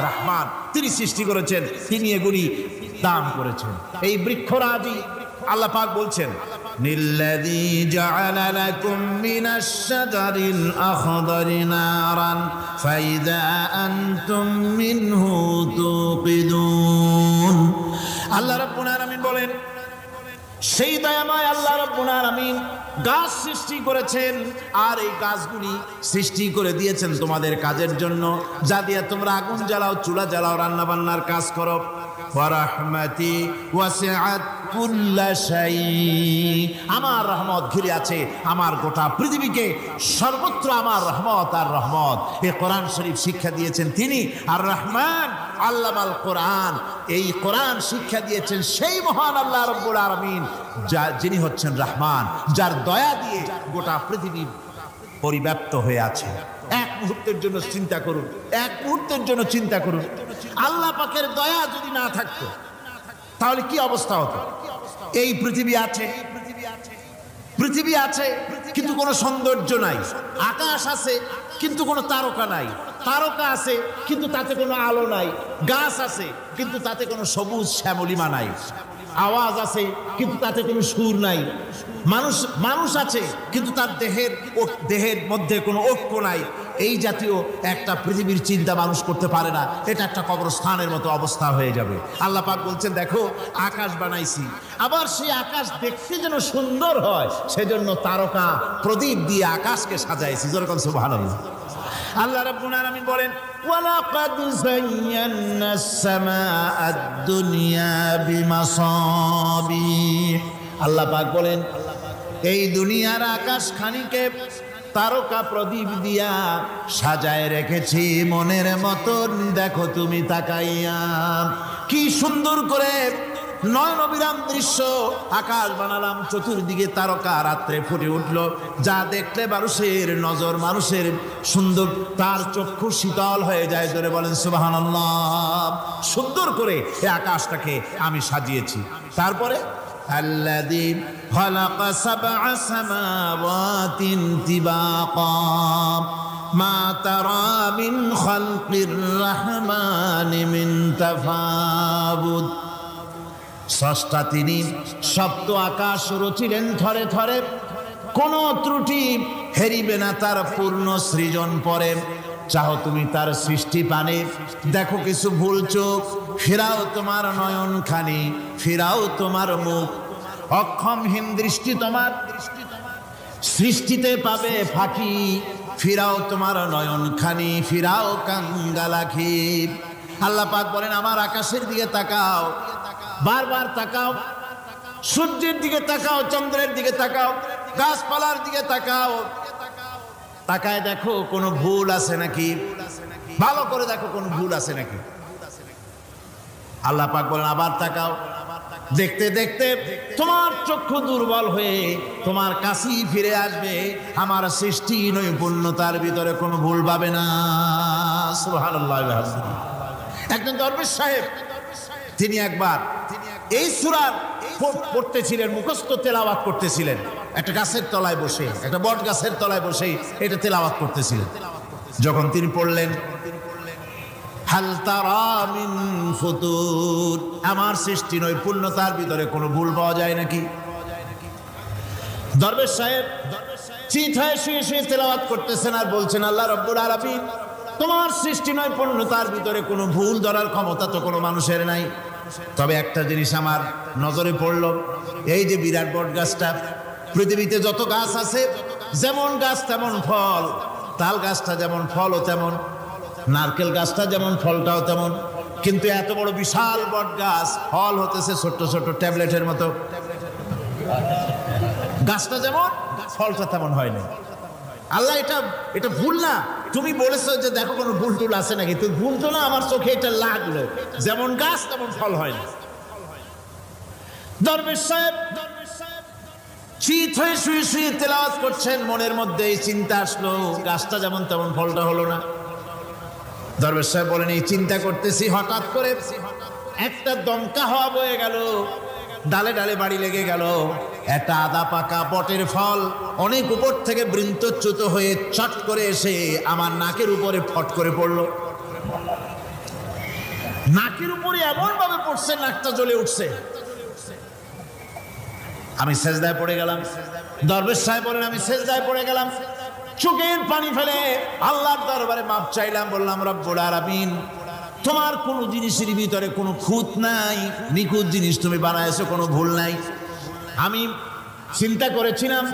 রহমান। তিনি সৃষ্টি করেছেন, তিনি এগুলি দান করেছেন। এই বৃক্ষরাজি আল্লাহ পাক বলছেন, নিল্লাযী জাআলা লাকুম মিনাশ শাজারিল আখদারি নারান ফাইযা আনতুম মিনহু তুকিদুন। আল্লাহ রাব্বুল আলামিন বলেন, সেই দয়াময় আল্লাহ রাব্বুল আলামিন গাছ সৃষ্টি করেছেন, আর এই গাছগুলি সৃষ্টি করে দিয়েছেন তোমাদের কাজের জন্য, যা দিয়ে তোমরা আগুন জ্বালাও, চুলা জ্বালাও, রান্না বান্নার কাজ করো। ওয়া রাহমাতি ওয়াসিআত কুল্লা শাই। আমার রহমত ঘিরে আছে আমার গোটা পৃথিবীকে, সর্বত্র আমার রহমত আর রহমত। এই কোরআন শরীফ শিক্ষা দিয়েছেন তিনি, আর রহমান আল্লামাল কোরআন। এই কোরআন শিক্ষা দিয়েছেন সেই মহান আল্লাহ রাব্বুল আলামিন, যিনি হচ্ছেন রহমান, যার দয়া দিয়ে গোটা পৃথিবী পরিব্যাপ্ত হয়ে আছে। এক মুহূর্তের জন্য চিন্তা করুন, এক মুহূর্তের জন্য চিন্তা করুন, আল্লাহ পাকের দয়া যদি না থাকতো তাহলে কি অবস্থা হতো? এই পৃথিবী আছে, পৃথিবী আছে কিন্তু কোনো সৌন্দর্য নাই। আকাশ আছে কিন্তু কোনো তারকা নাই। তারকা আছে কিন্তু তাতে কোনো আলো নাই। গাছ আছে কিন্তু তাতে কোনো সবুজ শ্যামলিমা নাই। আওয়াজ আছে কিন্তু তাতে কোনো সুর নাই। মানুষ আছে কিন্তু তার দেহের মধ্যে কোনো ঐক্য নাই। এই জাতীয় একটা পৃথিবীর চিন্তা মানুষ করতে পারে না। এটা একটা কবরস্থানের মতো অবস্থা হয়ে যাবে। আল্লাহ পাক বলছেন, দেখো আকাশ বানাইছি, আবার সেই আকাশ দেখতে যেন সুন্দর হয় সেজন্য তারকা প্রদীপ দিয়ে আকাশকে সাজাইছি। যেরকম সুবহানাল্লাহ। আল্লাহ রাব্বুল আলামিন বলেন, ওয়ালাকাদ যায়্যানাস সামাআদ দুনিয়া বিমাসাবিহ। আল্লাহ পাক বলেন, এই দুনিয়ার আকাশ খানিকে তারকা প্রদীপ দিয়া সাজায় রেখেছি মনের মতন। দেখো তুমি তাকাইয়া, কি সুন্দর করে নয়নবিরাম দৃশ্য আকাশ বানালাম, চতুর্দিকে তারকা রাত্রে ফুটে উঠলো, যা দেখলে মানুষের নজর, মানুষের সুন্দর, তার চক্ষু শীতল হয়ে যায়। জোরে বলেন সুবহানাল্লাহ। সুন্দর করে এই আকাশটাকে আমি সাজিয়েছি। তারপরে আল্লাযী খালাকা সাবআ সামাওয়াতিন তিবাকা মা তারা মিন খালকির রহমানি মিন তাফাবুত। স্রষ্টা তিনি সপ্ত আকাশ রচিলেন থরে থরে, কোন ত্রুটি হেরিবে না তার পূর্ণ সৃজন পরে। চাও তুমি তার সৃষ্টি পানে, দেখো কিছু ভুল চোখ, ফিরাও তোমার নয়ন খানি, ফিরাও তোমার মুখ। অক্ষমহীন দৃষ্টি তোমার সৃষ্টিতে পাবে ফাঁকি, ফিরাও তোমার নয়ন খানি, ফিরাও কাঙ্গালাখি। আল্লাহ পাক বলেন, আমার আকাশের দিকে তাকাও, বারবার তাকাও, সূর্যের দিকে তাকাও, চন্দ্রের দিকে তাকাও, গাছপালার দিকে তাকাও, তাকায় দেখো কোনো ভুল আছে নাকি, ভালো করে দেখো কোনো ভুল আছে নাকি। আল্লাহ পাক বলেন, আবার তাকাও। দেখতে দেখতে তোমার চক্ষু দুর্বল হয়ে তোমার কাছেই ফিরে আসবে। আমার সৃষ্টি নৈপুণ্যতার ভিতরে কোনো ভুল পাবে না। সুবহানাল্লাহ। একজন দরবেশ সাহেব, তিনি একবার এই সূরার পড়তেছিলেন, মুখস্থ তেলাওয়াত করতেছিলেন, একটা গাছের তলায় বসে, একটা বট গাছের তলায় বসে এটা তেলাওয়াত করতেছিলেন। যখন তিনি পড়লেন হাল তারা মিন ফুতুর, আমার সৃষ্টি নৈপুণ্যতার ভিতরে কোনো ভুল পাওয়া যায় নাকি? দরবেশ সাহেব চিত হয়ে শুয়ে শুয়ে তেলাওয়াত করতেছেন আর বলছেন, আল্লাহ রাব্বুল আলামিন, তোমার সৃষ্টি নৈপুণ্যতার ভিতরে কোনো ভুল ধরার ক্ষমতা তো কোনো মানুষের নাই। তবে একটা জিনিস আমার নজরে পড়ল, এই যে বিরাট বট গাছটা, পৃথিবীতে যত গাছ আছে যেমন গাছ তেমন ফল, তাল গাছটা যেমন ফলও তেমন, নারকেল গাছটা যেমন ফলটাও তেমন, কিন্তু এত বড় বিশাল বট গাছ ফল হতেছে ছোট্ট ছোট্ট ট্যাবলেটের মতো। গাছটা যেমন ফলটা তেমন হয়নি। আল্লাহ এটা ভুল না, তুমি বলেছো যে দেখো কোনো ভুল টুল আছে নাকি, তুই ভুল তো না, আমার চোখে এটা লাগলো, যেমন গাছ তেমন ফল হয় না। দরবেশ সাহেব চিত হয়ে শুয়ে শুয়ে তেলাওয়াত করছেন, মনের মধ্যে এই চিন্তা আসলো, গাছটা যেমন তেমন ফলটা হলো না। দরবেশ সাহেব বলেন, এই চিন্তা করতেছি, হঠাৎ করে একটা দমকা হাওয়া বয়ে গেল, ডালে ডালে বাড়ি লেগে গেল, একটা আদা পাকা বটের ফল অনেক উপর থেকে বৃন্তচ্যুত হয়ে চট করে এসে আমার নাকের উপরে ফট করে পড়লো। নাকের উপরে এমন ভাবে পড়ছে, নাকটা জ্বলে উঠছে। আমি সেজদায় পড়ে গেলাম। দরবেশ সাহেব বলেন, আমি সেজদায় পড়ে গেলাম, চোখের পানি ফেলে আল্লাহর দরবারে মাপ চাইলাম, বললাম, রব্বুল আলামিন, তোমার কোনো জিনিসের ভিতরে কোনো খুঁত নাই, নিখুঁত জিনিস তুমি বানাইছো, কোনো ভুল নাই। আমি চিন্তা করেছিলাম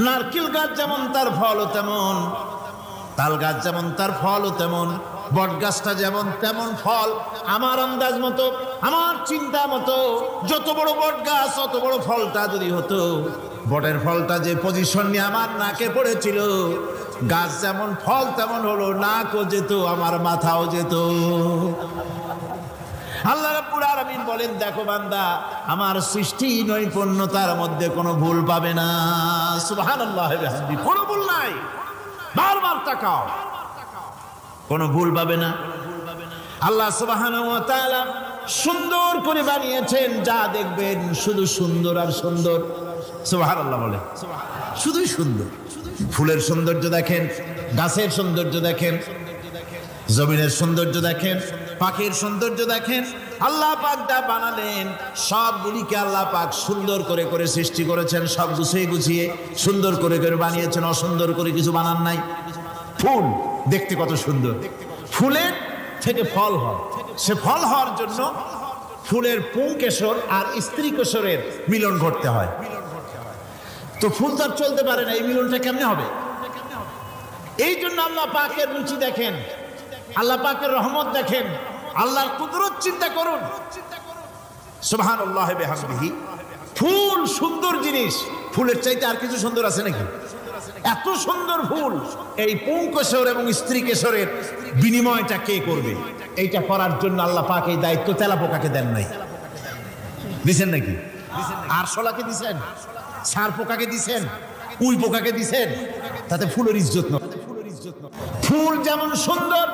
নারকেল গাছ যেমন তার ফলও তেমন, তাল গাছ যেমন তার ফলও তেমন, বট গাছটা যেমন তেমন ফল। আমার আন্দাজ মতো, আমার চিন্তা মতো, যত বড় বট গাছ অত বড় ফলটা যদি হতো, বটের ফলটা যে পজিশন নিয়ে আমার নাকে পড়েছিল, গাছ যেমন ফল তেমন হলো, নাকও যেত, আমার মাথাও যেত। আল্লাহ রাব্বুল আলামিন বলেন, দেখো বান্দা, আমার সৃষ্টি নৈপুণ্যতার মধ্যে কোনো ভুল পাবে না। সুবহানাল্লাহ, কোনো ভুল নাই, বারবার তাকাও, কোনো ভুল পাবে না। আল্লাহ সুবহানাহু ওয়া তাআলা সুন্দর করে বানিয়েছেন, যা দেখবেন শুধু সুন্দর আর সুন্দর। সুবহানাল্লাহ বলে, শুধুই সুন্দর। ফুলের সৌন্দর্য দেখেন, গাছের সৌন্দর্য দেখেন, জমিনের সৌন্দর্য দেখেন, পাখির সৌন্দর্য দেখেন। আল্লাহ পাক যা বানালেন সবগুলিকে আল্লাহ পাক সুন্দর করে করে সৃষ্টি করেছেন, সব গুছিয়ে গুছিয়ে সুন্দর করে করে বানিয়েছেন, অসুন্দর করে কিছু বানান নাই। ফুল দেখতে কত সুন্দর, ফুলের থেকে ফল হয়, সে ফল হওয়ার জন্য ফুলের পুংকেশর আর স্ত্রী কেশরের মিলন ঘটতে হয়। তো ফুল তো আর চলতে পারে না, এই মিলনটা কেমনে হবে? এই জন্য আল্লাহ পাকের রুচি দেখেন, আল্লাহ পাকের রহমত দেখেন, আল্লাহর কুদরত চিন্তা করুন। সুবহানাল্লাহি বিহামদিহি। ফুল সুন্দর জিনিস, ফুলের চাইতে আর কিছু সুন্দর আছে নাকি? এত সুন্দর ফুল, এই পুংকেশর এবং স্ত্রী কেশরের বিনিময়টা কে করবে? এইটা করার জন্য আল্লাহ পাক এই দায়িত্ব তেলাপোকাকে দেন নাই, দিছেন নাকি? আরশোলাকে দিছেন, সার পোকাকে দিছেন, উই পোকাকে দিছেন, তাতে ফুলের ইজ্জত নয়। ফুল যেমন সুন্দর,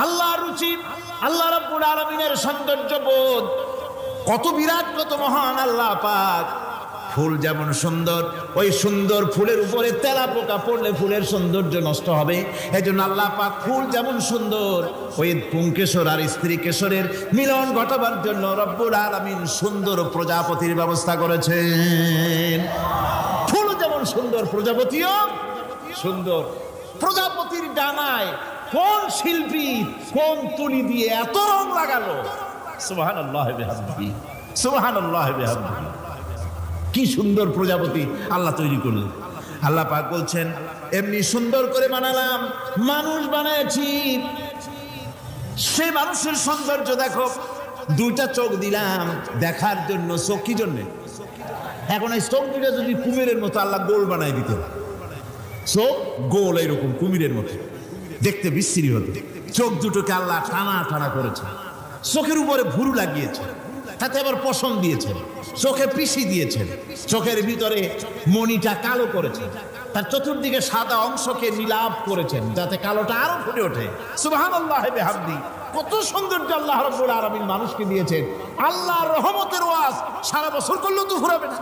আল্লাহর রুচি, আল্লাহ রাব্বুল আলামিনের সৌন্দর্য বোধ কত বিরাট, কত মহান আল্লাহ পাক। ফুল যেমন সুন্দর, ওই সুন্দর ফুলের উপরে তেলাপোকা পড়লে ফুলের সৌন্দর্য নষ্ট হবে। এই জন্য আল্লাহ পাক ফুল যেমন সুন্দর, ওই পুংকেশর আর স্ত্রী কেশরের মিলন ঘটাবার জন্য রব্বুল আলামিন সুন্দর প্রজাপতির ব্যবস্থা করেছেন। ফুল যেমন সুন্দর, প্রজাপতিও সুন্দর। প্রজাপতির ডানায় কোন শিল্পী কোন তুলি দিয়ে এত রং লাগালো? সুবহানাল্লাহ বিহামদিহি, সুবহানাল্লাহ বিহামদিহি। কি সুন্দর প্রজাপতি আল্লাহ তৈরি করলেন। আল্লাহ পাক বলছেন, এমনি সুন্দর করে বানালাম, মানুষ বানাইছি, সেই মানুষের সৌন্দর্য দেখো। দুইটা চোখ দিলাম দেখার জন্য, চোখ কি জন্যে? এখন এই চোখ দুটা যদি কুমিরের মতো আল্লাহ গোল বানাই দিত, চোখ গোল এরকম কুমিরের মতো দেখতে বিশ্রী হতো। চোখ দুটোকে আল্লাহ টানা টানা করেছে, চোখের উপরে ভুরু লাগিয়েছে, তাতে আবার পশম দিয়েছেন, চোখে পিসি দিয়েছেন, চোখের ভিতরে মণিটা কালো করেছেন, তার চতুর্দিকে সাদা অংশকে নীলাভ করেছেন যাতে কালোটা আরো ফুটে ওঠে। সুবহানাল্লাহি বিহামদি। কত সৌন্দর্য আল্লাহ রাব্বুল আলামিন মানুষকে দিয়েছেন। আল্লাহর রহমতের ওয়াজ সারা বছর করলেও তো ফুরাবে না,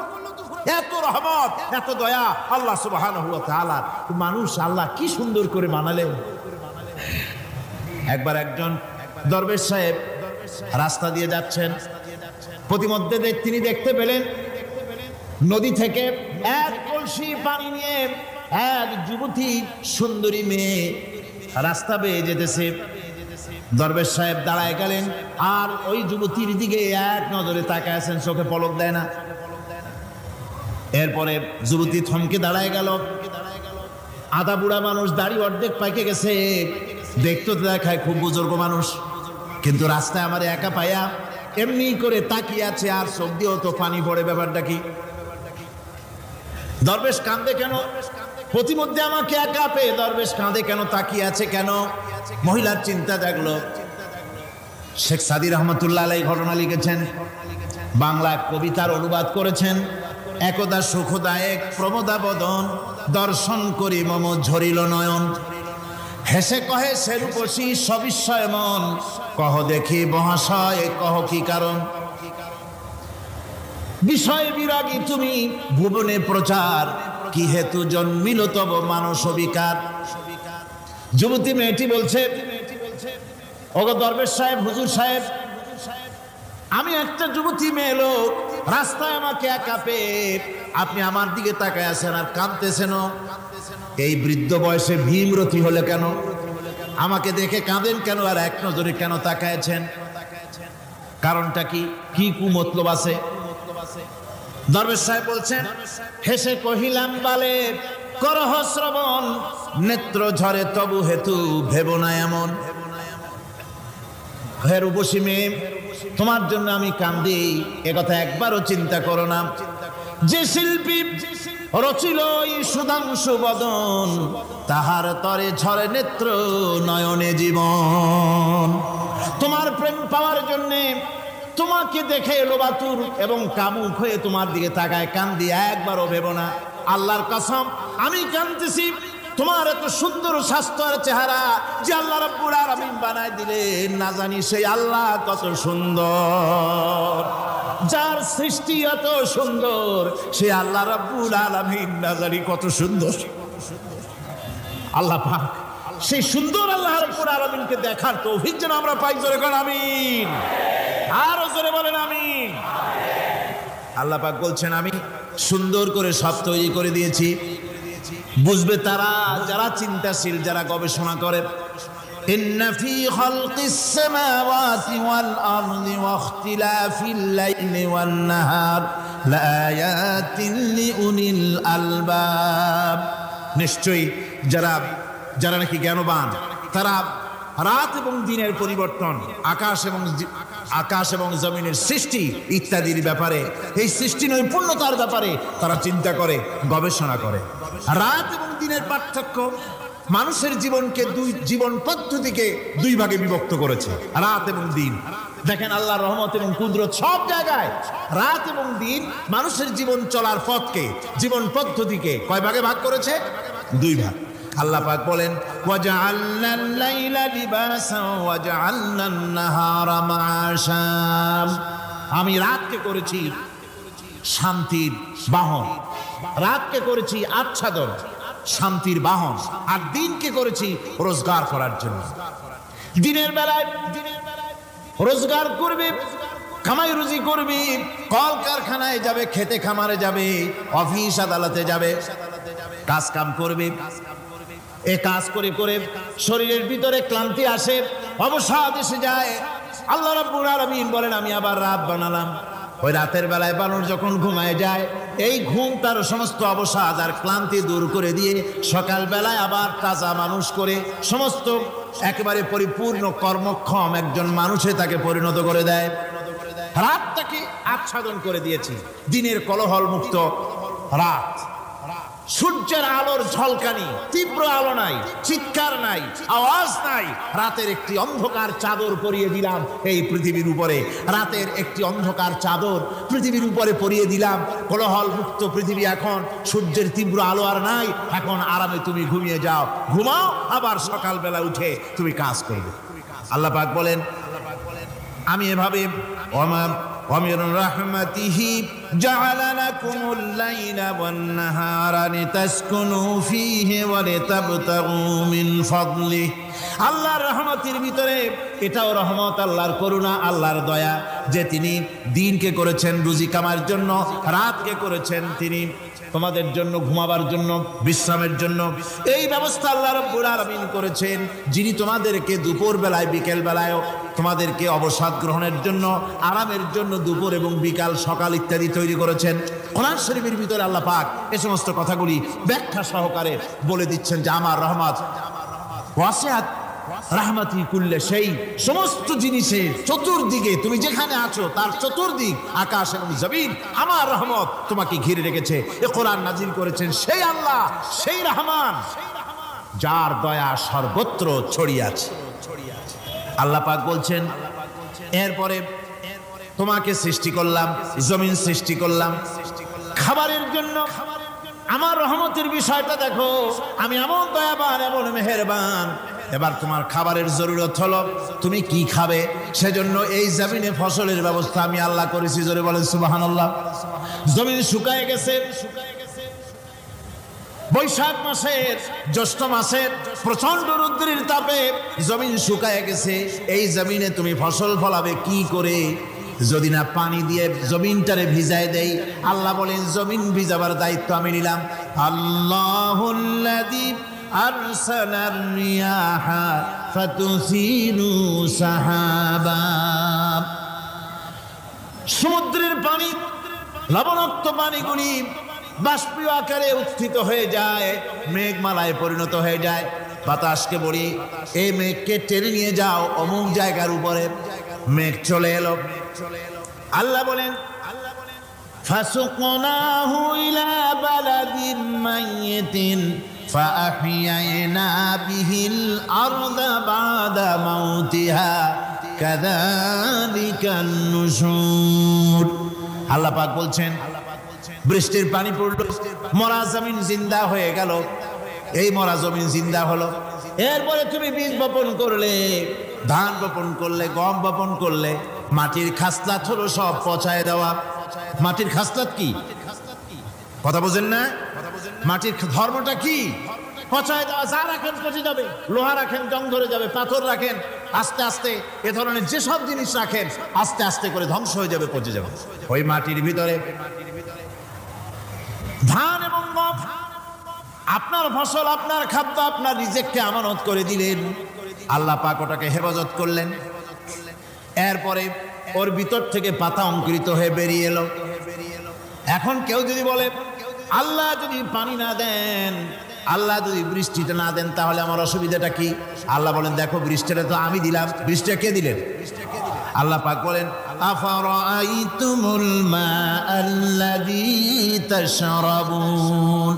এত রহমত, এত দয়া আল্লাহ সুবহানাহু ওয়া তাআলা। মানুষ আল্লাহ কি সুন্দর করে বানালেন। একবার একজন দরবেশ সাহেব রাস্তা দিয়ে যাচ্ছেন, প্রতিমধ্যে তিনি দেখতে পেলেন নদী থেকে এক কলসি পানি নিয়ে এক যুবতী সুন্দরী মেয়ে রাস্তা বেয়ে যেতেছে। দরবেশ সাহেব দাঁড়ায় গেলেন আর ওই যুবতীর দিকে এক নজরে তাকায় আছেন, চোখে পলক দেয় না। এরপরে যুবতী থমকে দাঁড়ায় গেল। আধা বুড়া মানুষ, দাড়ি অর্ধেক পাইকে গেছে, দেখতে দেখায় খুব বুজুর্গ মানুষ, কিন্তু রাস্তায় আমার একা পায়া এমনি করে তাকিয়ে আছে আর চোখ দিয়েও তো পানি পড়ে। ব্যাপারটা কি? দরবেশ কাঁদে কেন? প্রতিমধ্যে আমাকে একা পেয়ে দরবেশ কাঁদে কেন, তাকিয়ে আছে কেন? মহিলার চিন্তা জাগলো। শেখ সাদি রহমতুল্লাহ আলাইহি ঘটনা লিখেছেন, বাংলা কবিতার অনুবাদ করেছেন। একদা সুখদায়ক প্রমোদা বদন, দর্শন করি মম ঝরিল নয়ন। হেসে কহে সে রূপসী সবিস্ময় মন, কহ দেখি মহাশয় কহ কি কারণ। বিষয় বিরাগী তুমি ভুবনে প্রচার, কি হেতু জন্মিল তব মানস বিকার। যুবতী মেয়েটি বলছে, ওগো দরবেশ সাহেব, হুজুর সাহেব, আমি একটা যুবতী মেয়ে লোক, রাস্তায় আমাকে একা পেয়ে আপনি আমার দিকে তাকায় আছেন আর কাঁদতেছেন। এই বৃদ্ধ বয়সে ভীমরতি হলে কেন? আমাকে দেখে কাঁদেন কেন আর এক নজরে কেন তাকায়ছেন? কারণটা কি? কি কুমতলব আছে? দরবেশ সাহেব বলছেন, হেসে কহিলাম বালে করহ শ্রবণ, নেত্র ঝরে তবু হেতু ভেব না এমন। হে রূপসী মেয়ে, তোমার জন্য আমি কান্দি, একথা একবারও চিন্তা করো না। যে শিল্পী রচিল এই সুধাংশু বদন, তাহার তরে ঝরে নেত্র নয়নে জীবন। তোমার প্রেম পাওয়ার জন্যে তোমাকে দেখে লোবাতুর এবং কামুক হয়ে তোমার দিকে তাকায় কান্দি, একবারও ভেব না। আল্লাহর কসম আমি কাঁদতেছি, তোমার এত সুন্দর স্বাস্থ্য আর চেহারা যে আল্লাহ রাব্বুল আলামিন বানায় দিলেন, না জানি সেই আল্লাহ কত সুন্দর। যার সৃষ্টি এত সুন্দর সে আল্লাহ রাব্বুল আলামিন না জানি কত সুন্দর। আল্লাহ পাক সেই সুন্দর আল্লাহ রাব্বুল আলামিনকে দেখার তৌফিক যেন আমরা পাই। জোরে বলেন আমিন, আরো জোরে বলেন আমিন। আল্লাহ পাক বলছেন, আমি সুন্দর করে সব তৈরি করে দিয়েছি। বুঝবে তারা যারা চিন্তাশীল, যারা গবেষণা করে। ইন্না ফি খালকিস সামাওয়াতি ওয়াল আরদি ওয়া ইখতিলাফিল লাইলি ওয়ান নাহার লাআয়াতিন লিউলিল আলবাব। নিশ্চয়ই যারা নাকি জ্ঞানবান, তারা রাত এবং দিনের পরিবর্তন, আকাশ এবং জমিনের সৃষ্টি ইত্যাদির ব্যাপারে, এই সৃষ্টি নৈপুণ্যতার ব্যাপারে তারা চিন্তা করে, গবেষণা করে। রাত এবং দিনের পার্থক্য মানুষের জীবনকে জীবন পদ্ধতিকে দুই ভাগে বিভক্ত করেছে, রাত এবং দিন। দেখেন আল্লাহর রহমত এবং কুদরত সব জায়গায়। রাত এবং দিন মানুষের জীবন চলার পথকে, জীবন পদ্ধতিকে কয় ভাগে ভাগ করেছে? দুই ভাগ। আল্লাহ পাক বলেন, ওয়াজআলনাল লাইলা লিবাসান ওয়াজআলনান নাহারা মাআশা। আমি রাতকে করেছি শান্তির বাহন, রাতকে করেছি আচ্ছাদন, শান্তির বাহন, আর দিনকে করেছি রোজগার করার জন্য। দিনের বেলায় রোজগার করবে, কামাই রুজি করবি, কল কারখানায় যাবে, খেতে খামারে যাবে, অফিস আদালতে যাবে, কাজ কাম করবে। এ কাজ করে করে শরীরের ভিতরে ক্লান্তি আসে, অবসাদ এসে যায়। আল্লাহ রাব্বুল আলামিন বলেন, আমি আবার রাত বানালাম। ওই রাতের বেলায় মানুষ যখন ঘুমায় যায়, এই ঘুম তার সমস্ত অবসাদ আর ক্লান্তি দূর করে দিয়ে সকাল বেলায় আবার তাজা মানুষ করে সমস্ত একেবারে পরিপূর্ণ কর্মক্ষম একজন মানুষে তাকে পরিণত করে দেয়। রাতটাকে আচ্ছাদন করে দিয়েছি, দিনের কোলাহল মুক্ত রাত। সূর্যের আলোর ঝলকানি, তীব্র আলো নাই, চিৎকার নাই, আওয়াজ নাই। রাতের একটি অন্ধকার চাদর পরিয়ে দিলাম এই পৃথিবীর উপরে। রাতের একটি অন্ধকার চাদর পৃথিবীর উপরে পরিয়ে দিলাম। কোলাহল মুক্ত পৃথিবী এখন, সূর্যের তীব্র আলো আর নাই। এখন আরামে তুমি ঘুমিয়ে যাও, ঘুমাও, আবার সকালবেলা উঠে তুমি কাজ করবে। আল্লাহ পাক বলেন, আমি এভাবে ومن رحمته جعل لكم الليل والنهار لتسكنوا فيه ولتبتغوا من فضله আল্লাহর রহমতের ভিতরে এটাও রহমত, আল্লাহর করুণা, আল্লাহর দয়া যে তিনি দিনকে করেছেন রুজি কামার জন্য, রাতকে করেছেন তিনি তোমাদের জন্য ঘুমাবার জন্য, বিশ্রামের জন্য। এই ব্যবস্থা আল্লাহ রাব্বুল আলামিন করেছেন, যিনি তোমাদেরকে দুপুর বেলায় বিকেল বেলায় তোমাদেরকে অবসাদ গ্রহণের জন্য, আরামের জন্য দুপুর এবং বিকাল সকাল ইত্যাদি তৈরি করেছেন। কোরআন শরীফের ভিতরে আল্লাহ পাক এই সমস্ত কথাগুলি ব্যাখ্যা সহকারে বলে দিচ্ছেন যে আমার রহমত ওয়াসিআত রাহমাতি কুল্লে সেই সমস্ত জিনিসের চতুর্দিকে, তুমি যেখানে আছো তার চতুর্দিক আকাশ এবং জমিন আমার রহমত তোমাকে ঘিরে রেখেছে। এ কোরআন নাজিল করেছেন সেই আল্লাহ, সেই রহমান যার দয়া সর্বত্র ছড়িয়ে আছে। আল্লাহ পাক বলছেন এরপরে তোমাকে সৃষ্টি করলাম, জমিন সৃষ্টি করলাম খাবারের জন্য। আমার রহমতের বিষয়টা দেখো, আমি এমন দয়াবান, এমন মেহেরবান। এবার তোমার খাবারের জরুরত হলো তুমি কি খাবে, সেজন্য এই জমিনে ফসলের ব্যবস্থা আমি আল্লাহ করেছি। জোরে বলেন সুবহানাল্লাহ। জমিন শুকায় গেছে, বৈশাখ মাসের জ্যৈষ্ঠ মাসের প্রচন্ড রৌদ্রের তাপে জমিন শুকায় গেছে। এই জমিনে তুমি ফসল ফলাবে কি করে যদি না পানি দিয়ে জমিনটারে ভিজায় দেই? আল্লাহ বলেন জমিন ভিজাবার দায়িত্ব আমি নিলাম। আল্লাহুল্লাযী আরসালার রিয়াহা ফাতুসিরু সাহাবা। সমুদ্রের পানি, লবণাক্ত পানিগুলি বাষ্পীয় আকারে উত্থিত হয়ে যায়, মেঘমালায় পরিণত হয়ে যায়। বাতাসকে বলি এই মেঘকে টেনে নিয়ে যাও অমুক জায়গার উপরে। মেঘ চলে এলো। আল্লাহ বলেন ফাসুকনাহু ইলা বালাদিন মাইয়িতিন ফাআহইয়ানা বিহিল আরদা বাদা মাউতিহা কাযালিকান নুশুর। আল্লাহ পাক বলছেন বৃষ্টির পানি পড়লো, মরা জমিন জিন্দা হয়ে গেল। এই মরা জমিন জিন্দা হলো। এরপরে তুমি বীজ বপন করলে, ধান বপন করলে, গম বপন করলে, মাটির খাসলাত হলো সব পচায় দেওয়া। মাটির খাসলাত কি কথা বোঝেন না? মাটির ধর্মটা কি? পচায় দেওয়া। যা রাখেন পচে যাবে, লোহা রাখেন জং ধরে যাবে, পাথর রাখেন আস্তে আস্তে, এ ধরনের যেসব জিনিস রাখেন আস্তে আস্তে করে ধ্বংস হয়ে যাবে, পচে যাবে। ওই মাটির ভিতরে ধান এবং গম, আপনার ফসল, আপনার খাদ্য, আপনার রিজিককে আমানত করে দিলেন। আল্লাহ পাক ওটাকে হেফাজত করলেন। এরপরে ওর ভিতর থেকে পাতা অঙ্কুরিত হয়ে বেরিয়ে এলো। এখন কেউ যদি বলে আল্লাহ যদি পানি না দেন, আল্লাহ যদি বৃষ্টিটা না দেন, তাহলে আমার অসুবিধাটা কি? আল্লাহ বলেন দেখো বৃষ্টিটা তো আমি দিলাম। বৃষ্টিটা কে দিলেন? আল্লাহ পাক বলেন আফারাআইতুমুল মাআল্লাযী তাশরাবুন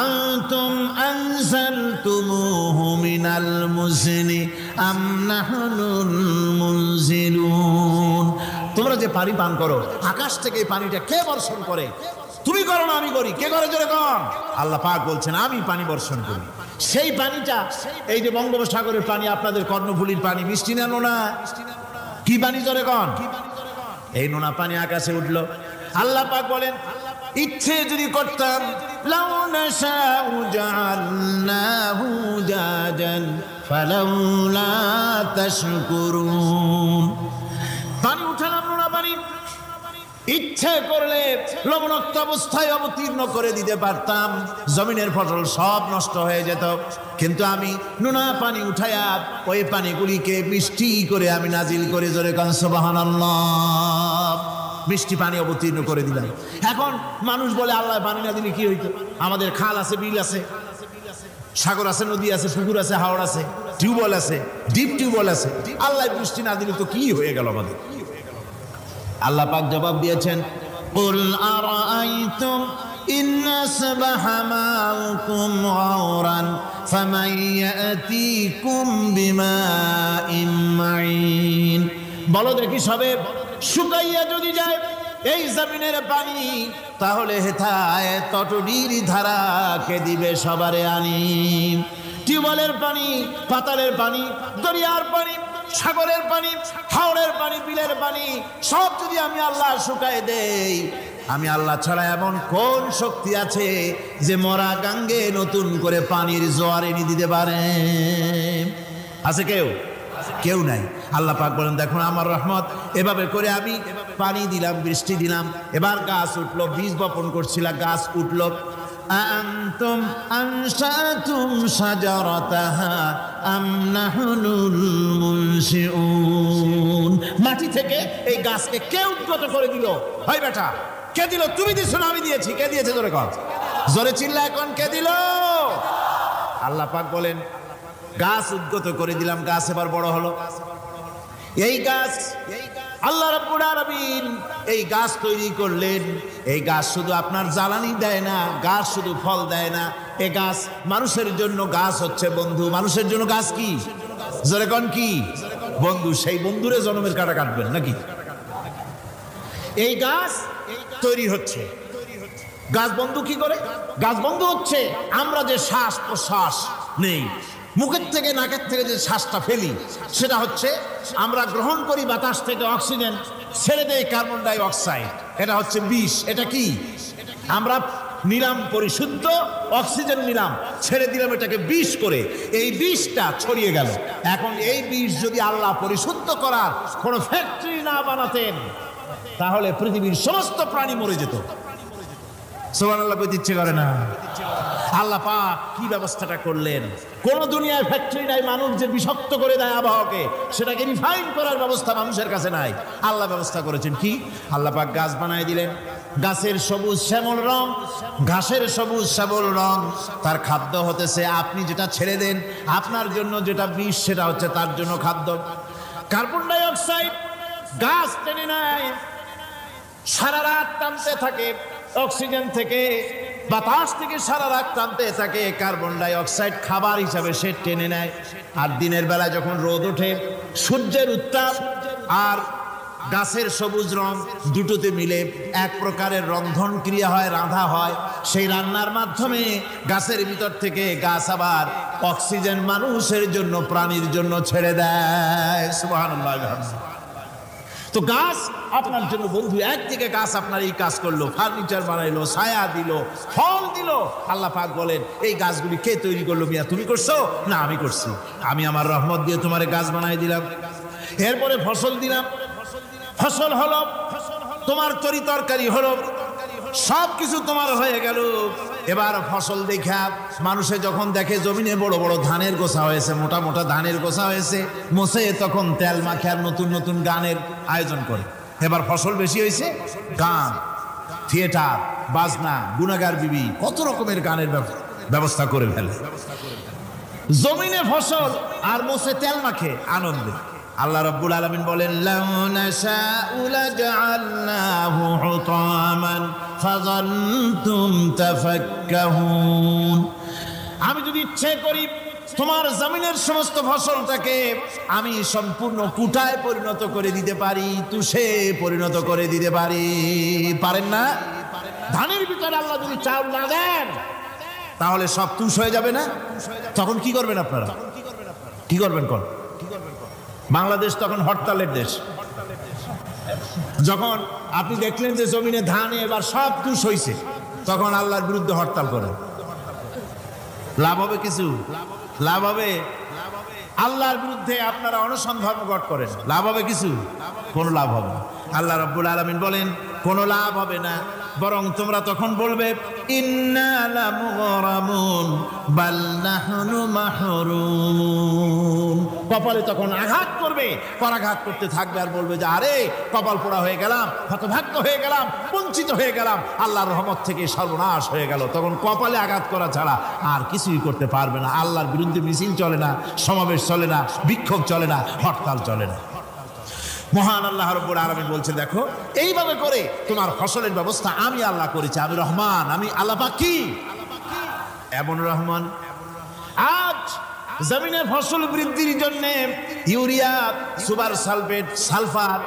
আনতুম আনজালতুমুহু মিনাল মুজনি আম নাহনুল মুনজিলুন। তোমরা যে পানি পান করো, আকাশ থেকে এই পানিটা কে বর্ষণ করে? তুমি করো না আমি করি? কে করে জোরে কম? আল্লাহ পাক বলছেন আমি পানি বর্ষণ করি। সেই পানিটা, এই যে বঙ্গোপসাগরের পানি, আপনাদের কর্ণফুলীর পানি, মিষ্টি না নোনা? কি পানি জোরে কম? এই নোনা পানি আকাশে উঠলো। আল্লাহ পাক বলেন ইচ্ছে যদি করতাম লাউ নাশাউ জাআলনাহু জাজান ফালাউলা তাশকুরুন। পানি উঠালাম, নোনা পানি, ইচ্ছে করলে লবণাক্ত অবস্থায় অবতীর্ণ করে দিতে পারতাম, জমিনের ফসল সব নষ্ট হয়ে যেত। কিন্তু আমি নোনা পানি উঠায়া ওই পানিগুলিকে মিষ্টি করে আমি নাজিল করে জোরে কান সুবহানাল্লাহ, মিষ্টি পানি অবতীর্ণ করে দিলাম। এখন মানুষ বলে আল্লাহ পানি না দিলে কি হইতো? আমাদের খাল আছে, বিল আছে, সাগর আছে, নদী আছে, পুকুর আছে, হাওড় আছে, টিউবওয়েল আছে, ডিপ টিউবওয়েল আছে। আল্লাহ বৃষ্টি না দিলে তো কি হয়ে গেল আমাদের? আল্লাহ পাক জবাব দিয়েছেন কুল আরাআইতুম ইন আসবাহা মাউকুম গাওরান ফামান ইয়াতিকুম বিমাইন মাইন। বলো দেখি সবে শুকাইয়া যদি যায় এই জমিনের পানি, তাহলে হেথায় তটডির ধারা কে দিবে সবারে আনি? টিউবওয়েলের পানি, পাতালের পানি, দরিয়ার পানি, সাগরের পানি, হাওড়ের পানি, বিলের পানি সব যদি আমি আল্লাহ শুকায় দেই, আমি আল্লাহ ছাড়া এমন কোন শক্তি আছে যে মরা গাঙ্গে নতুন করে পানির জোয়ার এনে দিতে পারে? আছে কেউ? কেউ নাই। আল্লাহ পাক বলেন দেখুন আমার রহমত, এভাবে করে আমি পানি দিলাম, বৃষ্টি দিলাম, এবার গাছ উঠলো, বীজ বপন করছিলাম, গাছ উঠলো। আনতুম আনশাতুম শাজারাতাহা আম নাহনুল মুনশিউন, মাটি থেকে এই গাছকে কে উদ্গত করে দিল? হয় বেটা, কে দিল? তুমি দিছো না আমি দিয়েছি? কে দিয়েছে? জোরে কর, জোরে চিল্লা এখন, কে দিল? আল্লাহ পাক বলেন গাছ উদ্গত করে দিলাম, গাছ এবার বড় হলো। এই গাছ আল্লাহ রাব্বুল আলামিন এই গাছ তৈরি করলেন। এই গাছ শুধু আপনার জ্বালানি দেয় না, গাছ শুধু ফল দেয় না, এই গাছ মানুষের জন্য, গাছ হচ্ছে বন্ধু। মানুষের জন্য গাছ কি? জোরে কোন কি? বন্ধু। সেই বন্ধুরে জন্মের কাটা কাটবেন নাকি? এই গাছ তৈরি হচ্ছে, গাছ বন্ধু কি করে? গাছ বন্ধু হচ্ছে আমরা যে শ্বাস প্রশ্বাস নেই, মুখের থেকে নাকের থেকে যে শ্বাসটা ফেলি, সেটা হচ্ছে আমরা গ্রহণ করি বাতাস থেকে অক্সিজেন, ছেড়ে দেয় কার্বন ডাই অক্সাইড। এটা হচ্ছে বিষ। এটা কি? আমরা নিলাম পরিশুদ্ধ অক্সিজেন, নিলাম, ছেড়ে দিলাম এটাকে বিষ করে, এই বিষটা ছড়িয়ে গেল। এখন এই বিষ যদি আল্লাহ পরিশুদ্ধ করার কোনো ফ্যাক্টরি না বানাতেন, তাহলে পৃথিবীর সমস্ত প্রাণী মরে যেত। সুবহানাল্লাহ কইতে ইচ্ছে করে না? আল্লাহ পাক কি ব্যবস্থাটা করলেন! কোন দুনিয়ায় ফ্যাক্টরি নাই, মানুষ যে বিষাক্ত করে দেয় আবহাওয়াকে, সেটাকে রিফাইন করার ব্যবস্থা মানুষের কাছে নাই। আল্লাহ ব্যবস্থা করেছেন কি? আল্লাহ পাক গাছ বানায় দিলেন, গাছের সবুজ শ্যামল রং, ঘাসের সবুজ শ্যামল রং, তার খাদ্য হতেছে আপনি যেটা ছেড়ে দেন, আপনার জন্য যেটা বিষ সেটা হচ্ছে তার জন্য খাদ্য। কার্বন ডাই অক্সাইড গাছ টেনে নেয়, সারা রাত টানতে থাকে, অক্সিজেন থেকে বাতাস থেকে সারা রাত টানতে থাকে, কার্বন ডাই অক্সাইড খাবার হিসাবে সে টেনে নেয়। আর দিনের বেলা যখন রোদ ওঠে, সূর্যের উত্তাপ আর গাছের সবুজ রং দুটোতে মিলে এক প্রকারের রন্ধন ক্রিয়া হয়, রাঁধা হয়। সেই রান্নার মাধ্যমে গাছের ভিতর থেকে গাছ আবার অক্সিজেন মানুষের জন্য, প্রাণীর জন্য ছেড়ে দেয়। সুবহানাল্লাহ। তো গাছ আপনার জন্য বন্ধু। একদিকে গাছ আপনার এই কাজ করলো, ফার্নিচার বানাইলো, ছায়া দিল, ফল দিল। আল্লাহ পাক বলেন এই গাছগুলি কে তৈরি করলো? মিয়া তুমি করছো না? আমি করছি। আমি আমার রহমত দিয়ে তোমার গাছ বানাই দিলাম, এরপরে ফসল দিলাম, ফসল হলো, তোমার তরি তরকারি হলো, সব কিছু তোমার হয়ে গেল। এবার ফসল দেখা মানুষে যখন দেখে জমিনে বড় বড় ধানের গোছা হয়েছে, মোটা মোটা ধানের গোছা হয়েছে, মোছে তখন তেল মাখে আর নতুন নতুন গানের আয়োজন করে। এবার ফসল বেশি হয়েছে, গান, থিয়েটার, বাজনা, গুনাগার বিবি, কত রকমের গানের ব্যবস্থা করে ফেলে। জমিনে ফসল আর মোছে তেল মাখে আনন্দে। আল্লাহ রাব্বুল আলামিন বলেন লাউ নাশাউ লাজআলনাহু হুতামান ফাযাল্তুম তাফাক্কাহুন। আমি যদি ইচ্ছে করি তোমার জমিনের সমস্ত ফসলটাকে আমি সম্পূর্ণ কুটায় পরিণত করে দিতে পারি, তুষে পরিণত করে দিতে পারি। পারেন না? ধানের ভিতরে আল্লাহ যদি চাউল না দেন তাহলে সব তুষ হয়ে যাবে না? তখন কি করবেন আপনারা? কি করবেন? কোন বাংলাদেশ তখন হরতালের দেশ। যখন আপনি দেখলেন যে জমিনে ধান এবার সব তুষ হয়েছে, তখন আল্লাহর বিরুদ্ধে হরতাল করেন। লাভ হবে কিছু? লাভ হবে? আল্লাহর বিরুদ্ধে আপনারা অনশন ধর্মঘট করেন, লাভ হবে কিছু? কোনো লাভ হবে না। আল্লাহ রাব্বুল আলামিন বলেন কোনো লাভ হবে না, বরং তোমরা তখন বলবে ইন্না লামুগরামুন বাল নাহনু মাহরুম। কপালে তখন আঘাত করবে, পরাঘাত করতে থাকবে আর বলবে যে আরে কপাল পোড়া হয়ে গেলাম, হতভাগ্য হয়ে গেলাম, বঞ্চিত হয়ে গেলাম, আল্লাহর রহমত থেকে সর্বনাশ হয়ে গেল। তখন কপালে আঘাত করা ছাড়া আর কিছুই করতে পারবে না। আল্লাহর বিরুদ্ধে মিছিল চলে না, সমাবেশ চলে না, বিক্ষোভ চলে না, হরতাল চলে না। মহান আল্লাহ রাব্বুল আলামিন বলছে দেখো এইভাবে করে তোমার ফসলের ব্যবস্থা আমি আল্লাহ করেছি। আমি রহমান, আমি আল্লাহ পাক কি এমন রহমান। আজ জমিনে ফসল বৃদ্ধির জন্য ইউরিয়া, সুপার সালফেট, সালফার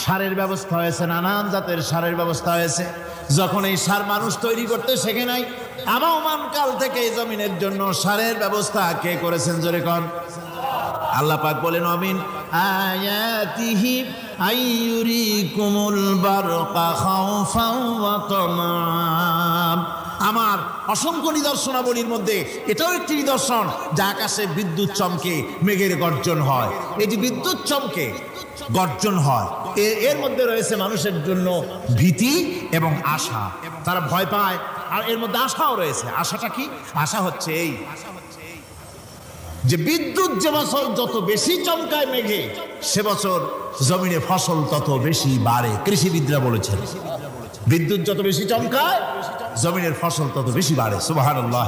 সারের ব্যবস্থা হয়েছে, নানান জাতের সারের ব্যবস্থা হয়েছে। যখন এই সার মানুষ তৈরি করতে শেখে নাই, আবহমান কাল থেকে এই জমিনের জন্য সারের ব্যবস্থা কে করেছেন? জোরে কোন। আল্লাহ পাক বলেন আমিন আয়াতিহি আইয়ুরিকুমুল বারকা খাউফান ওয়া তামাম। আমার অসংখ্য নিদর্শনাবলীর মধ্যে এটাও একটি নিদর্শন যে আকাশে বিদ্যুৎ চমকে মেঘের গর্জন হয়। এই যে বিদ্যুৎ চমকে গর্জন হয় এর মধ্যে রয়েছে মানুষের জন্য ভীতি এবং আশা। তারা ভয় পায়, আর এর মধ্যে আশাও রয়েছে। আশাটা কি? আশা হচ্ছে এই যে বিদ্যুৎ যে বছর যত বেশি চমকায় মেঘে, সে বছর জমিনে ফসল তত বেশি বাড়ে। কৃষিবিদরা বলেছেন বিদ্যুৎ যত বেশি চমকায় জমিনের ফসল তত বেশি বাড়ে। সুবহানাল্লাহ।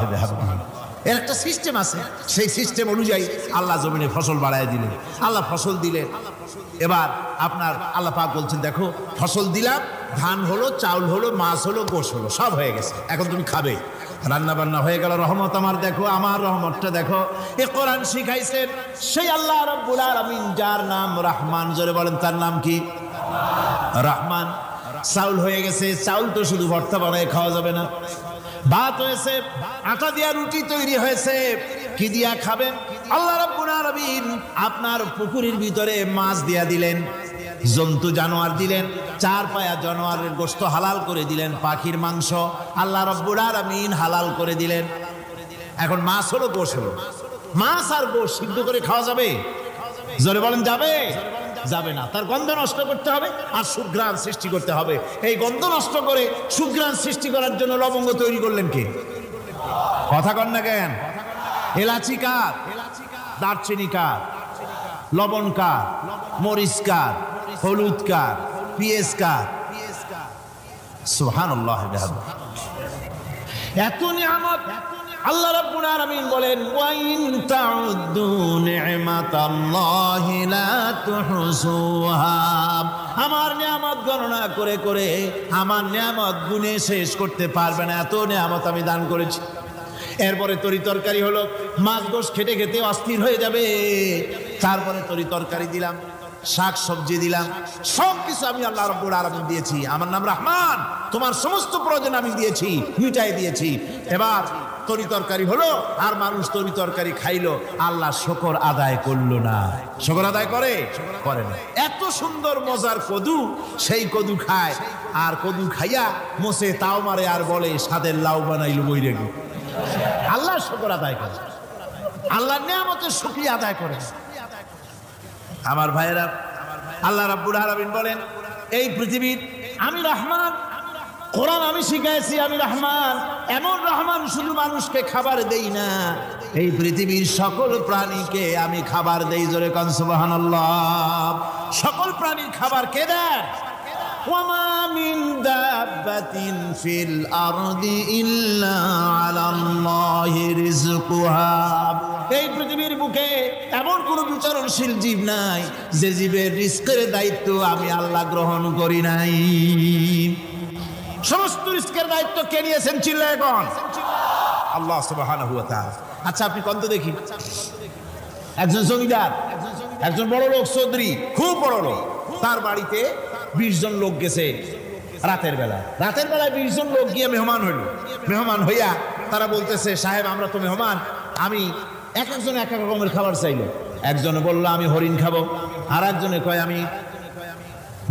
এর একটা সিস্টেম আছে, সেই সিস্টেম অনুযায়ী আল্লাহ জমিনে ফসল বাড়ায় দিলেন। আল্লাহ ফসল দিলেন। এবার আপনার আল্লাহ পাক বলছেন দেখো ফসল দিলাম, ধান হলো, চাউল হলো, মাছ হলো, গোশ হলো, সব হয়ে গেছে, এখন তুমি খাবে। রান্না বান্না হয়ে গেল, রহমত আমার দেখো, আমার রহমতটা দেখো। এ কোরআন শিখাইছেন সেই আল্লাহ রাব্বুল আলামিন, যার নাম রহমান। জোরে বলেন তার নাম কি? রহমান। চাউল হয়ে গেছে, চাউল তো শুধু ভর্তা বানায় খাওয়া যাবে না। ভাত হয়েছে, আটা দিয়া রুটি তৈরি হয়েছে, কি দিয়া খাবেন? আল্লাহ রাব্বুল আলামিন আপনার পুকুরের ভিতরে মাছ দিয়া দিলেন, জন্তু জানোয়ার দিলেন, চার পায়া জানোয়ারের গোশত হালাল করে দিলেন, পাখির মাংস আল্লাহ রাব্বুল আলামিন হালাল করে দিলেন। এখন মাছ হলো, গোশ হলো। মাছ আর গোশ সিদ্ধ করে খাওয়া যাবে? জোরে বলেন যাবে? যাবে না। তার গন্ধ নষ্ট করতে হবে আর সুঘ্রাণ সৃষ্টি করতে হবে। এই গন্ধ নষ্ট করে সুঘ্রাণ সৃষ্টি করার জন্য লবঙ্গ তৈরি করলেন কে? কথা কন না কেন? এলাচি কার? দারচিনি কার? লবণ কার? মরিচ কার? হলুদ কার? পেঁয়াজ কার? সুবহানাল্লাহ। এত নিয়ামত আল্লাহ রাব্বুল আলামিন বলেন ওয়া ইন তাউদ্দু নি'মাতাল্লাহি লা তুহসুহা। আমার নিয়ামত গণনা করে করে আমার নিয়ামত গুণে শেষ করতে পারবে না, এত নিয়ামত আমি দান করেছি। এরপরে তরি তরকারি হলো, মাছ গোশ খেতে খেতে অস্থির হয়ে যাবে। তারপরে তরি তরকারি দিলাম, শাক সবজি দিলাম, সব কিছু আমি আল্লাহ রাব্বুল আলামিন দিয়েছি। আমার নাম রহমান, তোমার সমস্ত প্রয়োজন আমি দিয়েছি, মিটাই দিয়েছি। এবার তরি তরকারি হলো, আর মানুষ তরি তরকারি খাইলো, আল্লাহ শুকর আদায় করলো না। শুকর আদায় করে না। এত সুন্দর মজার কদু, সেই কদু খায়, আর কদু খাইয়া মোসে তাও মারে আর বলে স্বাদের লাউ বানাইলো বই রেখে। আল্লাহ শুকর আদায় করে, আল্লাহর নিয়ামতের শুকরিয়া আদায় করে। আমার ভাইয়েরা, আল্লাহ রাব্বুল আলামিন বলেন এই পৃথিবীর আমি রহমান, কোরআন আমি শিখাইছি আমি রহমান। এমন রহমান শুধু মানুষকে খাবার দেই না, এই পৃথিবীর সকল প্রাণীকে আমি খাবার দেই। জোরে কান সুবহানাল্লাহ। সকল প্রাণীর খাবার কে দেয়? ওয়ামা মিন দাব্বাতিন ফিল আরদি ইল্লা আলাল্লাহি রিজকুহা। এই পৃথিবীর বুকে এমন কোন বিচরণশীল জীব নাই যে জীবের রিজকের দায়িত্ব আমি আল্লাহ গ্রহণ করি নাই। সমস্ত রিজকের দায়িত্ব কে নিয়েছেন? চিল্লায় কোন? আল্লাহ সুবহানাহু ওয়া তাআলা। আচ্ছা আপনি কোন তো দেখি, একজন জমিদার, একজন বড় লোক, চৌধুরী, খুব বড় লোক, তার বাড়িতে 20 জন লোক গেছে রাতের বেলায়। 20 জন লোক গিয়ে মেহমান হইল। মেহমান হইয়া তারা বলতেছে সাহেব আমরা তো মেহমান, আমি এক একজন এক এক রকমের খাবার চাইলো। একজনে বললো আমি হরিণ খাবো, আর একজনে কয় আমি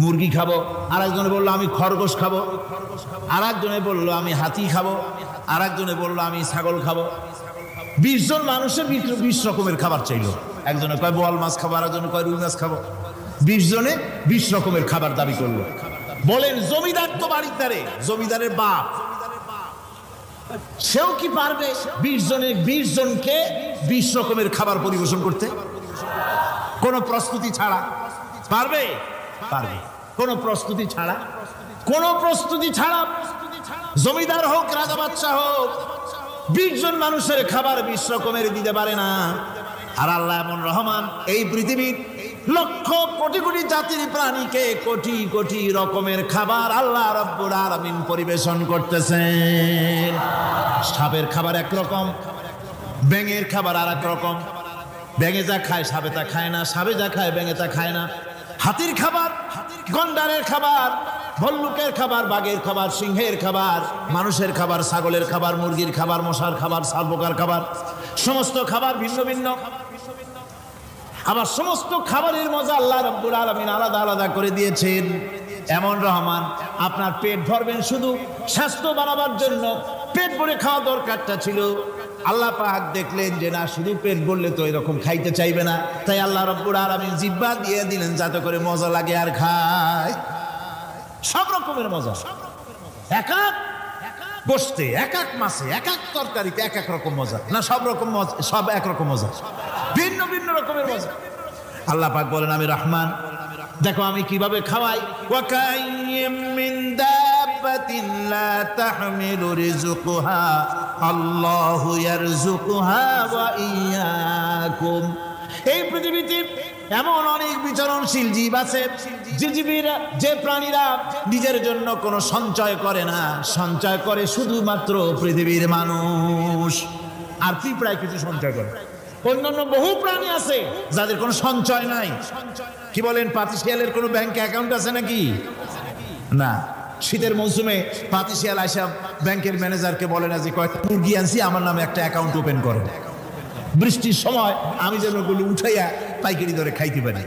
মুরগি খাবো, আর একজনে বললো আমি খরগোশ খাবো, আর একজনে বললো আমি হাতি খাবো, আর একজনে বললো আমি ছাগল খাবো। 20 জন মানুষের 20 রকমের খাবার চাইলো। একজনে কয় বোয়াল মাছ খাবো, আর একজনে কয় রুই মাছ খাবো। 20 জনে 20 রকমের খাবার দাবি করলো। বলেন জমিদার তো বাড়িতে, জমিদারের বাপ, সেও কি পারবে 20 জনকে 20 রকমের খাবার পরিবেশন করতে? কোন প্রস্তুতি ছাড়া পারবে? পারবে। কোন প্রস্তুতি ছাড়া, কোন প্রস্তুতি ছাড়া জমিদার হোক রাজা বাদশা হোক 20 জন মানুষের খাবার 20 রকমের দিতে পারে না। আর আল্লাহ এমন রহমান, এই পৃথিবীর লক্ষ কোটি কোটি জাতির প্রাণীকে কোটি কোটি রকমের খাবার আল্লাহ রাব্বুল আলামিন পরিবেশন করতেছেন। সাপের খাবার একরকম, ব্যাঙের খাবার আর এক রকম। ব্যাঙে যা খায় সাপে তা খায় না, সাপে যা খায় ব্যাঙে তা খায় না। হাতির খাবার, গন্ডারের খাবার, ভল্লুকের খাবার, বাঘের খাবার, সিংহের খাবার, মানুষের খাবার, ছাগলের খাবার, মুরগির খাবার, মশার খাবার, শালপোকার খাবার, সমস্ত খাবার ভিন্ন ভিন্ন। আবার সমস্ত খাবারের মজা আল্লাহ রাব্বুল আলামিন আলাদা আলাদা করে দিয়েছেন। এমন রহমান, আপনার পেট ভরবেন শুধু স্বাস্থ্য বাড়াবার জন্য, পেট ভরে খাওয়া দরকারটা ছিল। আল্লাহ পাক দেখলেন যে না, শুধু পেট ভরলে তো এরকম খাইতে চাইবে না, তাই আল্লাহ রাব্বুল আলামিন জিহ্বা দিয়ে দিলেন যাতে করে মজা লাগে আর খায়। সব রকমের মজা, এক এক গোশতে, এক এক মাছে, এক এক তরকারিতে এক এক রকম মজা না, সব রকম মজা, সব এক রকম মজা, ভিন্ন ভিন্ন রকমের মজা। আল্লাহ পাক বলেন আমি রহমান, দেখো আমি কিভাবে খাওয়াই। ওয়াকাইয়্যিম মিন দাব্বাতিন লা তাহমিলু রিজকুহা আল্লাহু ইয়ারযুকুহা ওয়া ইয়্যাকুম। এই পৃথিবীতে এমন অনেক বিচরণশীল জীব আছে, যে প্রাণীরা নিজের জন্য কোনো সঞ্চয় করে না, সঞ্চয় করে শুধুমাত্র পৃথিবীর মানুষ। আর পিঁপড়ায় কিছু সঞ্চয় করে। অন্যান্য বহু প্রাণী আছে যাদের কোনো সঞ্চয় নাই। কি বলেন, পাতিশিয়ালের কোনো ব্যাংকে অ্যাকাউন্ট আছে নাকি? না। শীতের মৌসুমে পাতিশিয়াল আইসা ব্যাংকের ম্যানেজারকে বলে না যে কয়েকটা মুরগি আনছি, আমার নামে একটা অ্যাকাউন্ট ওপেন করো, বৃষ্টির সময় আমি যেন ওগুলো উঠাইয়া পাইকারি দরে খাইতে পারি।